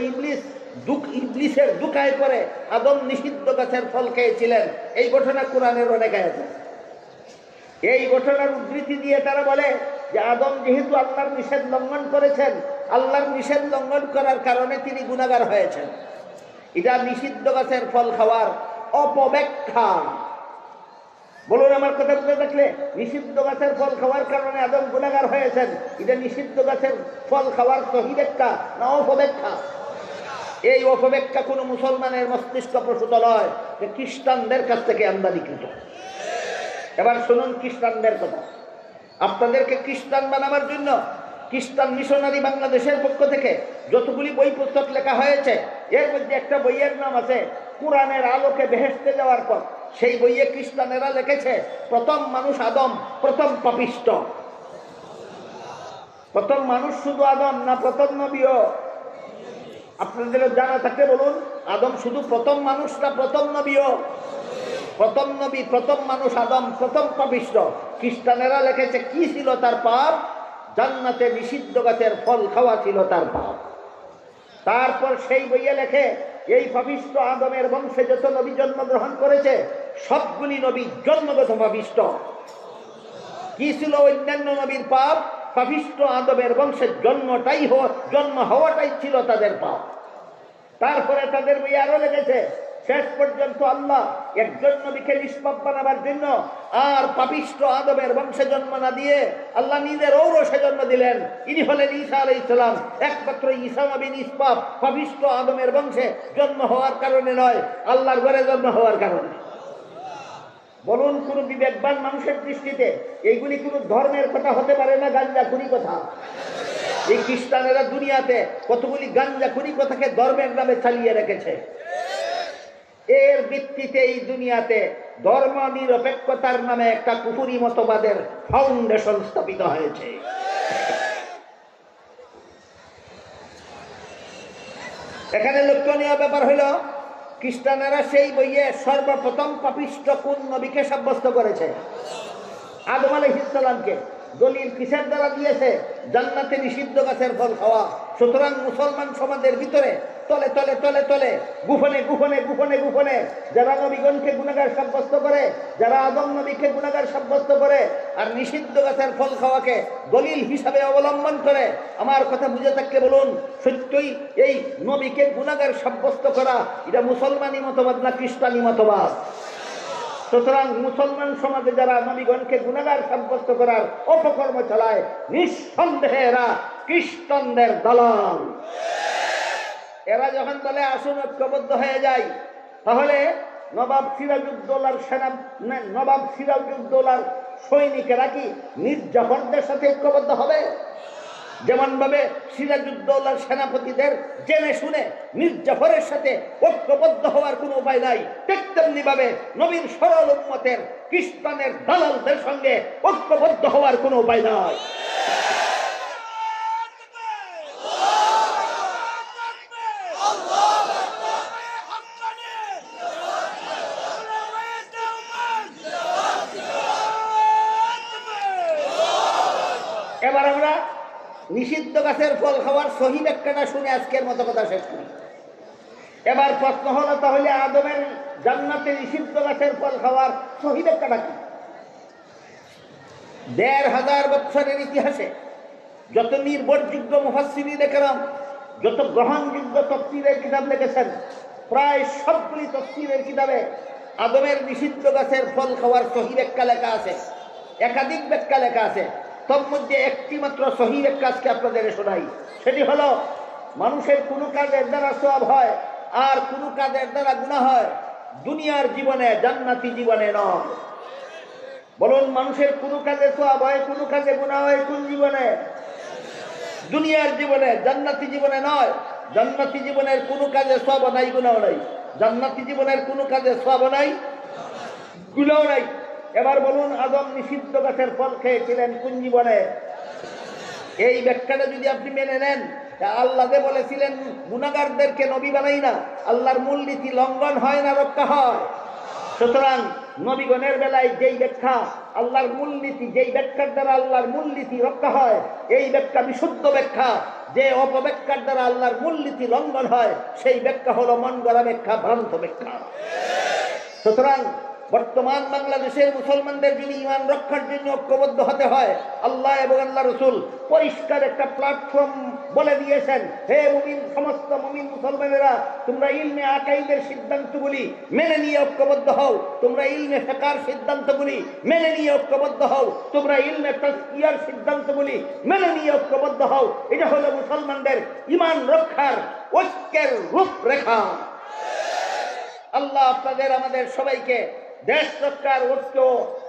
[SPEAKER 3] ইবলিসের দুকায় পড়ে আদম নিষিদ্ধ গাছের ফল খেয়েছিলেন। এই ঘটনা কোরআনের অনেক আয়াতে। এই ঘটনার উদ্ধৃতি দিয়ে তারা বলে যে আদম যেহেতু আল্লাহর নিষেধ লঙ্ঘন করেছেন, আল্লাহর নিষেধ লঙ্ঘন করার কারণে তিনি গুনাহগার হয়েছেন। এটা নিষিদ্ধ গাছের ফল খাওয়ার অপব্যাখ্যা। বলুন আমার কথা বুঝে থাকলে, নিষিদ্ধ গাছের ফল খাওয়ার কারণে আদম গুনাহগার হয়েছেন, এটা নিষিদ্ধ গাছের ফল খাওয়ার সহি ব্যাখ্যা না অপব্যাখ্যা? এই অপব্যাখ্যা কোনো মুসলমানের মস্তিষ্ক প্রসূত নয়, যে খ্রিস্টানদের কাছ থেকে আমদানিকৃত। এবার শুনুন খ্রিস্টানদের কথা। আপনাদেরকে খ্রিস্টান বানাবার জন্য খ্রিস্টান মিশনারি বাংলাদেশের পক্ষ থেকে যতগুলি বই পুস্তক লেখা হয়েছে, এর মধ্যে একটা বইয়ের নাম আছে কোরআনের আলোকে বেহেশতে যাওয়ার পর। সেই বইয়ে খ্রিস্টানেরা লিখেছে প্রথম মানুষ আদম, প্রথম পাপিষ্ট। প্রথম মানুষ শুধু আদম না প্রথম নবীও? আপনাদের জানা থাকলে বলুন, আদম শুধু প্রথম মানুষ না প্রথম নবীও? প্রথম নবী, প্রথম মানুষ আদম, প্রথম পাপিষ্ট। খ্রিস্টানেরা লিখেছে কি ছিল তার পাপ? জান্নাতে নিষিদ্ধ গাছের ফল খাওয়া ছিল তার পাপ। তারপর সেই বইয়ে লেখে এই পাপিষ্ট আদমের বংশে যত নবী জন্মগ্রহণ করেছে সবগুলি নবী জন্মগত পাপিষ্ট। কি ছিল অন্যান্য নবীর পাপ? পাপিষ্ট আদমের বংশের জন্ম হওয়াটাই ছিল তাদের পাপ। তারপরে তাদের বই আরো লেগেছে শেষ পর্যন্ত আল্লাহ একজন নবীকে নিষ্পাপ বানাবার জন্য আর পাপিষ্ট আদমের বংশে জন্ম না দিয়ে আল্লাহ নিজের ঔরসে জন্ম দিলেন। ইনি হলেন ঈসা আলাইহিস সালাম। একমাত্র ঈসা নবী নিষ্পাপ পাপিষ্ট আদমের বংশে জন্ম হওয়ার কারণে নয়, আল্লাহর ঘরে জন্ম হওয়ার কারণে। বলুন কোন বিবেকবান মানুষের দৃষ্টিতে এইগুলি কোন ধর্মের কথা হতে পারে না, গাঞ্জাখুরি কথা। এই খ্রিস্টানেরা দুনিয়াতে কতগুলি গাঞ্জাখুরি কথাকে ধর্মের নামে চালিয়ে রেখেছে। এর ভিত্তিতে এই দুনিয়াতে ধর্ম নিরপেক্ষতার নামে একটা কুফুরি মতবাদের ফাউন্ডেশন স্থাপিত হয়েছে। এখানে লক্ষণীয় ব্যাপার হইল খ্রিস্টানেরা সেই বইয়ে সর্বপ্রথম পাপিষ্ট কোন নবীকে সাব্যস্ত করেছে? আদম আলাইহিস সালামকে। দলিল কিসের দ্বারা দিয়েছে? জান্নাতে নিষিদ্ধ গাছের ফল খাওয়া। সুতরাং মুসলমান সমাজের ভিতরে তলে তলে তলে তলে গোপনে গোপনে গোপনে গোপনে যারা নবীগণকে গুনাহগার সাব্যস্ত করে, যারা আদম নবীকে গুনাহগার সাব্যস্ত করে আর নিষিদ্ধ গাছের ফল খাওয়াকে দলিল হিসাবে অবলম্বন করে, আমার কথা বুঝে থাকলে বলুন, সত্যই এই নবীকে গুনাহগার সাব্যস্ত করা এটা মুসলমানি মতবাদ না খ্রিস্টানি মতবাদ? সুতরাং মুসলমান সমাজে যারা নবীগণকে গুনাহগার সাব্যস্ত করার অপকর্ম চালায়, নিঃসন্দেহে এরা খ্রিস্টানদের দালাল। এরা যখন বলে আসুন ঐক্যবদ্ধ হয়ে যায়, তাহলে নবাব সিরাজউদ্দৌলার সৈনিকেরা কি মীর জাফরদের সাথে ঐক্যবদ্ধ হবে? যেমন ভাবে সিরাজউদ্দৌলার সেনাপতিদের জেনে শুনে মীর জাফরের সাথে ঐক্যবদ্ধ হওয়ার কোনো উপায় নাই, ঠিক তেমনি ভাবে নবীর সরল উম্মতের খ্রিস্টানের দালালদের সঙ্গে ঐক্যবদ্ধ হওয়ার কোনো উপায় নাই। এবার আমরা নিষিদ্ধ গাছের ফল খাওয়ার সহি ব্যাখ্যাটা শুনে আজকের মতো কথা শেষ করি। এবার প্রশ্ন হলো, তাহলে আদমের জান্নাতে নিষিদ্ধ গাছের ফল খাওয়ার সহি ব্যাখ্যাটা কি? ১৫০০ বছরের ইতিহাসে যত নির্ভরযোগ্য মুফাসসিরিন কেরাম, যত গ্রহণযোগ্য তাফসীরের কিতাব লিখেছেন, প্রায় সবগুলি তাফসীরের কিতাবে আদমের নিষিদ্ধ গাছের ফল খাওয়ার সহি ব্যাখ্যা লেখা আছে, একাধিক ব্যাখ্যা লেখা আছে। তোর মধ্যে একটি মাত্র সহি ব্যাখ্যা আজকে আপনাদের শোনাই। সেটি হলো, মানুষের কোনো কাজের দ্বারা সওয়াব হয় আর কোনো কাজের দ্বারা গুনাহ হয়, দুনিয়ার জীবনে, জান্নাতি জীবনে নয়। বলুন, মানুষের কোনো কাজে সওয়াব হয়, কোনো কাজে গুনাহ হয় কোন জীবনে? দুনিয়ার জীবনে, জান্নাতি জীবনে নয়। জান্নাতি জীবনের কোনো কাজে সওয়াব নাই, গুনাহ নাই। জান্নাতি জীবনের কোনো কাজে সওয়াব নাই, গুনাহ নাই। এবার বলুন, আদম নিষিদ্ধ গাছের ফল খেয়েছিলেন কোন জীবনে? এই ব্যাখ্যাটা যদি আপনি মেনে নেন, আল্লাহ যে বলেছিলেন গুনাহগারদেরকে নবী বানাই না, আল্লাহর মূলনীতি লঙ্ঘন হয় না রক্ষা হয়? সুতরাং নবীগণের বেলায় যেই ব্যাখ্যা আল্লাহর মূলনীতি, যেই ব্যাখ্যার দ্বারা আল্লাহর মূলনীতি রক্ষা হয়, এই ব্যাখ্যা বিশুদ্ধ ব্যাখ্যা। যে অপব্যাখ্যার দ্বারা আল্লাহর মূলনীতি লঙ্ঘন হয়, সেই ব্যাখ্যা হলো মন গড়া ব্যাখ্যা, ভ্রান্ত ব্যাখ্যা। সুতরাং বর্তমান বাংলাদেশের মুসলমানদের যদি ঈমান রক্ষার জন্য ঐক্যবদ্ধ হতে হয়, আল্লাহ এবং আল্লাহ রসুল পরিষ্কার একটা প্ল্যাটফর্ম বলে দিয়েছেন। হে মুমিন, সমস্ত মুমিন মুসলমানেরা, তোমরা ইলমে আকাইদের সিদ্ধান্তগুলি মেনে নিয়ে ঐক্যবদ্ধ হও, তোমরা ইলমে ফিকহের সিদ্ধান্তগুলি মেনে নিয়ে ঐক্যবদ্ধ হও, তোমরা ইলমে তাজকিয়ার সিদ্ধান্তগুলি মেনে নিয়ে ঐক্যবদ্ধ হও। এটা হলো মুসলমানদের ঈমান রক্ষার ঐক্যের রূপরেখা। আল্লাহ আপনাদের আমাদের সবাইকে দেশ রক্ষার ঐক্য,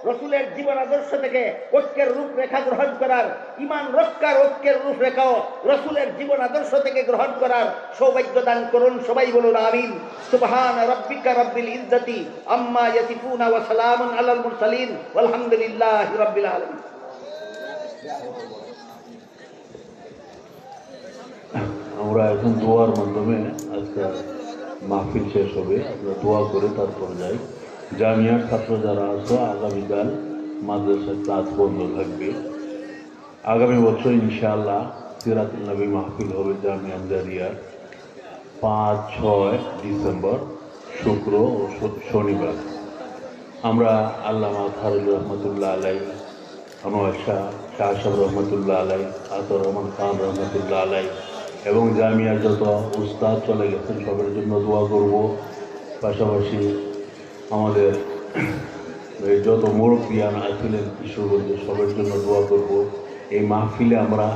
[SPEAKER 3] রসুলের জীবন আদর্শ থেকে ঐক্যের রূপরেখা গ্রহণ করার, ঈমান রক্ষার ঐক্যের রূপরেখাও রসুলের জীবন আদর্শ থেকে গ্রহণ করার সৌভাগ্য দান করুন। সবাই বলুন আমিন। সুবহান রাব্বিকা রাব্বিল ইজ্জাতি আম্মা ইয়াসিফুন ওয়া সালামুন আলাল মুরসালিন ওয়ালহামদুলিল্লাহি রাব্বিল আলামিন।
[SPEAKER 4] আমরা এখন দোয়ার মাধ্যমে আজকে মাহফিল শেষ হবে। আমরা দোয়া করে তারপর যাই। জামিয়ার ছাত্র যারা আছে, আগামীকাল মাদ্রাসার ক্লাস বন্ধ থাকবে। আগামী বছর ইনশাআল্লাহ সিরাতুল নবী মাহফিল হবে জামিয়া জারিয়ার 5-6 ডিসেম্বর, শুক্র ও শনিবার। আমরা আল্লামা ফারুল রহমতুল্লাহ আলাই, আনোয়ার শাহ সাহেব রহমতুল্লাহ আলাই, আতর রহমান খান রহমতুল্লাহ আলাই এবং জামিয়ার যত উস্তাদ চলে গেছেন সবার জন্য দোয়া করব। পাশাপাশি আমাদের যত মুরব্বিয়ান আছিলেন কিশোরগঞ্জে সবার জন্য দোয়া করব। এই মাহফিলে আমরা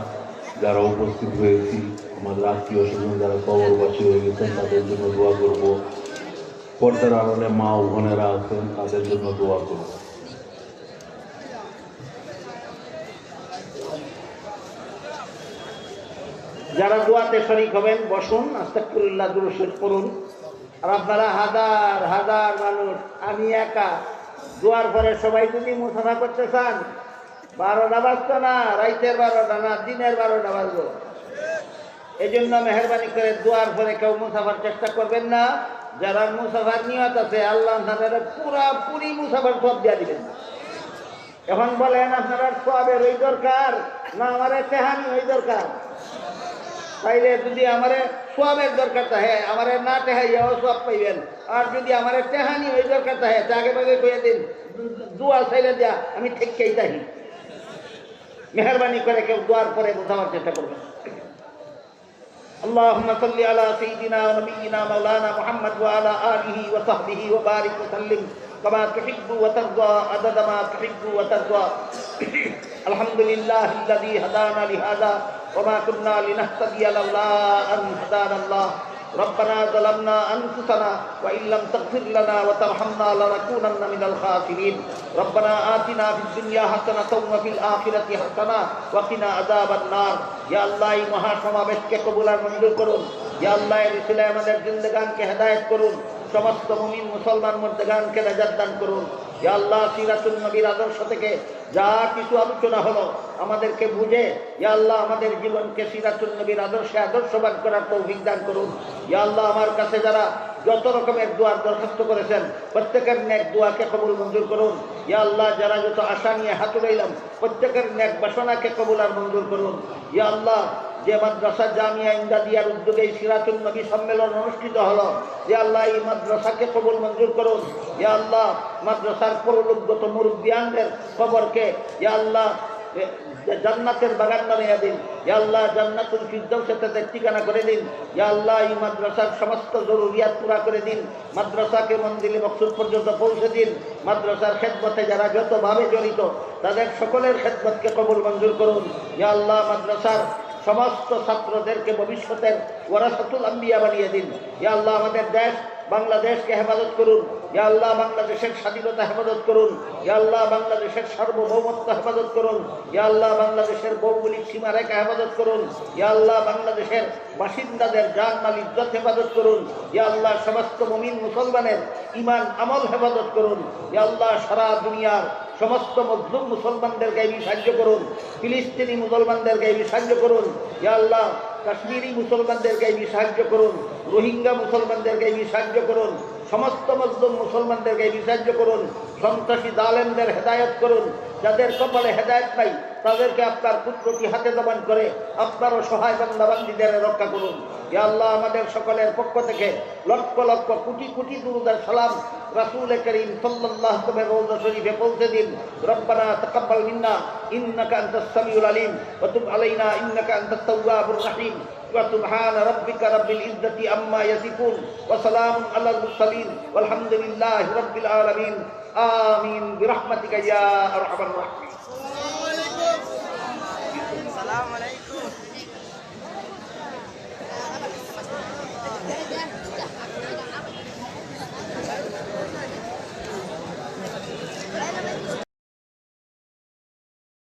[SPEAKER 4] যারা উপস্থিত হয়েছি, আমাদের আত্মীয় স্বজন যারা কবরবাসী হয়ে গেছেন তাদের জন্য দোয়া করব। পর্দার আড়ালে মা ও বোনেরা আছেন তাদের জন্য দোয়া করব।
[SPEAKER 3] যারা দোয়াতে শরীক হবেন বসুন, আস্তাগফিরুল্লাহ দুরূদ শরীফ পড়ুন। আর আপনারা হাজার হাজার মানুষ, আমি একা, দোয়ার পরে সবাই যদি মুসাফা করতে চান, 12টা বাজতো না, রাইতের 12টা না, দিনের 12টা বাজবো। এই জন্য মেহরবানি করে দোয়ার পরে কেউ মুসাফার চেষ্টা করবেন না। যারা মুসাফার নিয়ত আছে, আল্লাহ তাআলা পুরি মুসাফার সব দিয়া দিবেন। এখন বলেন আপনারা সবের ওই দরকার না আমার তেহানি ওই দরকার? তাইলে যদি আমার সবের দরকার থাকে, আমার না টেহাইয়াও সব পাইবেন। আর যদি আমার টেহানি ওই দরকার থাকে, আগে ভাগে কয়ে দিন, দোয়া চাইলে দেয়া আমি ঠিকই চাই। মেহরবানি করে কেউ দোয়ার পরে বোঝাবার চেষ্টা করবেন। اللهم صل على سيدنا ونبينا مولانا محمد وعلى آله وصحبه وبارك وسلم كما تحب وترضى عدد ما تحب وترضى. الحمد لله الذي هدانا لهذا وما كنا لنهتدي لولا أن هدانا الله. ربنا ظلمنا أنفسنا وإن لم تغفر لنا وترحمنا لنكونن من الخاسرين. ربنا آتنا في الدنيا حسنة وفي الآخرة حسنة وقنا عذاب النار. يا الله মহা সমাবেশকে কবুল আর মঞ্জুর করুন। ইয়া আল্লাহ এর উসিলায় আমাদের জিন্দেগানকে হেদায়েত করুন। সমস্ত মুমিন মুসলমান মুর্দেগানকে নাজাত দান করুন। ইয়া আল্লাহ সিরাতুল নবীর আদর্শ থেকে যা কিছু আলোচনা হলো আমাদেরকে বুঝে ইয়া আল্লাহ আমাদের জীবনকে সিরাতুল নবীর আদর্শে আদর্শবান করার তৌফিক দান করুন। ইয়া আল্লাহ আমার কাছে যারা যত রকমের দোয়ার দরখাস্ত করেছেন প্রত্যেকের নেক দোয়াকে কবুল মঞ্জুর করুন। ইয়া আল্লাহ যারা যত আশা নিয়ে হাত উঠাইলাম প্রত্যেকের নেক বাসনাকে কবুল আর মঞ্জুর করুন। ইয়া আল্লাহ যে মাদ্রাসা জামিয়া ইমদাদিয়ার উদ্যোগে সিরাতুল নবী সম্মেলন অনুষ্ঠিত হলো, ইয়া আল্লাহ এই মাদ্রাসাকে কবুল মঞ্জুর করুন। ইয়া আল্লাহ মাদ্রাসার পরলোকগত মুরব্বিয়ানদের কবরকে ইয়া আল্লাহ জান্নাতের বাগান বানিয়ে দিন। ইয়া আল্লাহ জান্নাতুল ফিরদাউসে তাদের ঠিকানা করে দিন। ইয়া আল্লাহ এই মাদ্রাসার সমস্ত জরুরিয়াত পুরা করে দিন। মাদ্রাসাকে মন্দিরে মকসুদ পর্যন্ত পৌঁছে দিন। মাদ্রাসার খেদমতে যারা যতভাবে জড়িত তাদের সকলের খেদমতকে কবুল মঞ্জুর করুন। ইয়া আল্লাহ মাদ্রাসার সমস্ত ছাত্রদেরকে ভবিষ্যতের ওয়ারাসাতুল আম্বিয়া বানিয়ে দিন। ইয়া আল্লাহ আমাদের দেশ বাংলাদেশকে হেফাজত করুন। ইয়া আল্লাহ বাংলাদেশের স্বাধীনতা হেফাজত করুন। ইয়া আল্লাহ বাংলাদেশের সার্বভৌমত্ব হেফাজত করুন। ইয়া আল্লাহ বাংলাদেশের ভৌগোলিক সীমারেখা হেফাজত করুন। ইয়া আল্লাহ বাংলাদেশের বাসিন্দাদের জান মাল ইজ্জত হেফাজত করুন। ইয়া আল্লাহ সমস্ত মুমিন মুসলমানের ঈমান আমল হেফাজত করুন। ইয়া আল্লাহ সারা দুনিয়ার সমস্ত মজলুম মুসলমানদের গায়ে সাহায্য করুন। ফিলিস্তিনি মুসলমানদের গায়ে সাহায্য করুন। ইয়া আল্লাহ কাশ্মীরি মুসলমানদের গায়ে সাহায্য করুন। রোহিঙ্গা মুসলমানদের গায়ে সাহায্য করুন। সমস্ত মজলুম মুসলমানদের গায়ে সাহায্য করুন। সন্ত্রাসী জালেমদের হেদায়েত করুন। যাদের কপালে হেদায়েত নাই তাদেরকে আপনার কুদরতি হাতে দমন করে আপনার সহায় বান্দাবান্দীদের রক্ষা করুন। ইয়া আল্লাহ, আমাদের সকলের পক্ষ থেকে লক্ষ লক্ষ কোটি কোটি দুরূদ আর সালাম রাসূল করিম সাল্লাল্লাহু আলাইহি ওয়াসাল্লামের রওজা শরীফে পৌঁছে দিন। রব্বানা তাকাব্বাল মিন্না ইন্নাকা আনতাস সামিউল আলিম ওয়া তুব আলাইনা ইন্নাকা আনতাত তাওয়াবুর রহিম। ওয়া সুবহানা রাব্বিকা রাব্বিল ইজ্জাতি আম্মা ইয়াসিফুন ওয়া সালামুন আলাল মুরসালিন ওয়ালহামদুলিল্লাহি রাব্বিল আলামিন। আমিন বিরহমাতিকা ইয়া আরহামার রাহিমিন।
[SPEAKER 5] আসসালামু আলাইকুম।